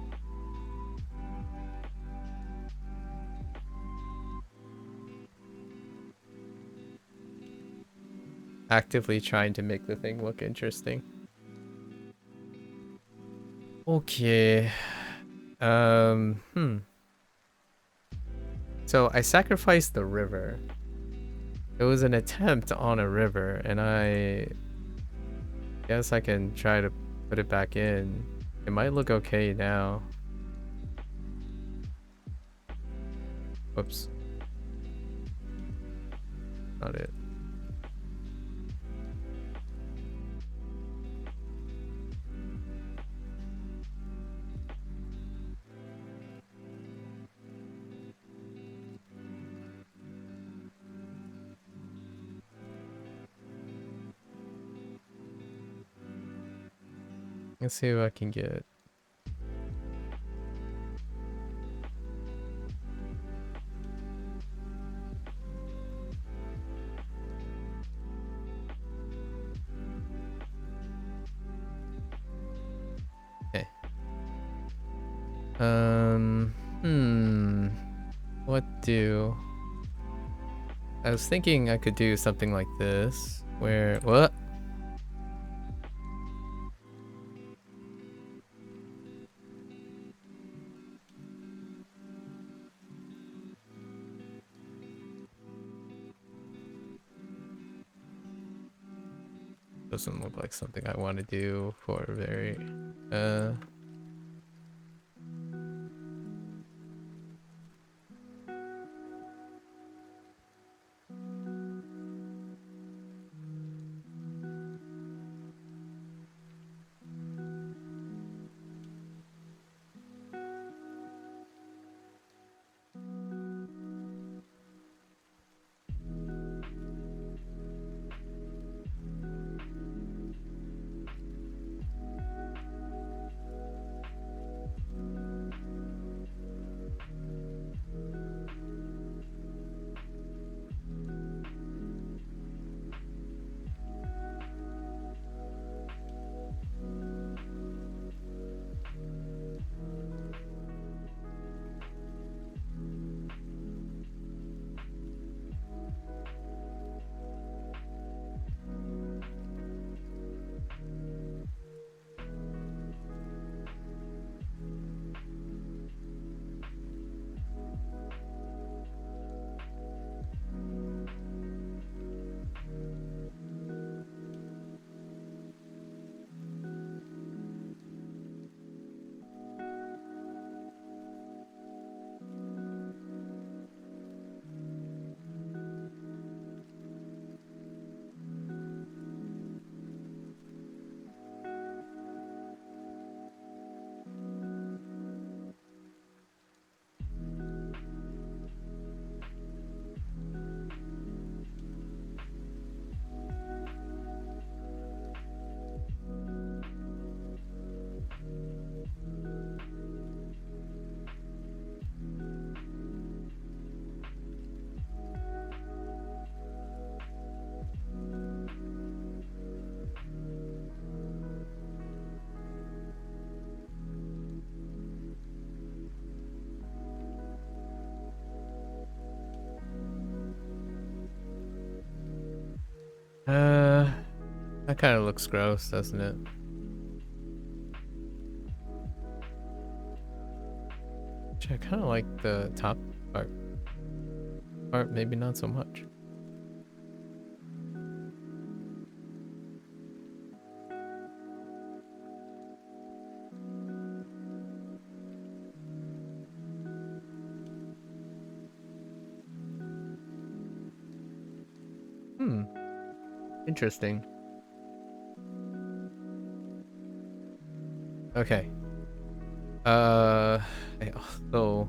Speaker 1: Actively trying to make the thing look interesting. Okay. So I sacrificed the river. It was an attempt on a river, and I guess I can try to put it back in. It might look okay now. Whoops. Not it. Let's see what I can get. Okay. What do? I was thinking I could do something like this, where what? Doesn't look like something I want to do for a very That kind of looks gross, doesn't it? Actually, I kind of like the top part. Part maybe not so much. Interesting. Okay. I also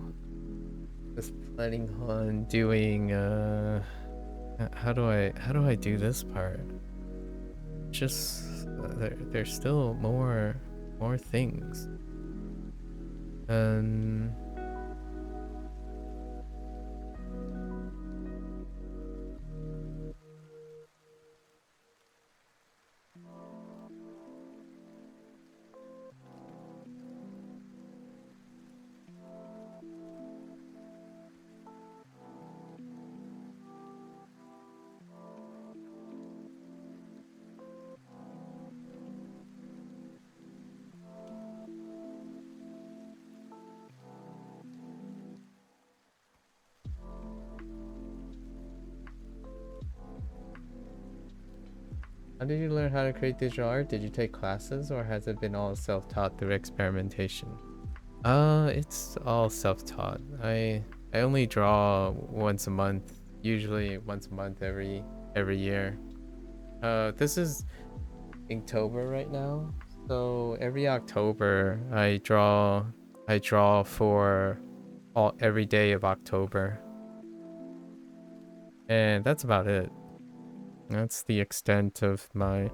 Speaker 1: was planning on doing how do I do this part? Just there's still more things. How did you learn how to create digital art? Did you take classes or has it been all self-taught through experimentation? It's all self-taught. I only draw once a month, usually once a month every year. This is Inktober right now. So every October I draw for every day of October. And that's about it. That's the extent of my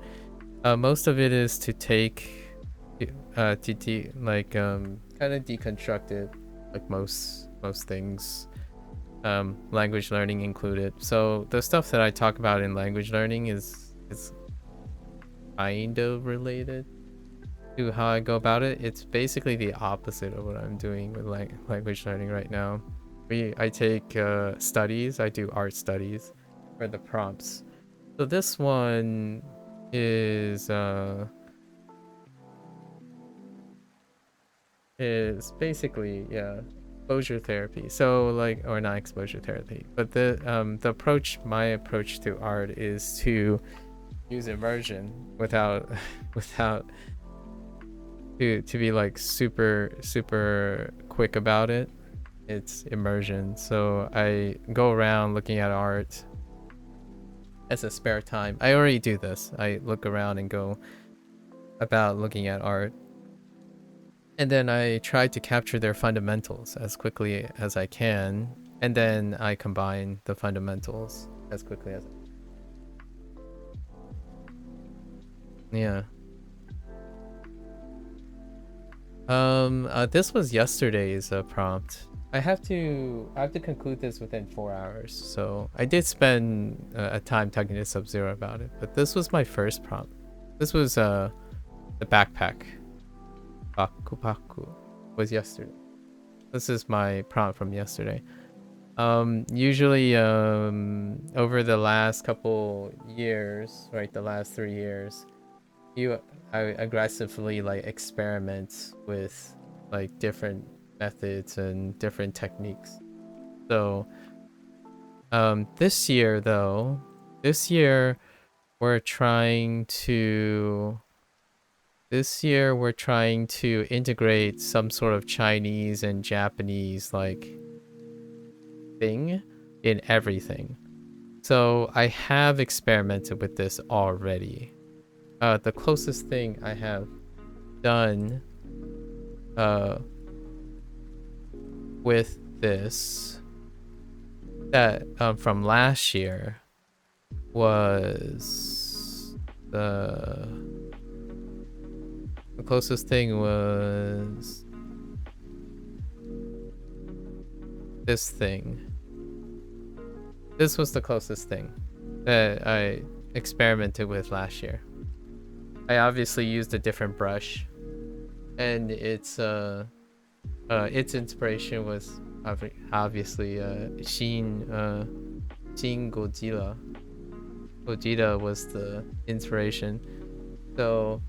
Speaker 1: most of it is to take like kind of deconstruct it, like most things, language learning included. So the stuff that I talk about in language learning is kind of related to how I go about it. It's basically the opposite of what I'm doing with language learning right now. I take studies. I do art studies for the prompts. So this one is basically, yeah, exposure therapy. So like, or not exposure therapy, but the approach, my approach to art is to use immersion without to be like super quick about it. It's immersion. So I go around looking at art as a spare time. I already do this. I look around and go about looking at art. And then I try to capture their fundamentals as quickly as I can. And then I combine the fundamentals as quickly as I can. Yeah. This was yesterday's prompt. I have to conclude this within 4 hours. So I did spend a time talking to Sub-Zero about it, but this was my first prompt. This was the backpack. Baku was yesterday. This is my prompt from yesterday. Usually over the last couple years, right, the last 3 years, I aggressively like experiment with like different methods and different techniques. So this year we're trying to integrate some sort of Chinese and Japanese like thing in everything. So I have experimented with this already. The closest thing I have done with this that from last year was the closest thing was this thing. This was the closest thing that I experimented with last year. I obviously used a different brush, and its inspiration was obviously Shin Godzilla. Gogeta was the inspiration. So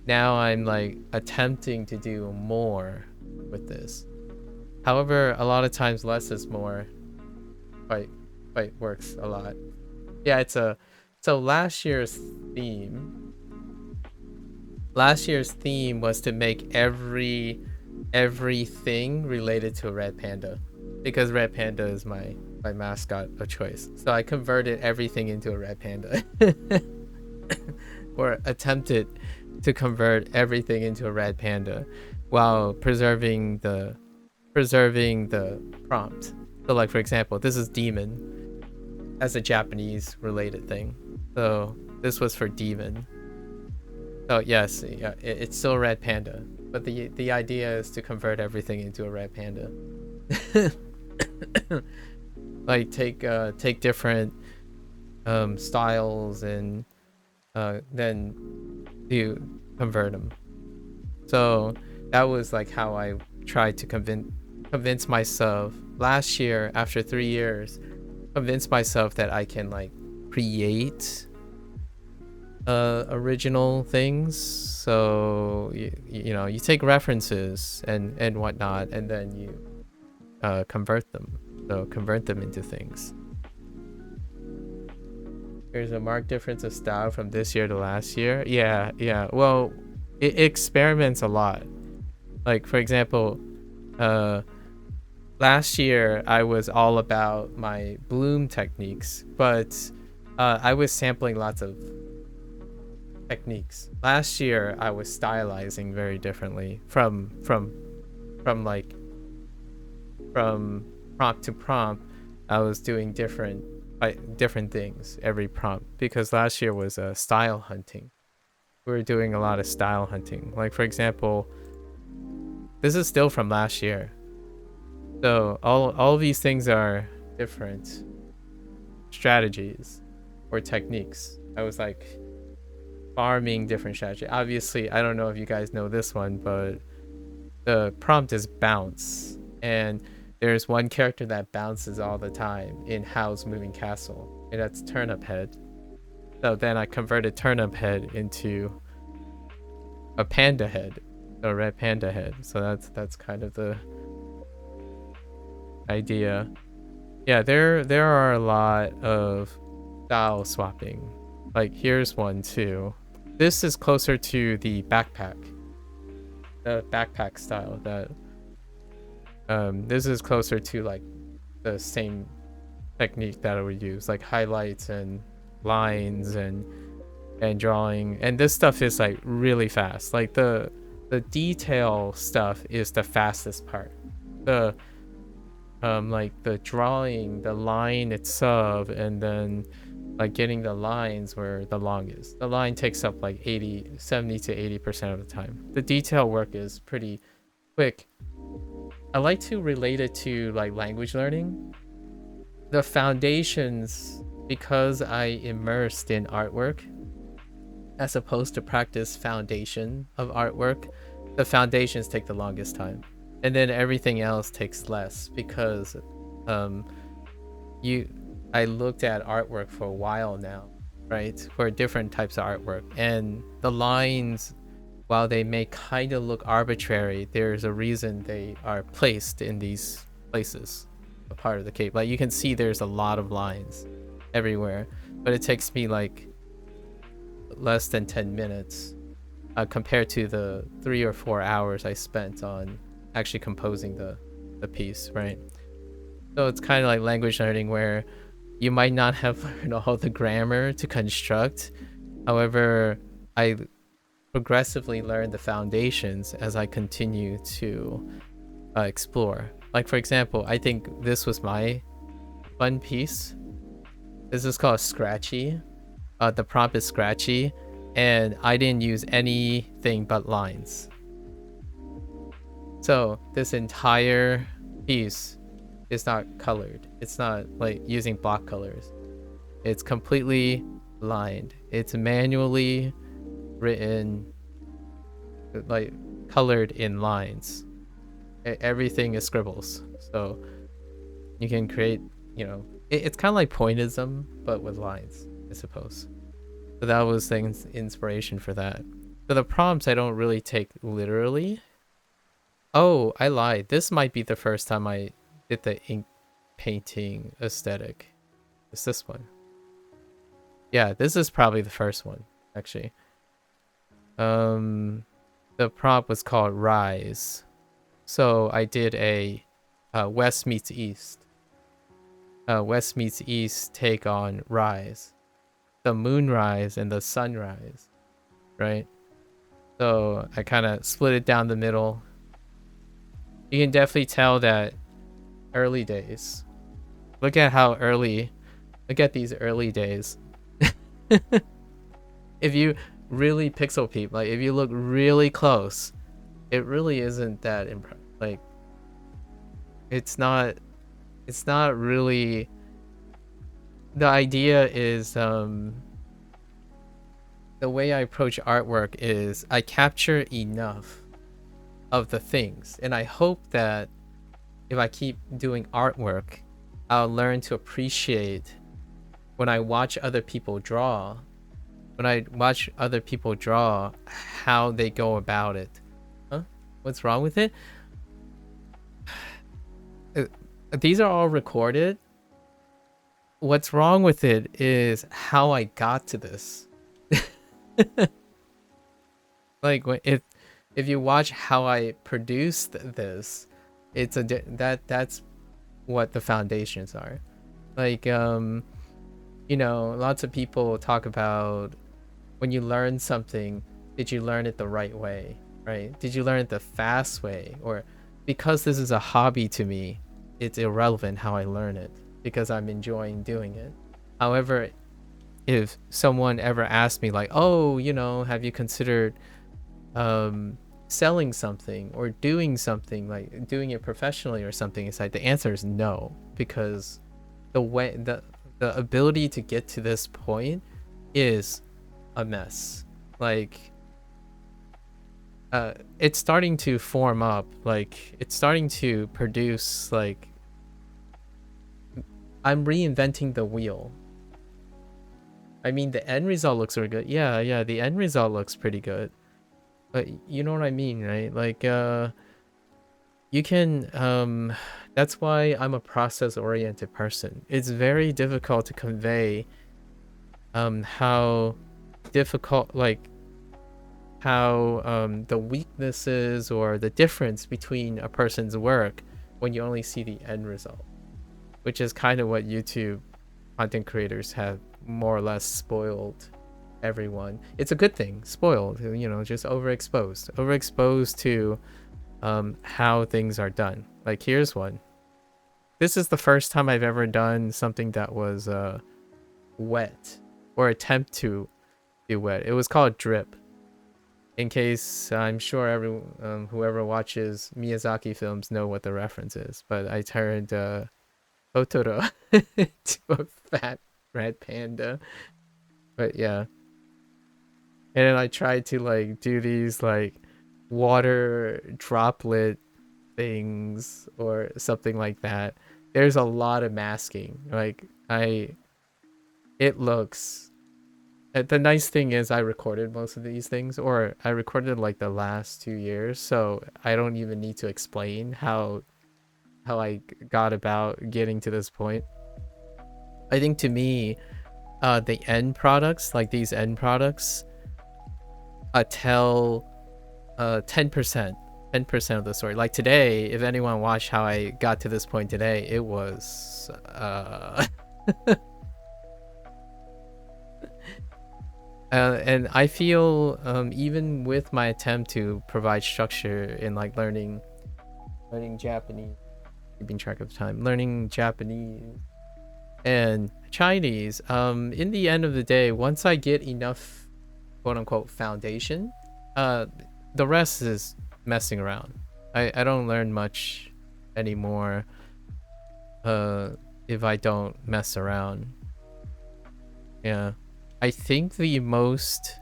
Speaker 1: now I'm like attempting to do more with this. However, a lot of times less is more. Quite works a lot. Yeah, it's a so theme last year's theme was to make everything related to a red panda, because red panda is my mascot of choice. So I converted everything into a red panda. Or attempted to convert everything into a red panda while preserving the prompt. So like, for example, this is demon as a Japanese related thing. So this was for demon. So yes, yeah, it's still a red panda, but the idea is to convert everything into a red panda. Like take different styles and then you convert them. So that was like how I tried to convince myself last year, after 3 years, convince myself that I can like create original things. So you know, you take references and whatnot, and then you convert them. So convert them into things. There's a marked difference of style from this year to last year. Yeah. Well, it experiments a lot. Like, for example, last year I was all about my bloom techniques, but I was sampling lots of techniques. Last year I was stylizing very differently from prompt to prompt. I was doing different things every prompt, because last year was style hunting. We were doing a lot of style hunting. Like, for example, this is still from last year. So all of these things are different strategies or techniques. I was like farming different strategy. Obviously, I don't know if you guys know this one, but the prompt is bounce, and there's one character that bounces all the time in Howl's Moving Castle, and that's Turnip Head. So then I converted Turnip Head into a panda head, a red panda head. So that's kind of the idea. Yeah, there are a lot of style swapping. Like, here's one too. This is closer to the backpack style. That this is closer to like the same technique that I would use, like highlights and lines and drawing. And this stuff is like really fast. Like the detail stuff is the fastest part. The like the drawing, the line itself, and then like getting the lines were the longest. The line takes up like 70 to 80% of the time. The detail work is pretty quick. I like to relate it to like language learning. The foundations, because I immersed in artwork as opposed to practice foundation of artwork, the foundations take the longest time, and then everything else takes less, because I looked at artwork for a while now, right? For different types of artwork, and the lines, while they may kind of look arbitrary, there's a reason they are placed in these places, a part of the cape. Like, you can see there's a lot of lines everywhere, but it takes me like less than 10 minutes compared to the 3 or 4 hours I spent on actually composing the piece, right? So it's kind of like language learning, where you might not have learned all the grammar to construct. However, I progressively learn the foundations as I continue to explore. Like, for example, I think this was my fun piece. This is called Scratchy. The prompt is Scratchy, and I didn't use anything but lines. So this entire piece is not colored. It's not like using block colors. It's completely lined. It's manually written, like colored in lines. Everything is scribbles. So you can create, you know, it's kind of like pointism, but with lines. I suppose. So that was the inspiration for that. So the prompts I don't really take literally. Oh, I lied. This might be the first time I did the ink painting aesthetic. It's this one. Yeah, this is probably the first one, actually. The prompt was called Rise. So I did a West meets East. West meets East take on Rise. The moonrise and the sunrise, right? So I kind of split it down the middle. You can definitely tell that early days. Look at these early days. If you really pixel peep, like if you look really close, it really isn't that like it's not really. The idea is the way I approach artwork is I capture enough of the things, and I hope that if I keep doing artwork, I'll learn to appreciate when I watch other people draw. When I watch other people draw, how they go about it. Huh? What's wrong with it? These are all recorded. What's wrong with it is how I got to this. Like if you watch how I produced this, it's that's what the foundations are. Like you know, lots of people talk about when you learn something, did you learn it the right way, right? Did you learn it the fast way? Or because this is a hobby to me, it's irrelevant how I learn it because I'm enjoying doing it. However, if someone ever asked me like, oh, you know, have you considered selling something or doing something, like doing it professionally or something, it's like the answer is no, because the ability to get to this point is a mess. Like it's starting to form up, like it's starting to produce, like I'm reinventing the wheel. I mean, the end result looks really good. Yeah, the end result looks pretty good. But you know what I mean, right? Like you can that's why I'm a process oriented person. It's very difficult to convey how difficult, like how the weaknesses or the difference between a person's work when you only see the end result, which is kind of what YouTube content creators have more or less spoiled everyone. It's a good thing, spoiled, you know, just overexposed to how things are done. Like here's one. This is the first time I've ever done something that was wet, or attempt to do wet. It was called drip. In case, I'm sure everyone whoever watches Miyazaki films know what the reference is, but I turned Totoro to a fat red panda. But yeah, and then I tried to like do these like water droplet things or something like that. There's a lot of masking. Like it looks. The nice thing is I recorded most of these things, or I recorded like the last 2 years, so I don't even need to explain how I got about getting to this point. I think to me, the end products, like these end products, tell 10% of the story. Like today, if anyone watched how I got to this point today, it was and I feel even with my attempt to provide structure in like learning Japanese, keeping track of time, learning Japanese and Chinese, in the end of the day, once I get enough quote unquote foundation, the rest is messing around. I don't learn much anymore if I don't mess around. Yeah. I think the most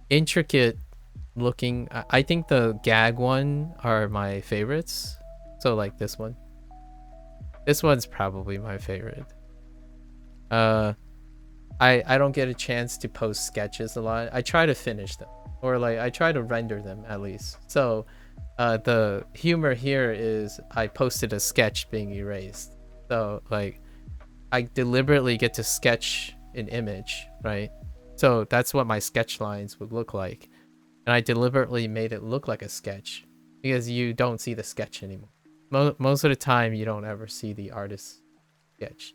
Speaker 1: intricate looking, I think the gag one are my favorites. So like this one. This one's probably my favorite. I don't get a chance to post sketches a lot. I try to finish them, or like I try to render them at least. So the humor here is I posted a sketch being erased. So like I deliberately get to sketch an image, right? So that's what my sketch lines would look like. And I deliberately made it look like a sketch because you don't see the sketch anymore. Most of the time, you don't ever see the artist's sketch.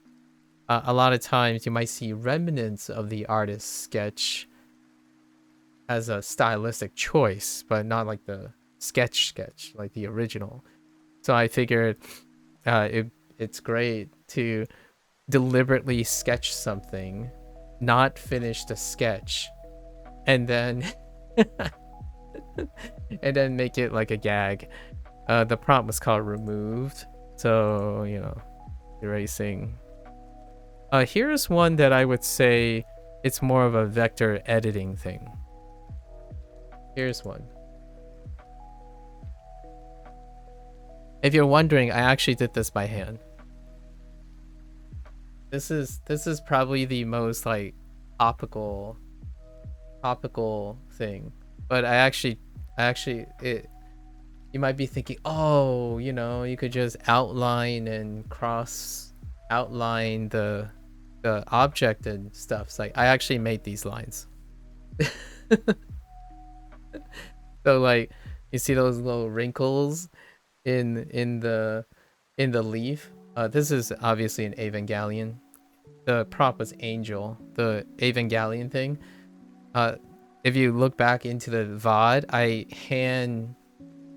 Speaker 1: A lot of times, you might see remnants of the artist's sketch as a stylistic choice, but not like the sketch, like the original. So I figured it's great to deliberately sketch something, not finish the sketch, and then and then make it like a gag. The prompt was called removed, so you know, erasing. Here's one that I would say it's more of a vector editing thing. Here's one. If you're wondering, I actually did this by hand. This is probably the most like topical thing, but I actually it. You might be thinking, oh, you know, you could just outline and cross outline the object and stuff. It's like I actually made these lines. So like you see those little wrinkles in the leaf. This is obviously an Evangelion. The prop was Angel, the Evangelion thing. If you look back into the VOD,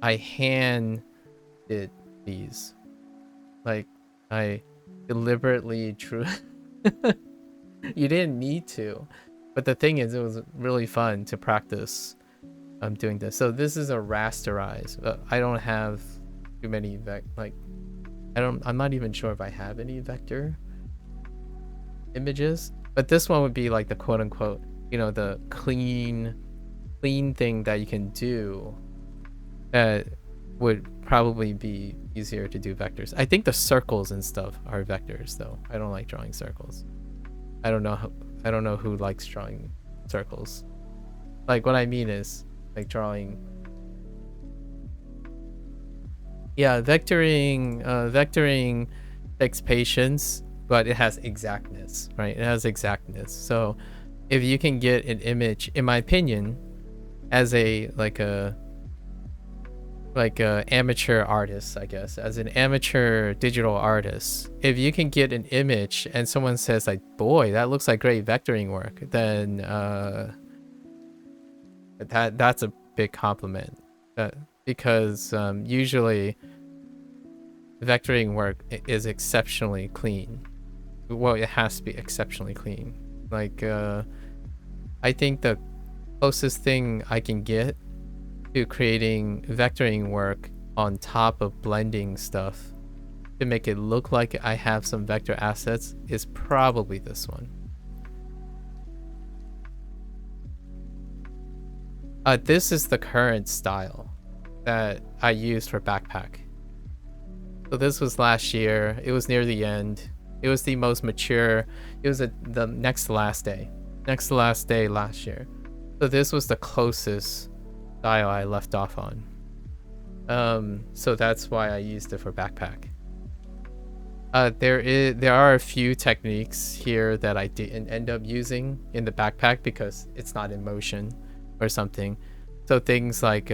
Speaker 1: I hand did these. Like I deliberately drew. You didn't need to, but the thing is, it was really fun to practice. I'm doing this. So this is a rasterize. I don't have too many I'm not even sure if I have any vector images, but this one would be like the quote unquote, you know, the clean thing that you can do that would probably be easier to do vectors. I think the circles and stuff are vectors though. I don't like drawing circles. I don't know who likes drawing circles. Like what I mean is like drawing. Yeah, vectoring takes patience, but it has exactness, right? It has exactness. So if you can get an image, in my opinion, as a amateur artist, I guess, as an amateur digital artist, if you can get an image and someone says like, boy, that looks like great vectoring work, then that's a big compliment. Because usually vectoring work is exceptionally clean. Well, it has to be exceptionally clean. Like I think the closest thing I can get to creating vectoring work on top of blending stuff to make it look like I have some vector assets is probably this one. This is the current style that I used for backpack. So this was last year. It was near the end. It was the most mature. It was the next to last day last year. So this was the closest style I left off on. So that's why I used it for backpack. There are a few techniques here that I didn't end up using in the backpack because it's not in motion or something. So things like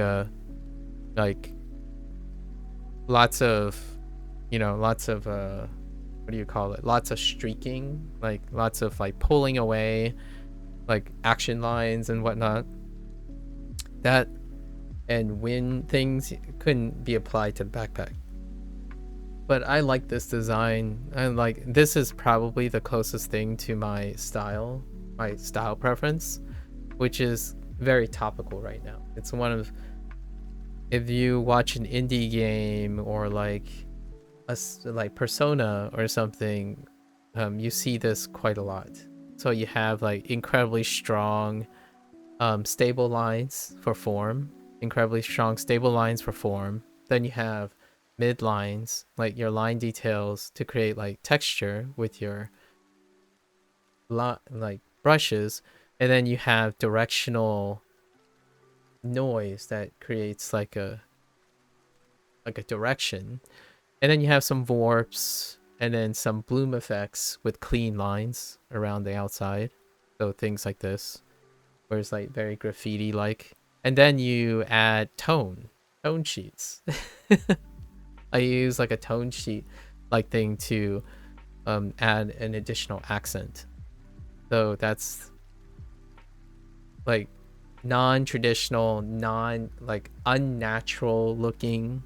Speaker 1: lots of what do you call it? Lots of streaking, like lots of like pulling away, like action lines and whatnot. That and wind things couldn't be applied to the backpack. But I like this design. And like this is probably the closest thing to my style preference, which is very topical right now. It's one of, if you watch an indie game or like Persona or something, you see this quite a lot. So you have like incredibly strong stable lines for form, then you have mid lines, like your line details to create like texture with your like brushes, and then you have directional noise that creates like a direction, and then you have some warps, and then some bloom effects with clean lines around the outside. So things like this, where it's like very graffiti like. And then you add tone sheets. I use like a tone sheet like thing to add an additional accent. So that's like non-traditional, non like unnatural looking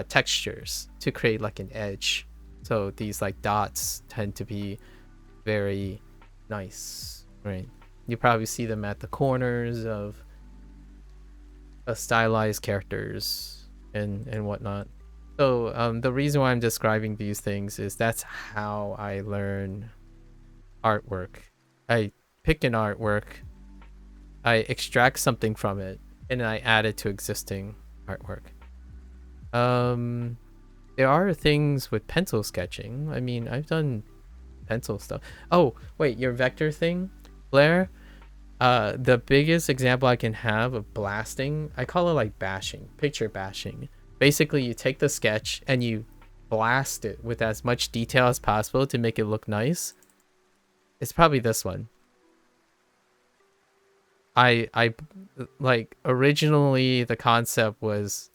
Speaker 1: textures to create like an edge. So these like dots tend to be very nice, right? You probably see them at the corners of stylized characters and whatnot. So the reason why I'm describing these things is that's how I learn artwork. I pick an artwork, I extract something from it, and then I add it to existing artwork. Um, there are things with pencil sketching. I mean, I've done pencil stuff. Oh, wait, your vector thing, Blair? The biggest example I can have of blasting, I call it like bashing, picture bashing. Basically, you take the sketch and you blast it with as much detail as possible to make it look nice. It's probably this one. I like originally the concept was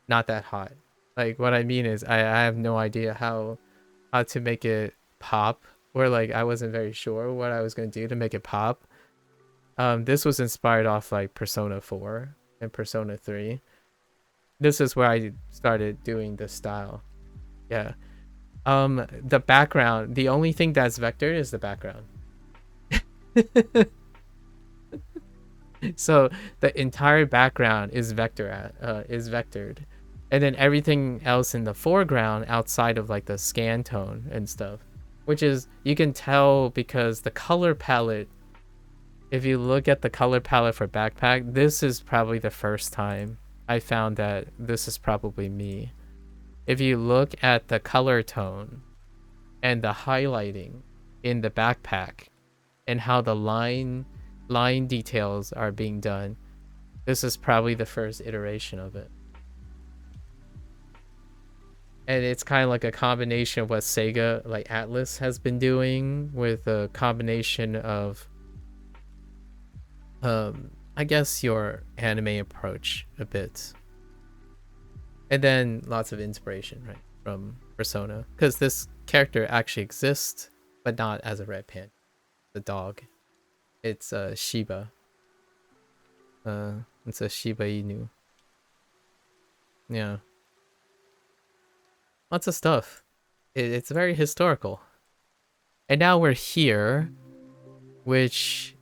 Speaker 1: not that hot. Like what I mean is I have no idea how to make it pop, or like I wasn't very sure what I was gonna do to make it pop. This was inspired off like Persona 4 and Persona 3. This is where I started doing this style. Yeah. The background, the only thing that's vectored is the background. So the entire background is vectored. And then everything else in the foreground outside of like the scan tone and stuff, which is you can tell because the color palette, if you look at the color palette for Backpack, this is probably the first time I found that this is probably me. If you look at the color tone and the highlighting in the Backpack and how the line details are being done, this is probably the first iteration of it. And it's kind of like a combination of what Sega, like Atlas, has been doing with a combination of I guess your anime approach a bit, and then lots of inspiration, right, from Persona, because this character actually exists but not as a red panda, the dog. It's a Shiba. It's a Shiba Inu. Yeah, lots of stuff. It's very historical, and now we're here, which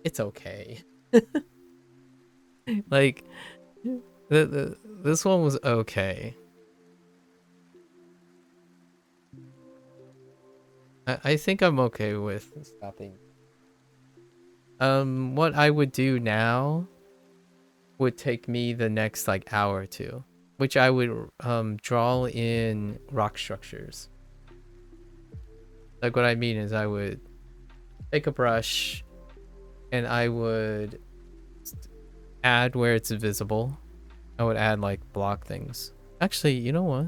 Speaker 1: it's okay. Like this one was okay. I think I'm okay with stopping. What I would do now would take me the next like hour or two, which I would draw in rock structures. Like what I mean is I would take a brush and I would add where it's visible. I would add like block things. Actually, you know what?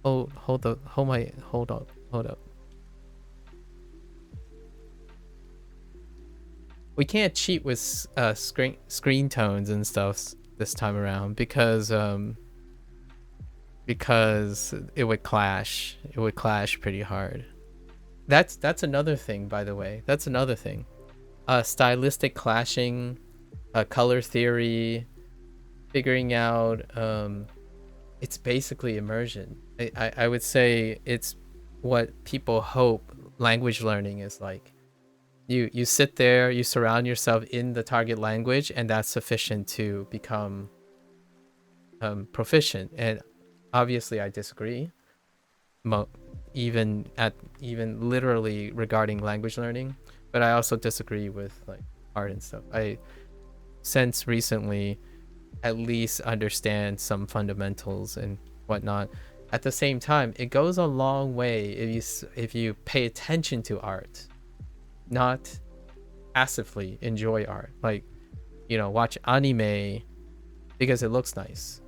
Speaker 1: Oh, hold up, hold up. We can't cheat with screen tones and stuff this time around because it would clash. It would clash pretty hard. That's another thing, by the way. That's another thing. Stylistic clashing, color theory, figuring out. It's basically immersion. I would say it's what people hope language learning is like. You sit there, you surround yourself in the target language, and that's sufficient to become proficient. And obviously, I disagree. Even literally regarding language learning, but I also disagree with like art and stuff. I since recently at least understand some fundamentals and whatnot. at the same time, it goes a long way if you pay attention to art, not passively enjoy art. Like, you know, watch anime because it looks nice.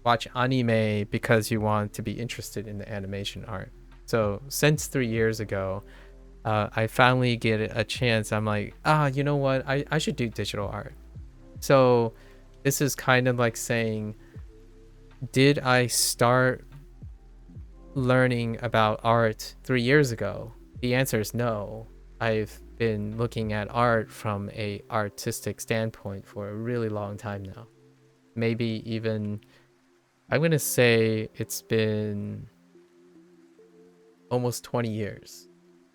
Speaker 1: Watch anime because you want to be interested in the animation art. So since 3 years ago, I finally get a chance. I'm like, you know what? I should do digital art. So this is kind of like saying, did I start learning about art 3 years ago? The answer is no. I've been looking at art from a artistic standpoint for a really long time now. Maybe even, I'm gonna say it's been almost 20 years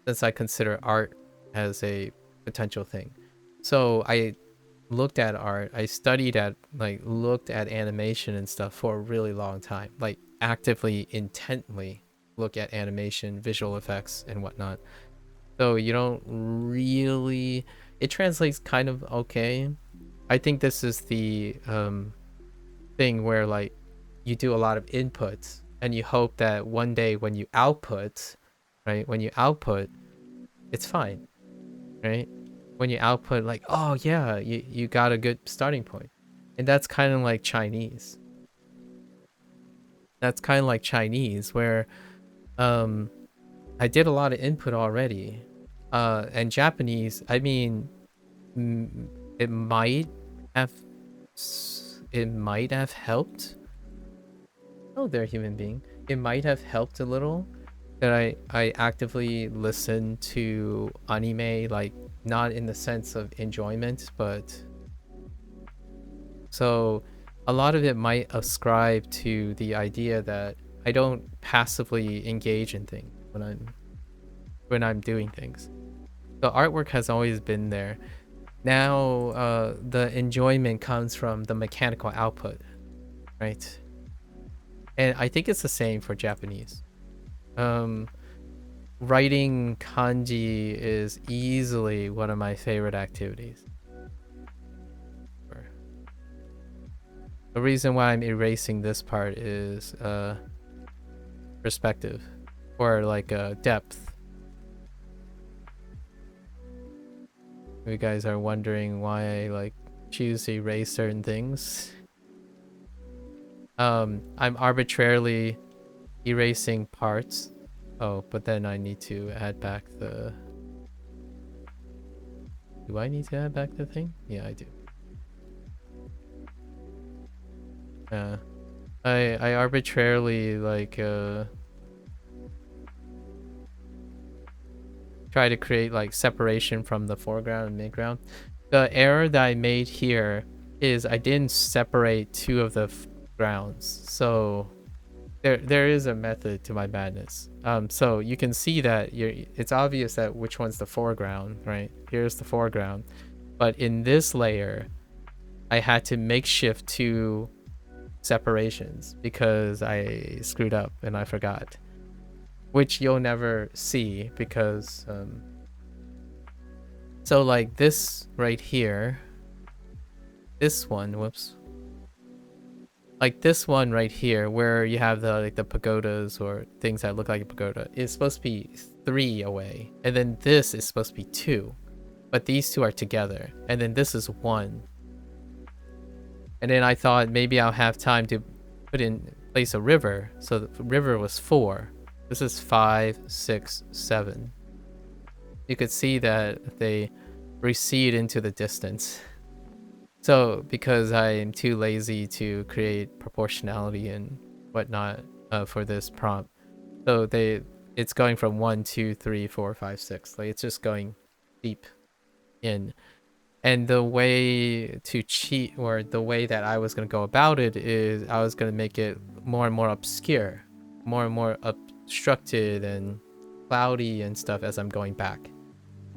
Speaker 1: since I consider art as a potential thing. So I looked at art, I studied at, like, looked at animation and stuff for a really long time, like actively, intently look at animation, visual effects, and whatnot. So you don't really, it translates kind of okay. I think this is the thing where, like, you do a lot of inputs and you hope that one day when you output, right, when you output, it's fine, right? When you output, like, oh yeah, you got a good starting point. And that's kind of like Chinese. That's kind of like Chinese, where I did a lot of input already. And Japanese, I mean, it might have, it might have helped. Oh, they're a human being. It might have helped a little that I actively listen to anime, like, not in the sense of enjoyment, but so a lot of it might ascribe to the idea that I don't passively engage in things when I'm doing things. The artwork has always been there. Now the enjoyment comes from the mechanical output, right? And I think it's the same for Japanese. Writing kanji is easily one of my favorite activities. The reason why I'm erasing this part is perspective, or like depth. You guys are wondering why I like choose to erase certain things. I'm arbitrarily erasing parts. Oh, but then I need to add back the... Do I need to add back the thing? Yeah, I do. Yeah. I arbitrarily, like, try to create, like, separation from the foreground and midground. The error that I made here is I didn't separate two of the grounds. So there is a method to my madness. So you can see that it's obvious that which one's the foreground, right? Here's the foreground. But in this layer, I had to makeshift two separations because I screwed up and I forgot, which you'll never see because so like this right here, this one, whoops, like this one right here where you have the, like, the pagodas or things that look like a pagoda is supposed to be 3 away, and then this is supposed to be 2, but these two are together, and then this is 1. And then I thought maybe I'll have time to put in place a river, so the river was 4. This is 5, 6, 7. You could see that they recede into the distance. So because I am too lazy to create proportionality and whatnot for this prompt, so it's going from 1, 2, 3, 4, 5, 6. Like, it's just going deep in. And the way to cheat, or the way that I was going to go about it, is I was going to make it more and more obscure, more and more obstructed and cloudy and stuff as I'm going back.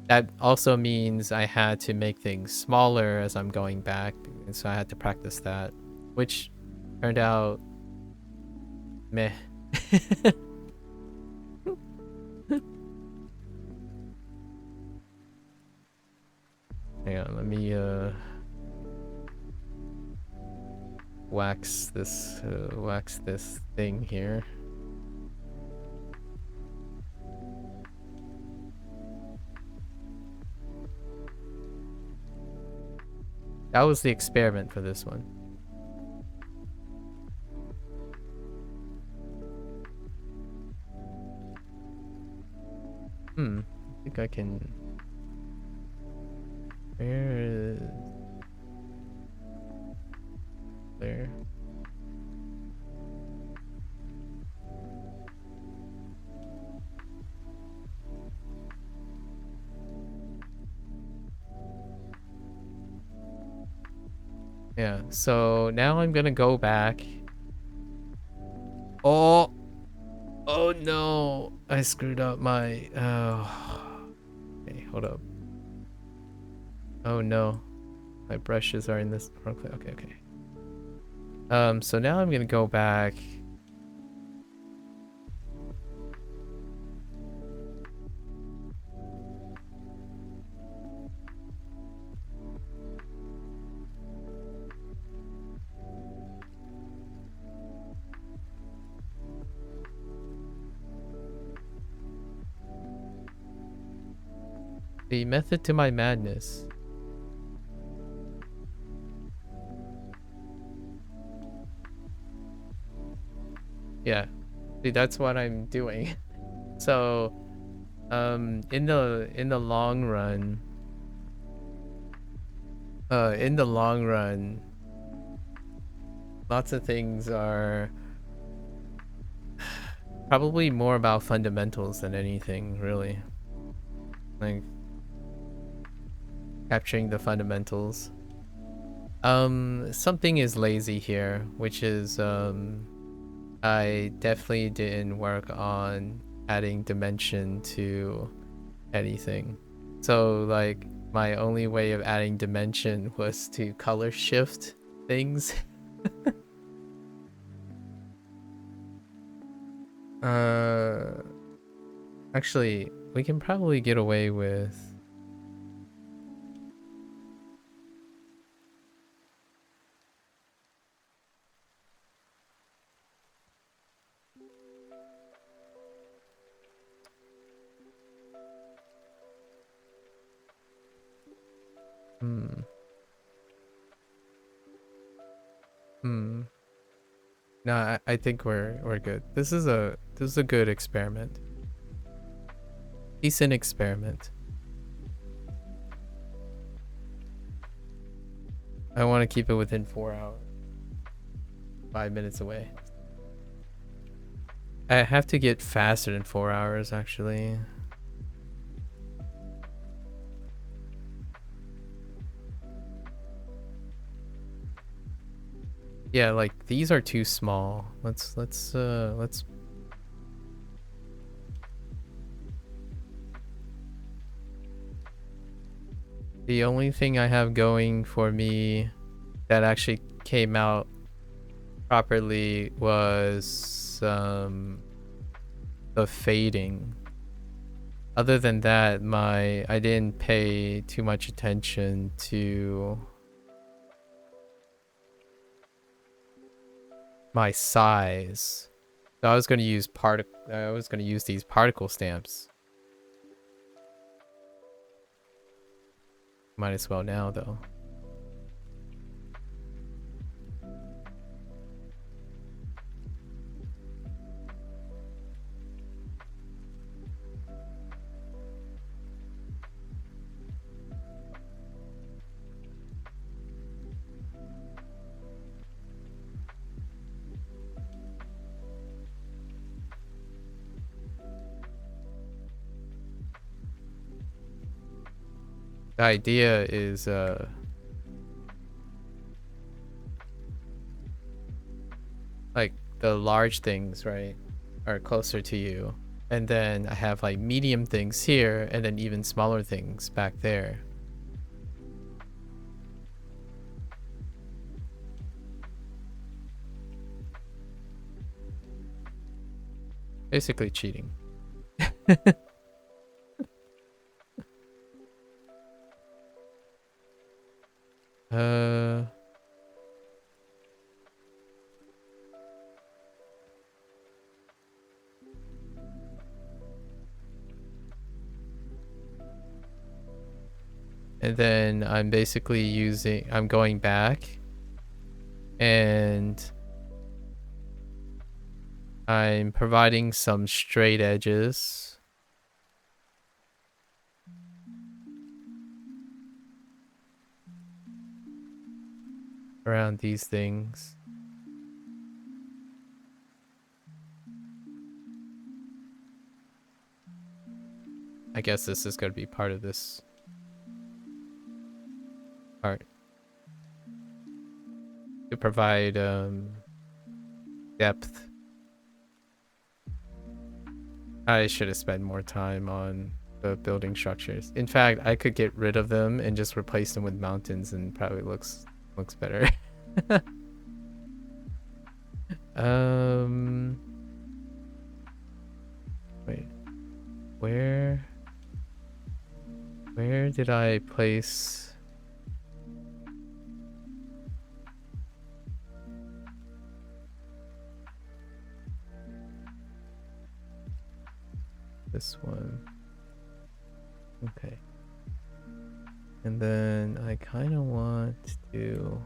Speaker 1: That also means I had to make things smaller as I'm going back, and so I had to practice that, which turned out meh. Hang on, let me wax wax this thing here. That was the experiment for this one. I think I can. Where is there? Yeah, so now I'm gonna go back. Oh no, I screwed up my, okay, hold up. Oh no, my brushes are in this, okay. So now I'm gonna go back. The method to my madness. Yeah, see, that's what I'm doing. So, in the long run, lots of things are probably more about fundamentals than anything, really. Like capturing the fundamentals. Something is lazy here, which is I definitely didn't work on adding dimension to anything. So like my only way of adding dimension was to color shift things. Actually, we can probably get away with No, I think we're good. This is a good experiment. Decent experiment. I want to keep it within 4 hours. 5 minutes away. I have to get faster than 4 hours, actually. Yeah, like these are too small. Let's the only thing I have going for me that actually came out properly was the fading. Other than that, I didn't pay too much attention to my size. So I was going to use these particle stamps. Might as well now though. The idea is like the large things, right, are closer to you. And then I have like medium things here and then even smaller things back there. Basically cheating. And then I'm basically I'm going back and I'm providing some straight edges around these things. I guess this is going to be part of this part to provide depth. I should have spent more time on the building structures. In fact, I could get rid of them and just replace them with mountains and probably looks better. Wait. Where did I place this one? Okay. And then I kind of want to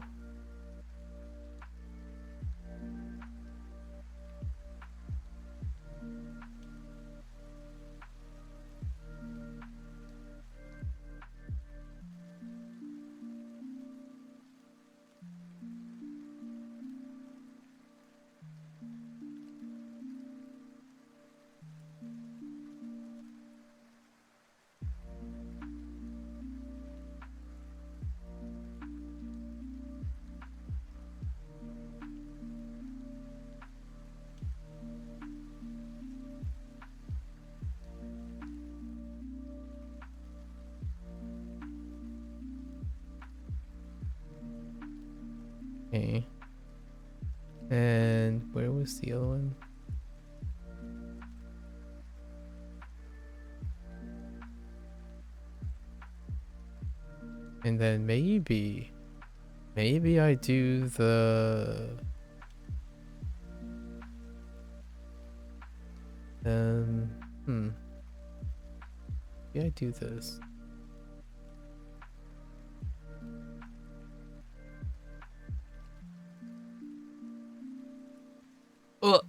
Speaker 1: okay. And where was the other one? And then maybe I do the maybe I do this. Ugh.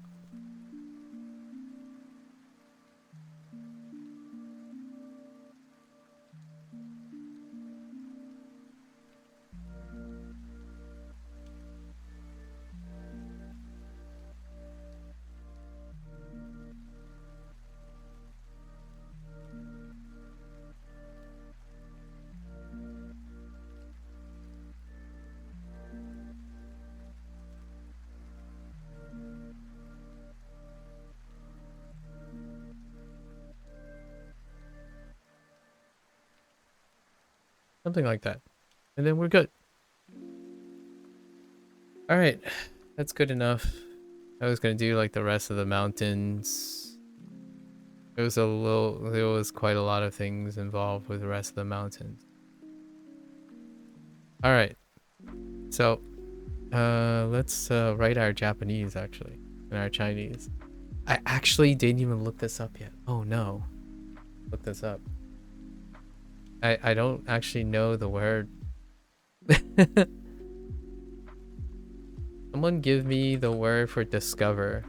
Speaker 1: Something like that. And then we're good. All right. That's good enough. I was going to do like the rest of the mountains. There was quite a lot of things involved with the rest of the mountains. All right. So, let's write our Japanese actually and our Chinese. I actually didn't even look this up yet. Oh no. Look this up. I don't actually know the word. Someone give me the word for discover.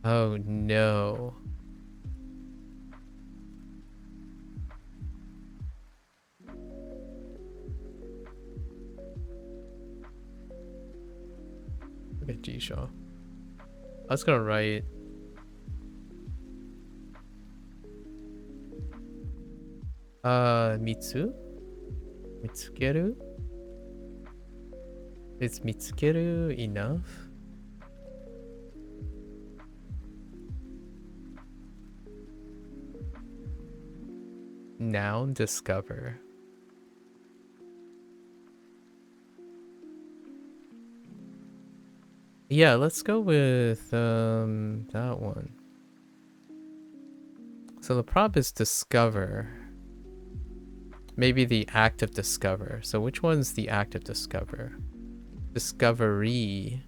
Speaker 1: Oh no. Look at G-Shaw. I was gonna write Mitsu? Mitsukeru? Is Mitsukeru enough? Noun discover. Yeah, let's go with that one. So the prompt is discover. Maybe the act of discover. So which one's the act of discover? Discovery.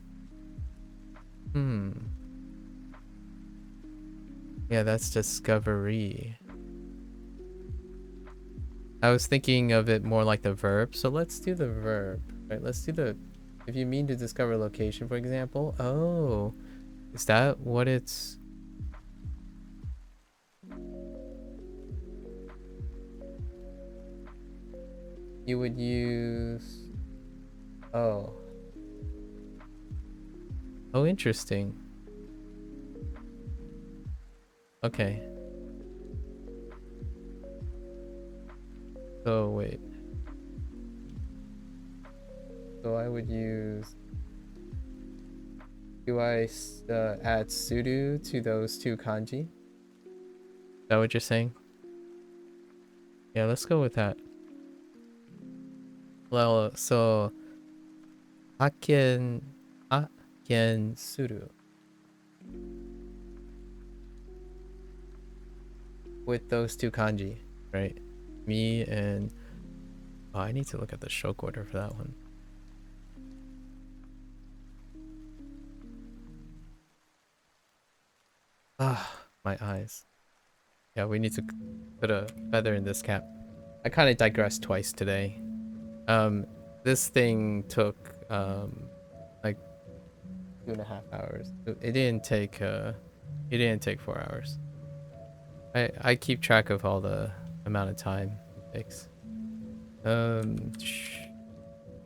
Speaker 1: Yeah, that's discovery. I was thinking of it more like the verb, so let's do the verb. Right, let's do the if you mean to discover location, for example. Oh, is that what it's you would use? Oh. Oh, interesting. Okay. So wait. So I would use. Do I add sudo to those two kanji? Is that what you're saying? Yeah, let's go with that. Well, so hakken hakken suru with those two kanji, right? Me and oh, I need to look at the stroke order for that one. Ah, my eyes. Yeah, we need to put a feather in this cap. I kind of digressed twice today. This thing took like 2.5 hours. It didn't take 4 hours. I keep track of all the amount of time it takes. Um,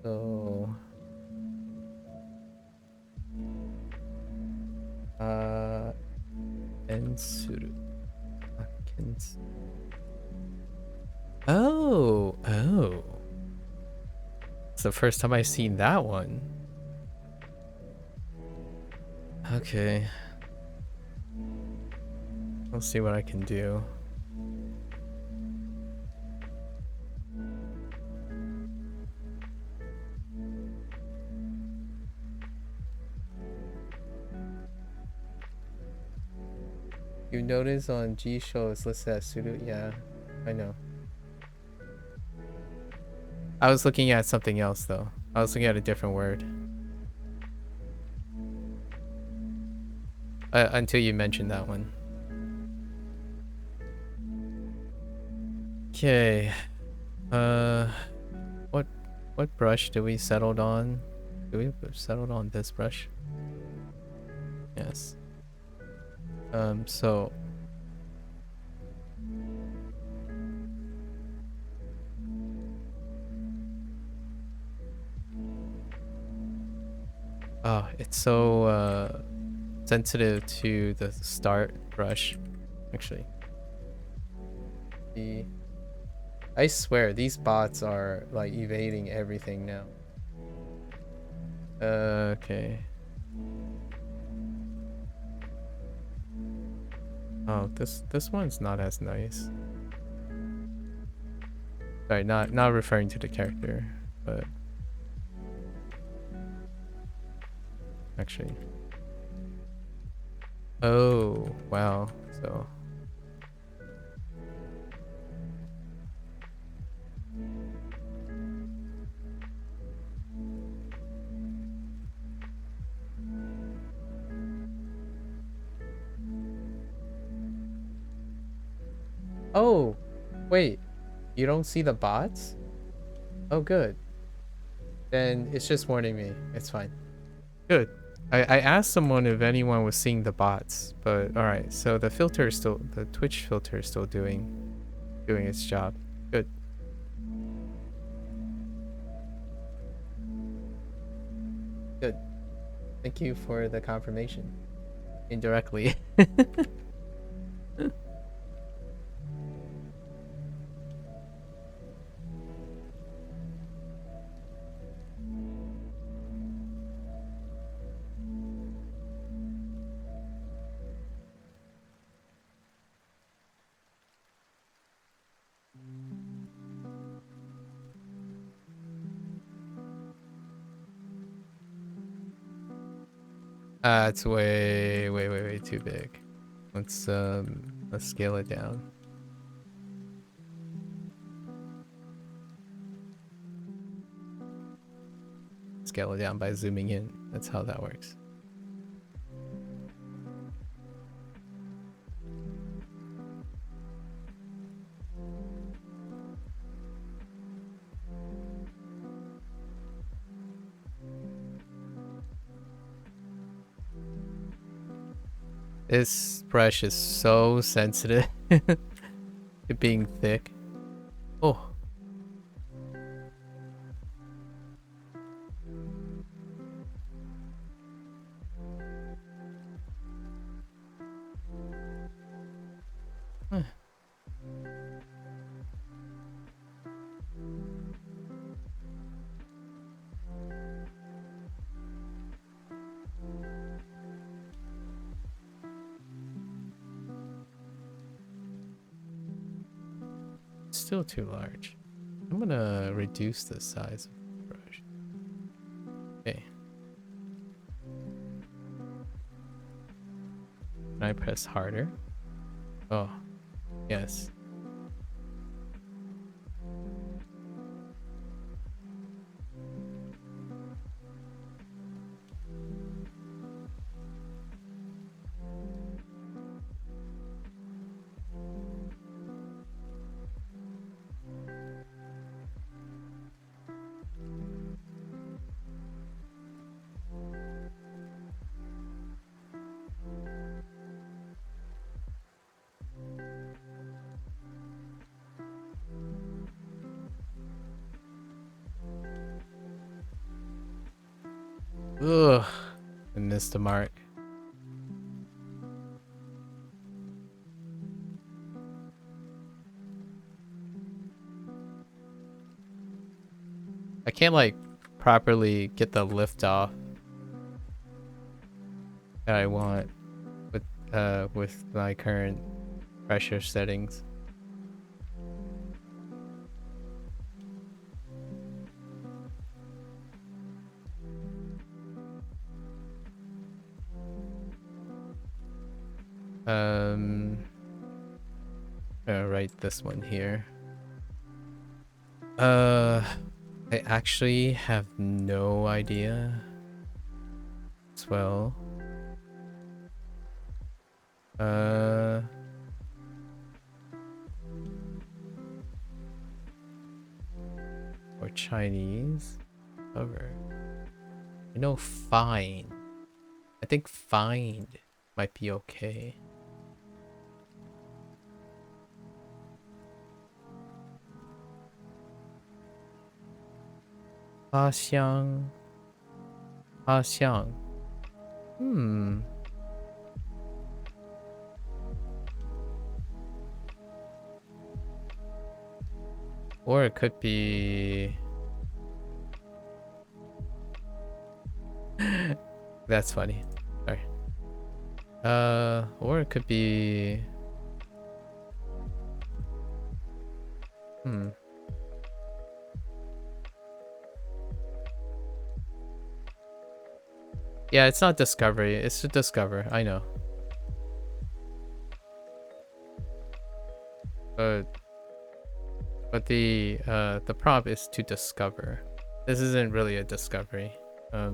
Speaker 1: so uh, Ensuru. Oh. It's the first time I've seen that one. Okay. I'll see what I can do. You notice on G show it's listed as sudo? Yeah, I know. I was looking at something else though. I was looking at a different word. Until you mentioned that one. Okay. Uh, what brush do we settled on? Do we settled on this brush? Yes. So oh, it's so sensitive to the start brush. Actually, I swear these bots are like evading everything now. Okay. Oh, this one's not as nice. Sorry, not referring to the character, but actually. Oh, wow. So oh, wait. You don't see the bots? Oh, good. Then it's just warning me. It's fine. Good. I asked someone if anyone was seeing the bots, but all right. So the filter is still the Twitch filter is still doing its job. Good. Good. Thank you for the confirmation. Indirectly. It's way too big. Let's scale it down. Scale it down by zooming in. That's how that works. This brush is so sensitive to being thick. Oh. Still too large. I'm gonna reduce the size of the brush. Okay. Can I press harder? Oh, yes. Ugh, I missed the mark. I can't like properly get the lift off that I want with my current pressure settings. I'll write this one here. I actually have no idea as well. Or Chinese cover. You know, find. I think find might be okay. Xiang. Or it could be... That's funny. Sorry. Or it could be... Yeah, it's not discovery. It's to discover. I know. But the prompt is to discover. This isn't really a discovery. I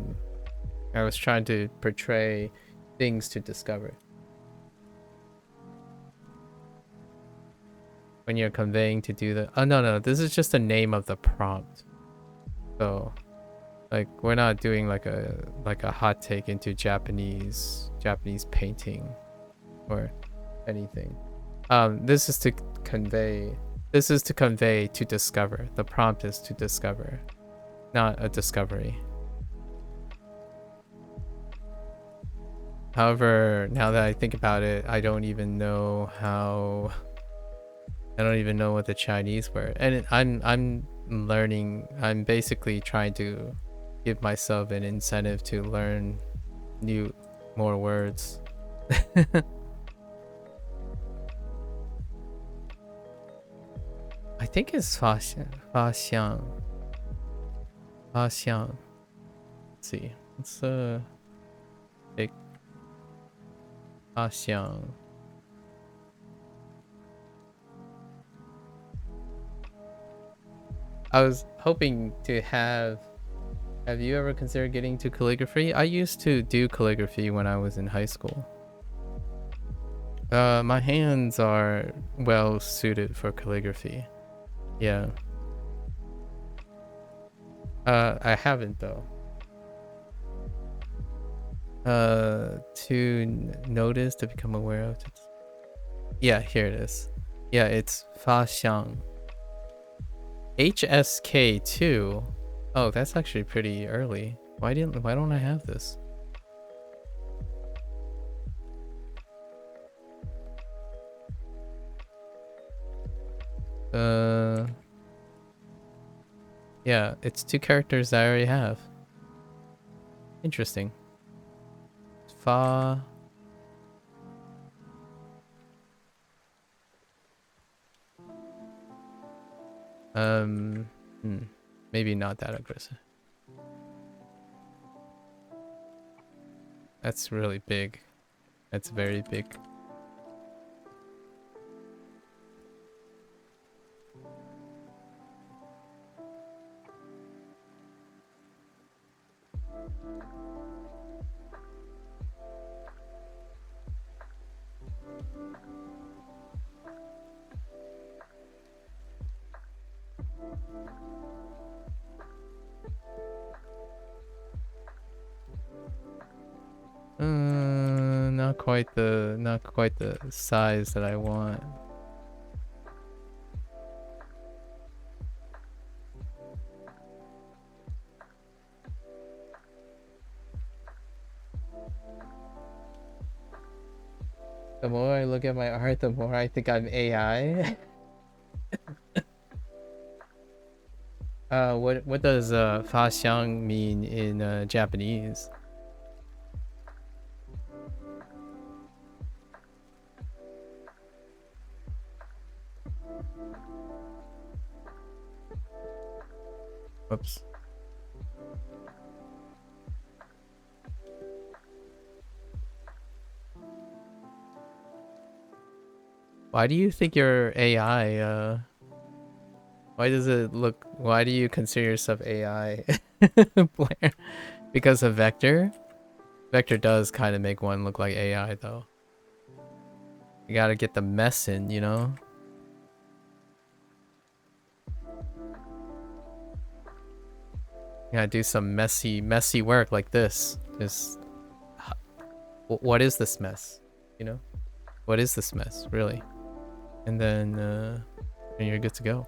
Speaker 1: was trying to portray things to discover. When you're conveying to do the... Oh, no. This is just the name of the prompt. So, like, we're not doing like a hot take into Japanese painting or anything. This is to convey... This is to convey to discover. The prompt is to discover, not a discovery. However, now that I think about it, I don't even know what the Chinese word. And I'm learning. I'm basically trying to give myself an incentive to learn more words. I think it's Fa Xiang. Let's see. It's big Fa Xiang. I was hoping to have you ever considered getting to calligraphy? I used to do calligraphy when I was in high school. My hands are well suited for calligraphy. Yeah. I haven't though. Notice, to become aware of. Yeah, here it is. Yeah, it's Fa Xiang. HSK2. Oh, that's actually pretty early. Why don't I have this? Yeah, it's 2 characters that I already have. Interesting. Fa. Maybe not that aggressive. That's really big. That's very big. Not quite the size that I want. The more I look at my art, the more I think I'm AI. What does Fa Xiang mean in Japanese? Whoops. Why do you think you're AI? Why do you consider yourself AI? Blair? Because of Vector? Vector does kind of make one look like AI though. You gotta get the mess in, you know? You gotta do some messy work like this. Just, what is this mess? You know? What is this mess, really? And then you're good to go.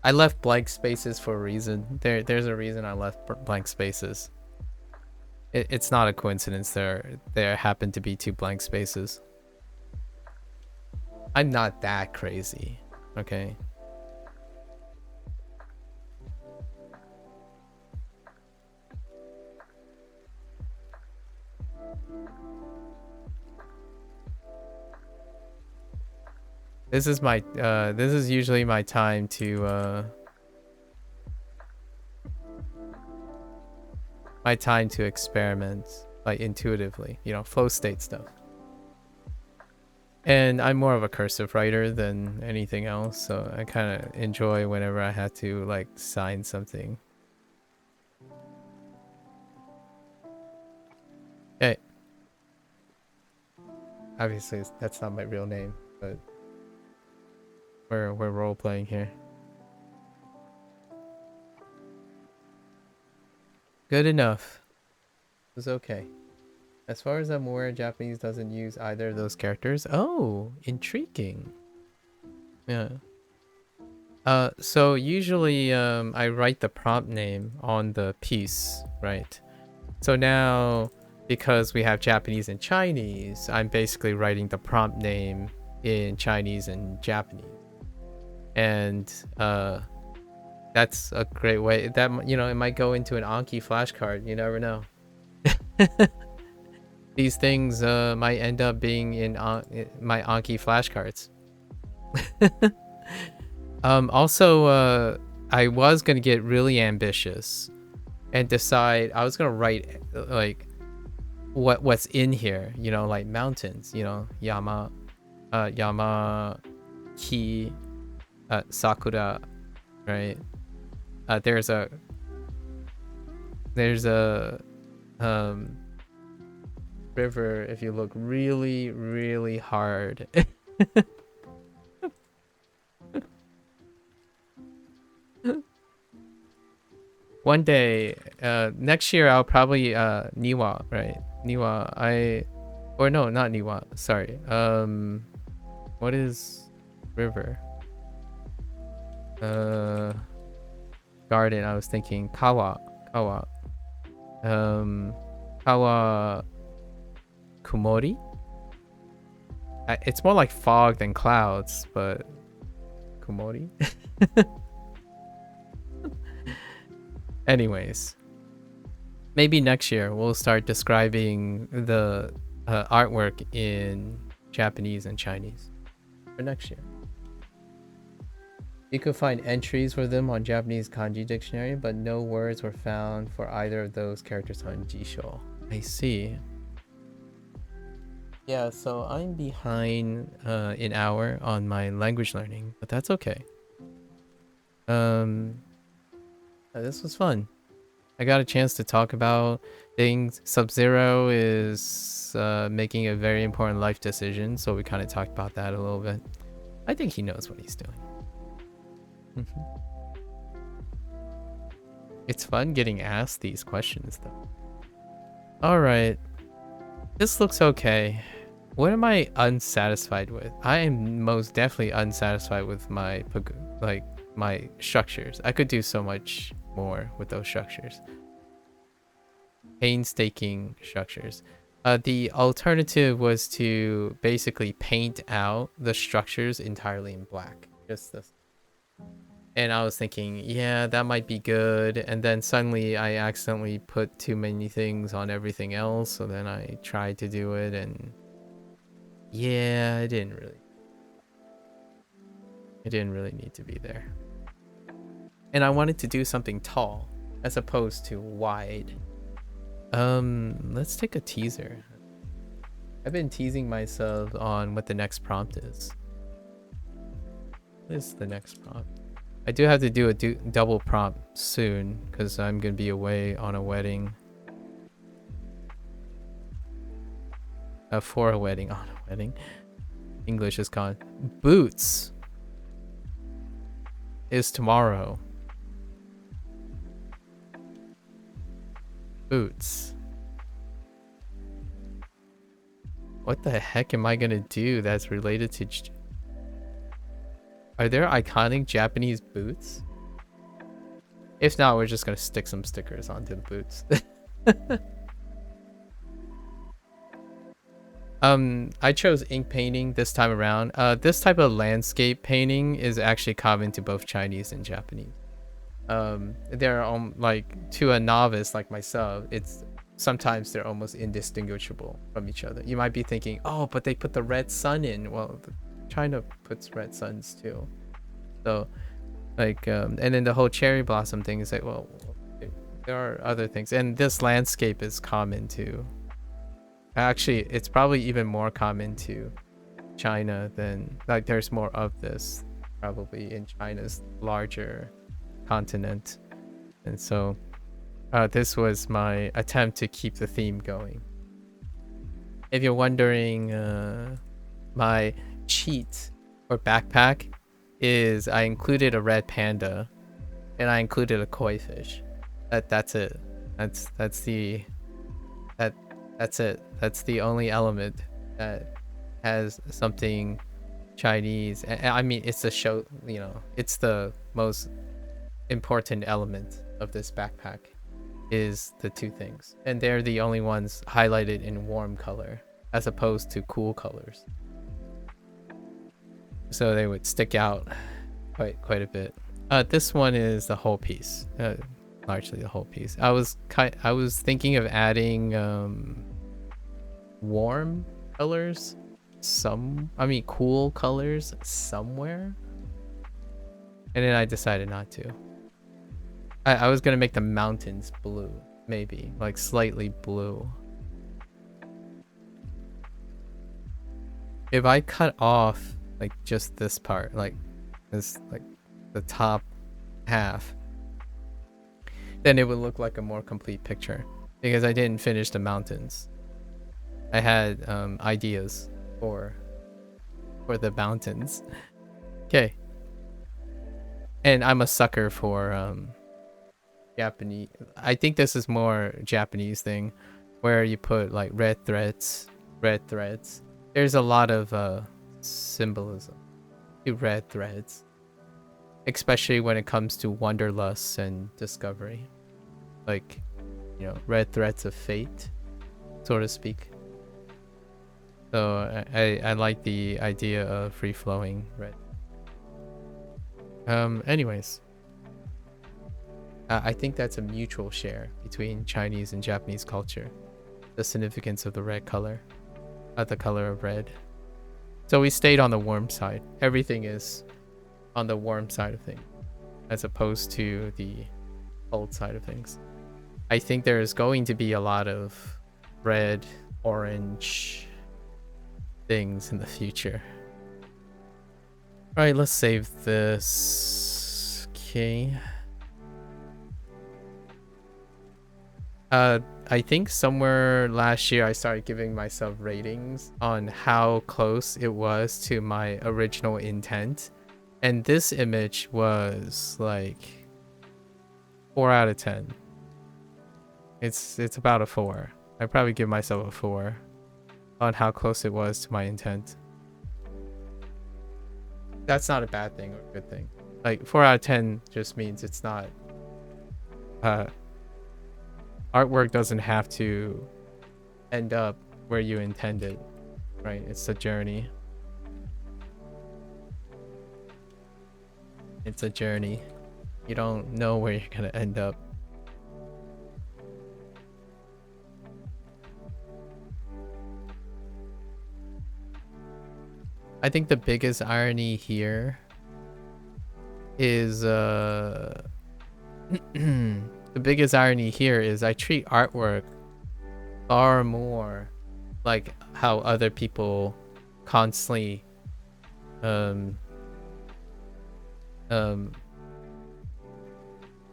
Speaker 1: I left blank spaces for a reason. There's a reason I left blank spaces. It's not a coincidence there happened to be 2 blank spaces. I'm not that crazy, okay? This is usually my time to experiment, like, intuitively, you know, flow state stuff. And I'm more of a cursive writer than anything else, so I kind of enjoy whenever I have to, like, sign something. Hey. Obviously, that's not my real name, but we're role playing here. Good enough. It was okay. As far as I'm aware, Japanese doesn't use either of those characters. Oh, intriguing. Yeah. So usually I write the prompt name on the piece, right? So now, because we have Japanese and Chinese, I'm basically writing the prompt name in Chinese and Japanese. And that's a great way. That, you know, it might go into an Anki flashcard. You never know. These things might end up being in my Anki flashcards. Also, I was gonna get really ambitious and decide I was gonna write like what's in here, you know, like mountains, you know, Yama, Ki, Sakura, right? There's a river if you look really, really hard. One day, next year I'll probably Niwa, right? Niwa, or no, not Niwa. Sorry. What is river? Garden. I was thinking Kawa. Kawa Kumori. It's more like fog than clouds, but Kumori. Anyways, maybe next year we'll start describing the artwork in Japanese and Chinese for next year. You could find entries for them on Japanese kanji dictionary, but no words were found for either of those characters on Jisho. I see. Yeah, so I'm behind an hour on my language learning, but that's okay. This was fun. I got a chance to talk about things. Sub-Zero is making a very important life decision, so we kind of talked about that a little bit. I think he knows what he's doing. It's fun getting asked these questions, though. All right. This looks okay. What am I unsatisfied with? I am most definitely unsatisfied with my my structures. I could do so much more with those structures. Painstaking structures. The alternative was to basically paint out the structures entirely in black. Just this. And I was thinking, yeah, that might be good. And then suddenly I accidentally put too many things on everything else. So then I tried to do it and yeah, it didn't really need to be there. And I wanted to do something tall as opposed to wide. Let's take a teaser. I've been teasing myself on what the next prompt is. What is the next prompt? I do have to do a double prompt soon because I'm going to be away on a wedding. For a wedding, on a wedding. English is gone. Boots is tomorrow. Boots. What the heck am I going to do that's related to... Are there iconic Japanese boots? If not, we're just gonna stick some stickers onto the boots. I chose ink painting this time around. This type of landscape painting is actually common to both Chinese and Japanese. They're like, to a novice like myself, sometimes they're almost indistinguishable from each other. You might be thinking, oh, but they put the red sun in. Well, China puts red suns too, so like and then the whole cherry blossom thing is like, well, there are other things, and this landscape is common to, actually it's probably even more common to China than, like, there's more of this probably in China's larger continent. And so this was my attempt to keep the theme going. If you're wondering, my cheat or backpack is I included a red panda and I included a koi fish. That's it. That's it. That's the only element that has something Chinese. I mean, it's the show, you know, it's the most important element of this backpack is the two things, and they're the only ones highlighted in warm color as opposed to cool colors. So they would stick out quite a bit. This one is the whole piece, largely the whole piece. I was thinking of adding warm colors, cool colors somewhere, and then I decided not to. I was gonna make the mountains blue, maybe like slightly blue. If I cut off like just this part, like this, like the top half, then it would look like a more complete picture, because I didn't finish the mountains. I had ideas for the mountains. Okay. And I'm a sucker for Japanese. I think this is more Japanese thing, where you put like red threads, red threads. There's a lot of symbolism to red threads, especially when it comes to wanderlust and discovery, like, you know, red threads of fate, so to speak. So I like the idea of free flowing red. Anyways, I think that's a mutual share between Chinese and Japanese culture, the significance of the red color, the color of red. So we stayed on the warm side. Everything is on the warm side of things, as opposed to the cold side of things. I think there is going to be a lot of red, orange things in the future. All right, let's save this. Okay. I think somewhere last year I started giving myself ratings on how close it was to my original intent, and this image was like 4 out of 10. It's about a 4. I'd probably give myself a 4 on how close it was to my intent. That's not a bad thing or a good thing. Like 4 out of 10 just means it's not artwork doesn't have to end up where you intended, right? It's a journey. It's a journey. You don't know where you're gonna end up. I think the biggest irony here is the biggest irony here is I treat artwork far more like how other people constantly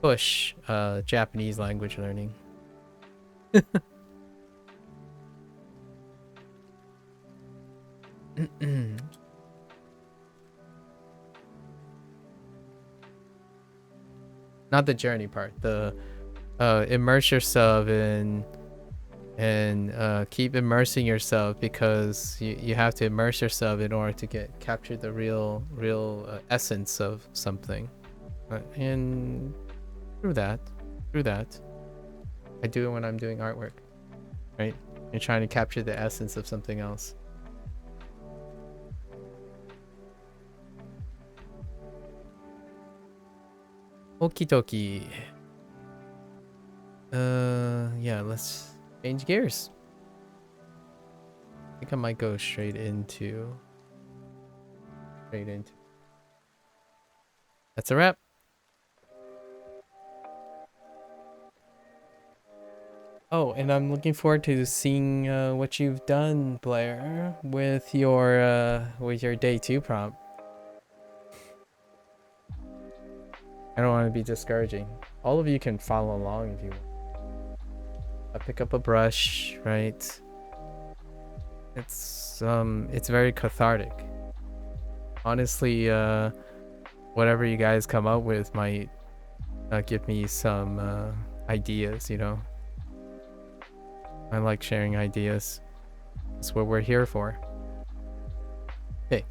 Speaker 1: push Japanese language learning. Not the journey part, the immerse yourself in and keep immersing yourself, because you have to immerse yourself in order to capture the real essence of something. And through that I do it when I'm doing artwork, right? You're trying to capture the essence of something else. Okie dokie. Yeah, let's change gears. I think I might go straight into. That's a wrap. Oh, and I'm looking forward to seeing what you've done, Blair, with your day 2 prompt. I don't want to be discouraging. All of you can follow along if you want. I pick up a brush, right? It's very cathartic. Honestly, whatever you guys come up with might give me some ideas, you know. I like sharing ideas. That's what we're here for. Okay.